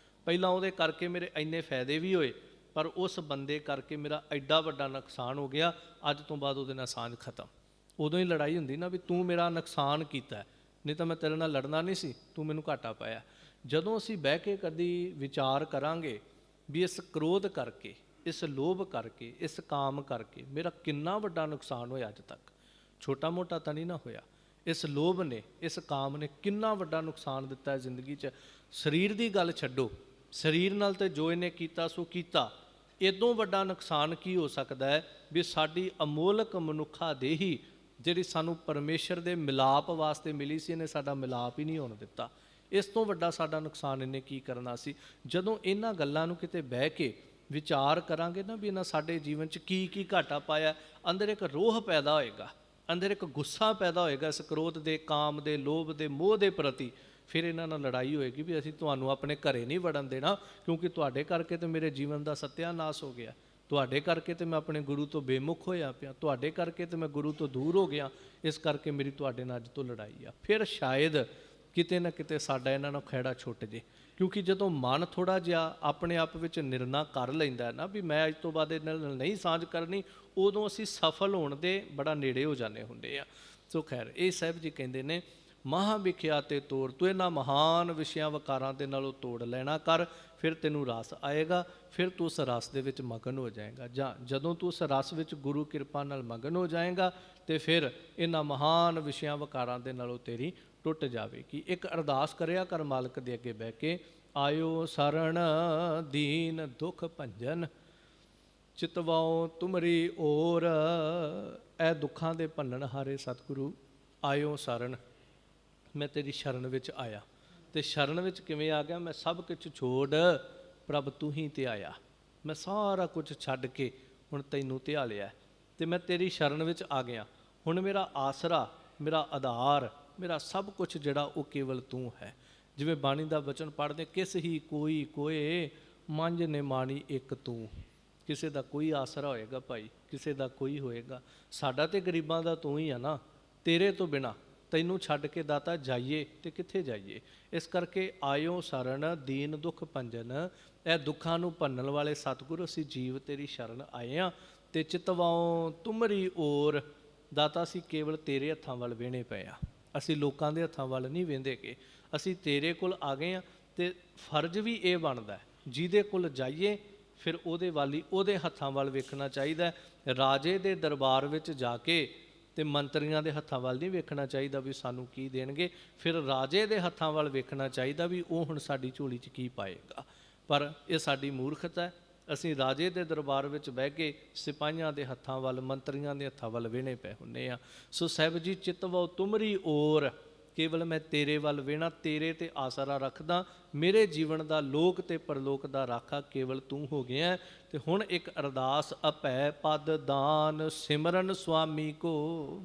ਪਹਿਲਾਂ ਉਹਦੇ ਕਰਕੇ ਮੇਰੇ ਇੰਨੇ ਫਾਇਦੇ ਵੀ ਹੋਏ, ਪਰ ਉਸ ਬੰਦੇ ਕਰਕੇ ਮੇਰਾ ਐਡਾ ਵੱਡਾ ਨੁਕਸਾਨ ਹੋ ਗਿਆ, ਅੱਜ ਤੋਂ ਬਾਅਦ ਉਹਦੇ ਨਾਲ ਸਾਂਝ ਖਤਮ। ਉਦੋਂ ਹੀ ਲੜਾਈ ਹੁੰਦੀ ਨਾ ਵੀ ਤੂੰ ਮੇਰਾ ਨੁਕਸਾਨ ਕੀਤਾ, ਨਹੀਂ ਤਾਂ ਮੈਂ ਤੇਰੇ ਨਾਲ ਲੜਨਾ ਨਹੀਂ ਸੀ, ਤੂੰ ਮੈਨੂੰ ਘਾਟਾ ਪਾਇਆ। ਜਦੋਂ ਅਸੀਂ ਬਹਿ ਕੇ ਕਦੀ ਵਿਚਾਰ ਕਰਾਂਗੇ ਵੀ ਇਸ ਕ੍ਰੋਧ ਕਰਕੇ, ਇਸ ਲੋਭ ਕਰਕੇ, ਇਸ ਕਾਮ ਕਰਕੇ ਮੇਰਾ ਕਿੰਨਾ ਵੱਡਾ ਨੁਕਸਾਨ ਹੋਇਆ, ਅੱਜ ਤੱਕ ਛੋਟਾ ਮੋਟਾ ਤਾਂ ਨਹੀਂ ਨਾ ਹੋਇਆ। ਇਸ ਲੋਭ ਨੇ, ਇਸ ਕਾਮ ਨੇ ਕਿੰਨਾ ਵੱਡਾ ਨੁਕਸਾਨ ਦਿੱਤਾ ਹੈ ਜ਼ਿੰਦਗੀ 'ਚ। ਸਰੀਰ ਦੀ ਗੱਲ ਛੱਡੋ, ਸਰੀਰ ਨਾਲ ਤਾਂ ਜੋ ਇਹਨੇ ਕੀਤਾ ਸੋ ਕੀਤਾ, ਇਦੋਂ ਵੱਡਾ ਨੁਕਸਾਨ ਕੀ ਹੋ ਸਕਦਾ ਹੈ ਵੀ ਸਾਡੀ ਅਮੋਲਕ ਮਨੁੱਖਾ ਦੇਹੀ ਜਿਹੜੀ ਸਾਨੂੰ ਪਰਮੇਸ਼ਰ ਦੇ ਮਿਲਾਪ ਵਾਸਤੇ ਮਿਲੀ ਸੀ, ਇਹਨੇ ਸਾਡਾ ਮਿਲਾਪ ਹੀ ਨਹੀਂ ਹੋਣ ਦਿੱਤਾ। ਇਸ ਤੋਂ ਵੱਡਾ ਸਾਡਾ ਨੁਕਸਾਨ ਇਹਨੇ ਕੀ ਕਰਨਾ ਸੀ। ਜਦੋਂ ਇਹਨਾਂ ਗੱਲਾਂ ਨੂੰ ਕਿਤੇ ਬਹਿ ਕੇ ਵਿਚਾਰ ਕਰਾਂਗੇ ਨਾ ਵੀ ਇਹਨਾਂ ਸਾਡੇ ਜੀਵਨ 'ਚ ਕੀ ਕੀ ਘਾਟਾ ਪਾਇਆ, ਅੰਦਰ ਇੱਕ ਰੋਹ ਪੈਦਾ ਹੋਏਗਾ, ਅੰਦਰ ਇੱਕ ਗੁੱਸਾ ਪੈਦਾ ਹੋਏਗਾ ਇਸ ਕ੍ਰੋਧ ਦੇ, ਕਾਮ ਦੇ, ਲੋਭ ਦੇ, ਮੋਹ ਦੇ ਪ੍ਰਤੀ। ਫਿਰ ਇਹਨਾਂ ਨਾਲ ਲੜਾਈ ਹੋਏਗੀ ਵੀ ਅਸੀਂ ਤੁਹਾਨੂੰ ਆਪਣੇ ਘਰੇ ਨਹੀਂ ਵੜਨ ਦੇਣਾ, ਕਿਉਂਕਿ ਤੁਹਾਡੇ ਕਰਕੇ ਤਾਂ ਮੇਰੇ ਜੀਵਨ ਦਾ ਸੱਤਿਆਨਾਸ਼ ਹੋ ਗਿਆ, ਤੁਹਾਡੇ ਕਰਕੇ ਤੇ ਮੈਂ ਆਪਣੇ ਗੁਰੂ ਤੋਂ ਬੇਮੁਖ ਹੋਇਆ ਪਿਆ, ਤੁਹਾਡੇ ਕਰਕੇ ਤੇ ਮੈਂ ਗੁਰੂ ਤੋਂ ਦੂਰ ਹੋ ਗਿਆ, ਇਸ ਕਰਕੇ ਮੇਰੀ ਤੁਹਾਡੇ ਨਾਲ ਅੱਜ ਤੋਂ ਲੜਾਈ ਆ। ਫਿਰ ਸ਼ਾਇਦ ਕਿਤੇ ਨਾ ਕਿਤੇ ਸਾਡਾ ਇਹਨਾਂ ਨੂੰ ਖਹਿੜਾ ਛੁੱਟ ਜੇ, ਕਿਉਂਕਿ ਜਦੋਂ ਮਨ ਥੋੜ੍ਹਾ ਜਿਹਾ ਆਪਣੇ ਆਪ ਵਿੱਚ ਨਿਰਣਾ ਕਰ ਲੈਂਦਾ ਨਾ ਵੀ ਮੈਂ ਅੱਜ ਤੋਂ ਬਾਅਦ ਇਹਨਾਂ ਨਾਲ ਨਹੀਂ ਸਾਂਝ ਕਰਨੀ, ਉਦੋਂ ਅਸੀਂ ਸਫਲ ਹੋਣ ਦੇ ਬੜਾ ਨੇੜੇ ਹੋ ਜਾਂਦੇ ਹੁੰਦੇ ਆ। ਸੋ ਖੈਰ ਇਹ ਸਾਹਿਬ ਜੀ ਕਹਿੰਦੇ ਨੇ ਮਹਾਂ ਵਿਖਿਆ ਤੇ ਤੋੜ, ਤੂੰ ਇਹਨਾਂ ਮਹਾਨ ਵਿਸ਼ਿਆਂ ਵਕਾਰਾਂ ਦੇ ਨਾਲੋਂ ਤੋੜ ਲੈਣਾ ਕਰ, ਫਿਰ ਤੈਨੂੰ ਰਸ ਆਏਗਾ, ਫਿਰ ਤੂੰ ਉਸ ਰਸ ਦੇ ਵਿੱਚ ਮਗਨ ਹੋ ਜਾਏਗਾ। ਜਾਂ ਜਦੋਂ ਤੂੰ ਉਸ ਰਸ ਵਿੱਚ ਗੁਰੂ ਕਿਰਪਾ ਨਾਲ ਮਗਨ ਹੋ ਜਾਏਗਾ ਤੇ ਫਿਰ ਇਹਨਾਂ ਮਹਾਨ ਵਿਸ਼ਿਆਂ ਵਕਾਰਾਂ ਦੇ ਨਾਲੋਂ ਤੇਰੀ ਟੁੱਟ ਜਾਵੇਗੀ। ਇੱਕ ਅਰਦਾਸ ਕਰਿਆ ਕਰ ਮਾਲਕ ਦੇ ਅੱਗੇ ਬਹਿ ਕੇ, ਆਇਓ ਸਰਣ ਦੀਨ ਦੁਖ ਭੰਜਨ, ਚਿਤਵਾਓ ਤੁਮਰੀ ਓਰ। ਇਹ ਦੁੱਖਾਂ ਦੇ ਭੰਨਣ ਹਾਰੇ ਸਤਿਗੁਰੂ ਆਇਓ ਸਰਣ, ਮੈਂ ਤੇਰੀ ਸ਼ਰਨ ਵਿੱਚ ਆਇਆ। ਤੇ ਸ਼ਰਨ ਵਿੱਚ ਕਿਵੇਂ ਆ ਗਿਆ? ਮੈਂ ਸਭ ਕੁਝ ਛੋੜ ਪ੍ਰਭ ਤੂੰ ਹੀ ਤੇ ਆਇਆ, ਮੈਂ ਸਾਰਾ ਕੁਝ ਛੱਡ ਕੇ ਹੁਣ ਤੈਨੂੰ ਧਿਆ ਲਿਆ ਤੇ ਮੈਂ ਤੇਰੀ ਸ਼ਰਨ ਵਿੱਚ ਆ ਗਿਆ। ਹੁਣ ਮੇਰਾ ਆਸਰਾ, ਮੇਰਾ ਆਧਾਰ, ਮੇਰਾ ਸਭ ਕੁਝ ਜਿਹੜਾ ਉਹ ਕੇਵਲ ਤੂੰ ਹੈ। ਜਿਵੇਂ ਬਾਣੀ ਦਾ ਵਚਨ ਪੜ੍ਹਦੇ, ਕਿਸ ਹੀ ਕੋਈ ਕੋਏ ਮੰਝ ਨੇ ਮਾਣੀ ਇੱਕ ਤੂੰ। ਕਿਸੇ ਦਾ ਕੋਈ ਆਸਰਾ ਹੋਏਗਾ ਭਾਈ, ਕਿਸੇ ਦਾ ਕੋਈ ਹੋਏਗਾ, ਸਾਡਾ ਤੇ ਗਰੀਬਾਂ ਦਾ ਤੂੰ ਹੀ ਆ ਨਾ। ਤੇਰੇ ਤੋਂ ਬਿਨਾਂ, ਤੈਨੂੰ ਛੱਡ ਕੇ ਦਾਤਾ ਜਾਈਏ ਤੇ ਕਿੱਥੇ ਜਾਈਏ। ਇਸ ਕਰਕੇ ਆਇਓ ਸਰਣ ਦੀਨ ਦੁੱਖ ਭੰਜਨ, ਇਹ ਦੁੱਖਾਂ ਨੂੰ ਭੰਨਣ ਵਾਲੇ ਸਤਿਗੁਰੂ ਅਸੀਂ ਜੀਵ ਤੇਰੀ ਸ਼ਰਨ ਆਏ ਹਾਂ। ਤੇ ਚਿਤਵਾਓ ਤੁਮਰੀ ਓਰ, ਦਾਤਾ ਅਸੀਂ ਕੇਵਲ ਤੇਰੇ ਹੱਥਾਂ ਵੱਲ ਵੇਹਣੇ ਪਏ ਆ, ਅਸੀਂ ਲੋਕਾਂ ਦੇ ਹੱਥਾਂ ਵੱਲ ਨਹੀਂ ਵੇਂਦੇ ਕਿ ਅਸੀਂ ਤੇਰੇ ਕੋਲ ਆ ਗਏ ਹਾਂ। ਤੇ ਫਰਜ਼ ਵੀ ਇਹ ਬਣਦਾ ਜਿਹਦੇ ਕੋਲ ਜਾਈਏ ਫਿਰ ਉਹਦੇ ਵੱਲ ਹੀ, ਉਹਦੇ ਹੱਥਾਂ ਵੱਲ ਵੇਖਣਾ ਚਾਹੀਦਾ। ਰਾਜੇ ਦੇ ਦਰਬਾਰ ਵਿੱਚ ਜਾ ਕੇ ਤੇ ਮੰਤਰੀਆਂ ਦੇ ਹੱਥਾਂ ਵੱਲ ਨਹੀਂ ਵੇਖਣਾ ਚਾਹੀਦਾ ਵੀ ਸਾਨੂੰ ਕੀ ਦੇਣਗੇ, ਫਿਰ ਰਾਜੇ ਦੇ ਹੱਥਾਂ ਵੱਲ ਵੇਖਣਾ ਚਾਹੀਦਾ ਵੀ ਉਹ ਹੁਣ ਸਾਡੀ ਝੋਲੀ 'ਚ ਕੀ ਪਾਏਗਾ। ਪਰ ਇਹ ਸਾਡੀ ਮੂਰਖਤਾ ਹੈ, ਅਸੀਂ ਰਾਜੇ ਦੇ ਦਰਬਾਰ ਵਿੱਚ ਬਹਿ ਕੇ ਸਿਪਾਹੀਆਂ ਦੇ ਹੱਥਾਂ ਵੱਲ, ਮੰਤਰੀਆਂ ਦੇ ਹੱਥਾਂ ਵੱਲ ਵੇਹਣੇ ਪਏ ਹੁੰਦੇ ਆ। ਸੋ ਸਾਹਿਬ ਜੀ ਚਿਤਵੋ ਤੁਮਰੀ ਓਰ, ਕੇਵਲ ਮੈਂ ਤੇਰੇ ਵੱਲ ਵੇਹਣਾ, ਤੇਰੇ ਤੇ ਆਸਰਾ ਰੱਖਦਾ। ਮੇਰੇ ਜੀਵਨ ਦਾ ਲੋਕ ਤੇ ਪਰਲੋਕ ਦਾ ਰਾਖਾ ਕੇਵਲ ਤੂੰ ਹੋ ਗਿਆ। ਤੇ ਹੁਣ ਇੱਕ ਅਰਦਾਸ, ਅਭੈ ਪਦ ਦਾਨ ਸਿਮਰਨ ਸੁਆਮੀ ਕੋ,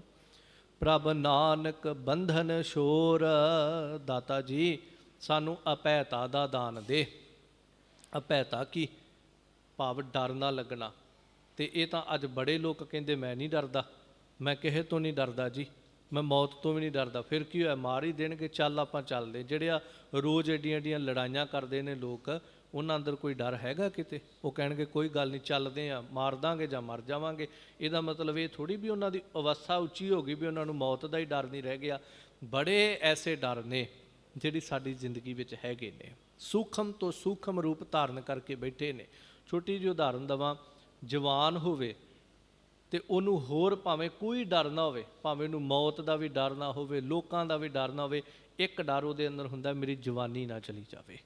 ਪ੍ਰਭ ਨਾਨਕ ਬੰਧਨ ਸ਼ੋਰ। ਦਾਤਾ ਜੀ ਸਾਨੂੰ ਅਭੈਤਾ ਦਾ ਦਾਨ ਦੇ। ਅਭੈਤਾ ਕੀ ਭਾਵ ਡਰ ਨਾ ਲੱਗਣਾ। ਤੇ ਇਹ ਤਾਂ ਅੱਜ ਬੜੇ ਲੋਕ ਕਹਿੰਦੇ ਮੈਂ ਨਹੀਂ ਡਰਦਾ, ਮੈਂ ਕਿਸੇ ਤੋਂ ਨਹੀਂ ਡਰਦਾ ਜੀ, ਮੈਂ ਮੌਤ ਤੋਂ ਵੀ ਨਹੀਂ ਡਰਦਾ। ਫਿਰ ਕੀ ਹੋਇਆ, ਮਾਰ ਹੀ ਦੇਣਗੇ, ਚੱਲ ਆਪਾਂ ਚੱਲਦੇ। ਜਿਹੜੇ ਆ ਰੋਜ਼ ਐਡੀਆਂ ਐਡੀਆਂ ਲੜਾਈਆਂ ਕਰਦੇ ਨੇ ਲੋਕ, ਉਹਨਾਂ ਅੰਦਰ ਕੋਈ ਡਰ ਹੈਗਾ ਕਿਤੇ? ਉਹ ਕਹਿਣਗੇ ਕੋਈ ਗੱਲ ਨਹੀਂ, ਚੱਲਦੇ ਆ, ਮਾਰ ਦਾਂਗੇ ਜਾਂ ਮਰ ਜਾਵਾਂਗੇ। ਇਹਦਾ ਮਤਲਬ ਇਹ ਥੋੜ੍ਹੀ ਵੀ ਉਹਨਾਂ ਦੀ ਅਵਸਥਾ ਉੱਚੀ ਹੋ ਗਈ ਵੀ ਉਹਨਾਂ ਨੂੰ ਮੌਤ ਦਾ ਹੀ ਡਰ ਨਹੀਂ ਰਹਿ ਗਿਆ। ਬੜੇ ਐਸੇ ਡਰ ਨੇ ਜਿਹੜੀ ਸਾਡੀ ਜ਼ਿੰਦਗੀ ਵਿੱਚ ਹੈਗੇ ਨੇ, ਸੂਖਮ ਤੋਂ ਸੂਖਮ ਰੂਪ ਧਾਰਨ ਕਰਕੇ ਬੈਠੇ ਨੇ। ਛੋਟੀ ਜਿਹੀ ਉਦਾਹਰਨ ਦੇਵਾਂ, ਜਵਾਨ ਹੋਵੇ ਤੇ ਉਹਨੂੰ ਹੋਰ ਭਾਵੇਂ ਕੋਈ ਡਰ ਨਾ ਹੋਵੇ, ਭਾਵੇਂ ਉਹਨੂੰ ਮੌਤ ਦਾ ਵੀ ਡਰ ਨਾ ਹੋਵੇ, ਲੋਕਾਂ ਦਾ ਵੀ ਡਰ ਨਾ ਹੋਵੇ, ਇੱਕ ਡਰ ਉਹਦੇ ਅੰਦਰ ਹੁੰਦਾ, ਮੇਰੀ ਜਵਾਨੀ ਨਾ ਚਲੀ ਜਾਵੇ।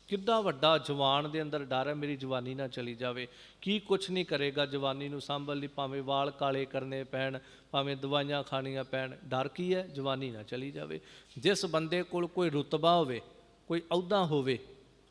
ਕਿੱਡਾ ਵੱਡਾ ਜਵਾਨ ਦੇ ਅੰਦਰ ਡਰ ਹੈ, ਮੇਰੀ ਜਵਾਨੀ ਨਾ ਚਲੀ ਜਾਵੇ। ਕੀ ਕੁਛ ਨਹੀਂ ਕਰੇਗਾ ਜਵਾਨੀ ਨੂੰ ਸਾਂਭਣ ਲਈ, ਭਾਵੇਂ ਵਾਲ ਕਾਲੇ ਕਰਨੇ ਪੈਣ, ਭਾਵੇਂ ਦਵਾਈਆਂ ਖਾਣੀਆਂ ਪੈਣ, ਡਰ ਕੀ ਹੈ? ਜਵਾਨੀ ਨਾ ਚਲੀ ਜਾਵੇ। ਜਿਸ ਬੰਦੇ ਕੋਲ ਕੋਈ ਰੁਤਬਾ ਹੋਵੇ, ਕੋਈ ਅਹੁਦਾ ਹੋਵੇ,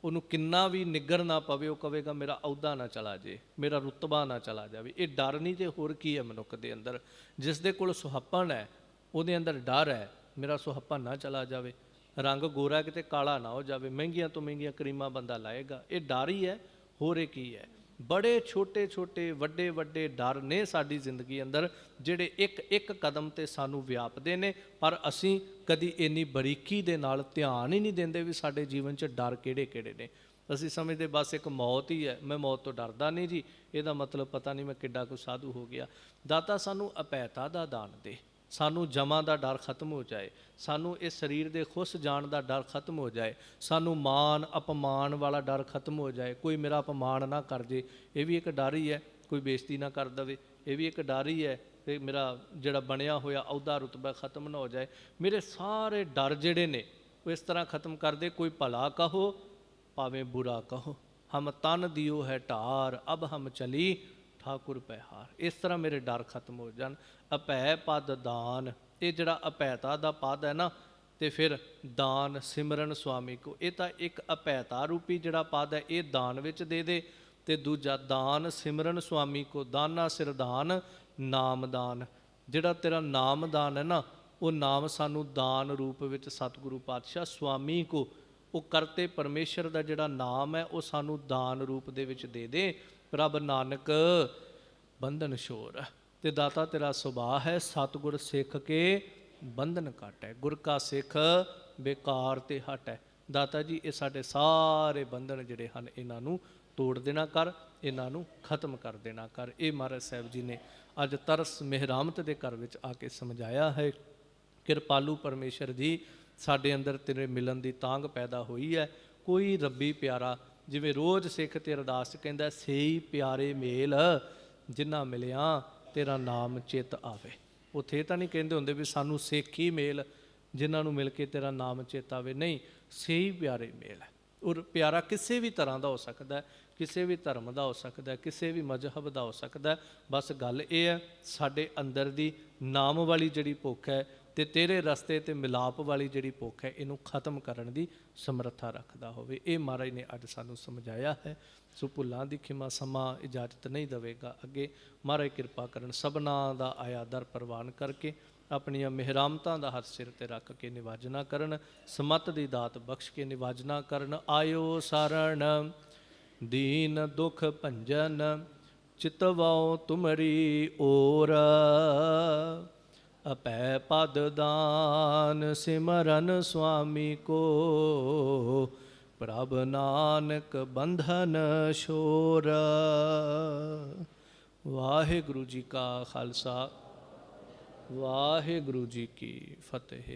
ਉਹਨੂੰ ਕਿੰਨਾ ਵੀ ਨਿੱਗਰ ਨਾ ਪਵੇ, ਉਹ ਕਹੇਗਾ ਮੇਰਾ ਅਹੁਦਾ ਨਾ ਚਲਾ ਜੇ, ਮੇਰਾ ਰੁਤਬਾ ਨਾ ਚਲਾ ਜਾਵੇ। ਇਹ ਡਰ ਨਹੀਂ ਤੇ ਹੋਰ ਕੀ ਹੈ ਮਨੁੱਖ ਦੇ ਅੰਦਰ? ਜਿਸ ਦੇ ਕੋਲ ਸੁਹੱਪਣ ਹੈ ਉਹਦੇ ਅੰਦਰ ਡਰ ਹੈ, ਮੇਰਾ ਸੁਹੱਪਣ ਨਾ ਚਲਾ ਜਾਵੇ, ਰੰਗ ਗੋਰਾ ਕਿਤੇ ਕਾਲਾ ਨਾ ਹੋ ਜਾਵੇ, ਮਹਿੰਗੀਆਂ ਤੋਂ ਮਹਿੰਗੀਆਂ ਕਰੀਮਾਂ ਬੰਦਾ ਲਾਏਗਾ। ਇਹ ਡਰ ਹੀ ਹੈ, ਹੋਰ ਇਹ ਕੀ ਹੈ? ਬੜੇ ਛੋਟੇ ਛੋਟੇ ਵੱਡੇ ਵੱਡੇ ਡਰ ਨੇ ਸਾਡੀ ਜ਼ਿੰਦਗੀ ਅੰਦਰ, ਜਿਹੜੇ ਇੱਕ ਇੱਕ ਕਦਮ 'ਤੇ ਸਾਨੂੰ ਵਿਆਪਦੇ ਨੇ, ਪਰ ਅਸੀਂ ਕਦੀ ਇੰਨੀ ਬਰੀਕੀ ਦੇ ਨਾਲ ਧਿਆਨ ਹੀ ਨਹੀਂ ਦਿੰਦੇ ਵੀ ਸਾਡੇ ਜੀਵਨ 'ਚ ਡਰ ਕਿਹੜੇ ਕਿਹੜੇ ਨੇ। ਅਸੀਂ ਸਮਝਦੇ ਬਸ ਇੱਕ ਮੌਤ ਹੀ ਹੈ, ਮੈਂ ਮੌਤ ਤੋਂ ਡਰਦਾ ਨਹੀਂ ਜੀ, ਇਹਦਾ ਮਤਲਬ ਪਤਾ ਨਹੀਂ ਮੈਂ ਕਿੱਡਾ ਕੁ ਸਾਧੂ ਹੋ ਗਿਆ। ਦਾਤਾ ਸਾਨੂੰ ਅਭੈਤਾ ਦਾ ਦਾਨ ਦੇ, ਸਾਨੂੰ ਜਮਾਂ ਦਾ ਡਰ ਖਤਮ ਹੋ ਜਾਏ, ਸਾਨੂੰ ਇਸ ਸਰੀਰ ਦੇ ਖੁੱਸ ਜਾਣ ਦਾ ਡਰ ਖਤਮ ਹੋ ਜਾਏ, ਸਾਨੂੰ ਮਾਣ ਅਪਮਾਨ ਵਾਲਾ ਡਰ ਖਤਮ ਹੋ ਜਾਏ। ਕੋਈ ਮੇਰਾ ਅਪਮਾਨ ਨਾ ਕਰ ਜੇ, ਇਹ ਵੀ ਇੱਕ ਡਰ ਹੀ ਹੈ। ਕੋਈ ਬੇਇੱਜ਼ਤੀ ਨਾ ਕਰ ਦੇਵੇ, ਇਹ ਵੀ ਇੱਕ ਡਰ ਹੀ ਹੈ। ਤੇ ਮੇਰਾ ਜਿਹੜਾ ਬਣਿਆ ਹੋਇਆ ਅਹੁਦਾ ਰੁਤਬਾ ਖਤਮ ਨਾ ਹੋ ਜਾਏ। ਮੇਰੇ ਸਾਰੇ ਡਰ ਜਿਹੜੇ ਨੇ ਉਹ ਇਸ ਤਰ੍ਹਾਂ ਖਤਮ ਕਰ ਦੇ, ਕੋਈ ਭਲਾ ਕਹੋ ਭਾਵੇਂ ਬੁਰਾ ਕਹੋ, हम तन दियो है ढार, अब हम चली ठाकुर पैहार। इस तरह मेरे डर खत्म हो जाਣ। अभै पद दान, ये जड़ा अभैता दा पद है ना, ਤੇ ਫਿਰ ਦਾਨ ਸਿਮਰਨ ਸੁਆਮੀ ਕੋ, ਇਹ ਤਾਂ ਇੱਕ ਅਭੈਤਾ ਰੂਪੀ ਜਿਹੜਾ ਪਦ ਹੈ ਇਹ ਦਾਨ ਵਿੱਚ ਦੇ ਦੇ, ਤੇ ਦੂਜਾ ਦਾਨ ਸਿਮਰਨ ਸੁਆਮੀ ਕੋ, ਦਾਨਾ ਸਿਰਦਾਨ ਨਾਮਦਾਨ। ਜਿਹੜਾ ਤੇਰਾ ਨਾਮਦਾਨ ਹੈ ਨਾ, ਉਹ ਨਾਮ ਸਾਨੂੰ ਦਾਨ ਰੂਪ ਵਿੱਚ ਸਤਿਗੁਰੂ ਪਾਤਸ਼ਾਹ ਸੁਆਮੀ ਕੋ, ਉਹ ਕਰਤੇ ਪਰਮੇਸ਼ਰ ਦਾ ਜਿਹੜਾ ਨਾਮ ਹੈ ਉਹ ਸਾਨੂੰ ਦਾਨ ਰੂਪ ਦੇ ਵਿੱਚ ਦੇ ਦੇ। ਪ੍ਰਭ ਨਾਨਕ ਬੰਧਨ ਛੋਰ, ਤੇ ਦਾਤਾ ਤੇਰਾ ਸੁਭਾਅ ਹੈ ਸਤਿਗੁਰ ਸਿੱਖ ਕੇ ਬੰਧਨ ਘਟ ਹੈ, ਗੁਰ ਕਾ ਸਿੱਖ ਬੇਕਾਰ ਤੇ ਹਟ ਹੈ। ਦਾਤਾ ਜੀ ਇਹ ਸਾਡੇ ਸਾਰੇ ਬੰਧਨ ਜਿਹੜੇ ਹਨ ਇਹਨਾਂ ਨੂੰ ਤੋੜ ਦੇਣਾ ਕਰ, ਇਹਨਾਂ ਨੂੰ ਖਤਮ ਕਰ ਦੇਣਾ ਕਰ। ਇਹ ਮਹਾਰਾਜ ਸਾਹਿਬ ਜੀ ਨੇ ਅੱਜ ਤਰਸ ਮਿਹਰਾਮਤ ਦੇ ਘਰ ਵਿੱਚ ਆ ਕੇ ਸਮਝਾਇਆ ਹੈ। ਕਿਰਪਾਲੂ ਪਰਮੇਸ਼ਰ ਜੀ, ਸਾਡੇ ਅੰਦਰ ਤੇਰੇ ਮਿਲਣ ਦੀ ਤਾਂਘ ਪੈਦਾ ਹੋਈ ਹੈ। ਕੋਈ ਰੱਬੀ ਪਿਆਰਾ, ਜਿਵੇਂ ਰੋਜ਼ ਸਿੱਖ ਤੇ ਅਰਦਾਸ ਕਹਿੰਦਾ, ਸਹੀ ਪਿਆਰੇ ਮੇਲ ਜਿਨ੍ਹਾਂ ਮਿਲਿਆ ਤੇਰਾ ਨਾਮ ਚਿੱਤ ਆਵੇ। ਉੱਥੇ ਤਾਂ ਨਹੀਂ ਕਹਿੰਦੇ ਹੁੰਦੇ ਵੀ ਸਾਨੂੰ ਸੇਖੀ ਮੇਲ ਜਿਨ੍ਹਾਂ ਨੂੰ ਮਿਲ ਕੇ ਤੇਰਾ ਨਾਮ ਚੇਤਾ ਆਵੇ, ਨਹੀਂ, ਸਹੀ ਪਿਆਰੇ ਮੇਲ ਹੈ। ਔਰ ਪਿਆਰਾ ਕਿਸੇ ਵੀ ਤਰ੍ਹਾਂ ਦਾ ਹੋ ਸਕਦਾ, ਕਿਸੇ ਵੀ ਧਰਮ ਦਾ ਹੋ ਸਕਦਾ, ਕਿਸੇ ਵੀ ਮਜ਼ਹਬ ਦਾ ਹੋ ਸਕਦਾ। ਬਸ ਗੱਲ ਇਹ ਹੈ ਸਾਡੇ ਅੰਦਰ ਦੀ ਨਾਮ ਵਾਲੀ ਜਿਹੜੀ ਭੁੱਖ ਹੈ ਤੇ ਤੇਰੇ ਰਸਤੇ ਤੇ ਮਿਲਾਪ ਵਾਲੀ ਜਿਹੜੀ ਭੁੱਖ ਹੈ, ਇਹਨੂੰ ਖਤਮ ਕਰਨ ਦੀ ਸਮਰੱਥਾ ਰੱਖਦਾ ਹੋਵੇ। ਇਹ ਮਹਾਰਾਜ ਨੇ ਅੱਜ ਸਾਨੂੰ ਸਮਝਾਇਆ ਹੈ। ਸੋ ਭੁੱਲਾਂ ਦੀ ਖਿਮਾ ਸਮਾਂ ਇਜਾਜ਼ਤ ਨਹੀਂ ਦੇਵੇਗਾ। ਅੱਗੇ ਮਹਾਰਾਜ ਕਿਰਪਾ ਕਰਨ, ਸਭਨਾਂ ਦਾ ਆਇਆ ਦਰ ਪ੍ਰਵਾਨ ਕਰਕੇ ਆਪਣੀਆਂ ਮਿਹਰਾਮਤਾਂ ਦਾ ਹੱਥ ਸਿਰ ਤੇ ਰੱਖ ਕੇ ਨਿਵਾਜਣਾ ਕਰਨ, ਸਮੱਤ ਦੀ ਦਾਤ ਬਖਸ਼ ਕੇ ਨਿਵਾਜਣਾ ਕਰਨ। ਆਇਓ ਸਰਣ ਦੀਨ ਦੁਖ ਭੰਜਨ, ਚਿਤਵਾਓ ਤੁਮਰੀ ਓਰ, ਅਪੈ ਪਦ ਦਾਨ ਸਿਮਰਨ ਸੁਆਮੀ ਕੋ, ਪ੍ਰਭ ਨਾਨਕ ਬੰਧਨ ਛੋਰ। ਵਾਹਿਗੁਰੂ ਜੀ ਕਾ ਖਾਲਸਾ, ਵਾਹਿਗੁਰੂ ਜੀ ਕੀ ਫਤਿਹ।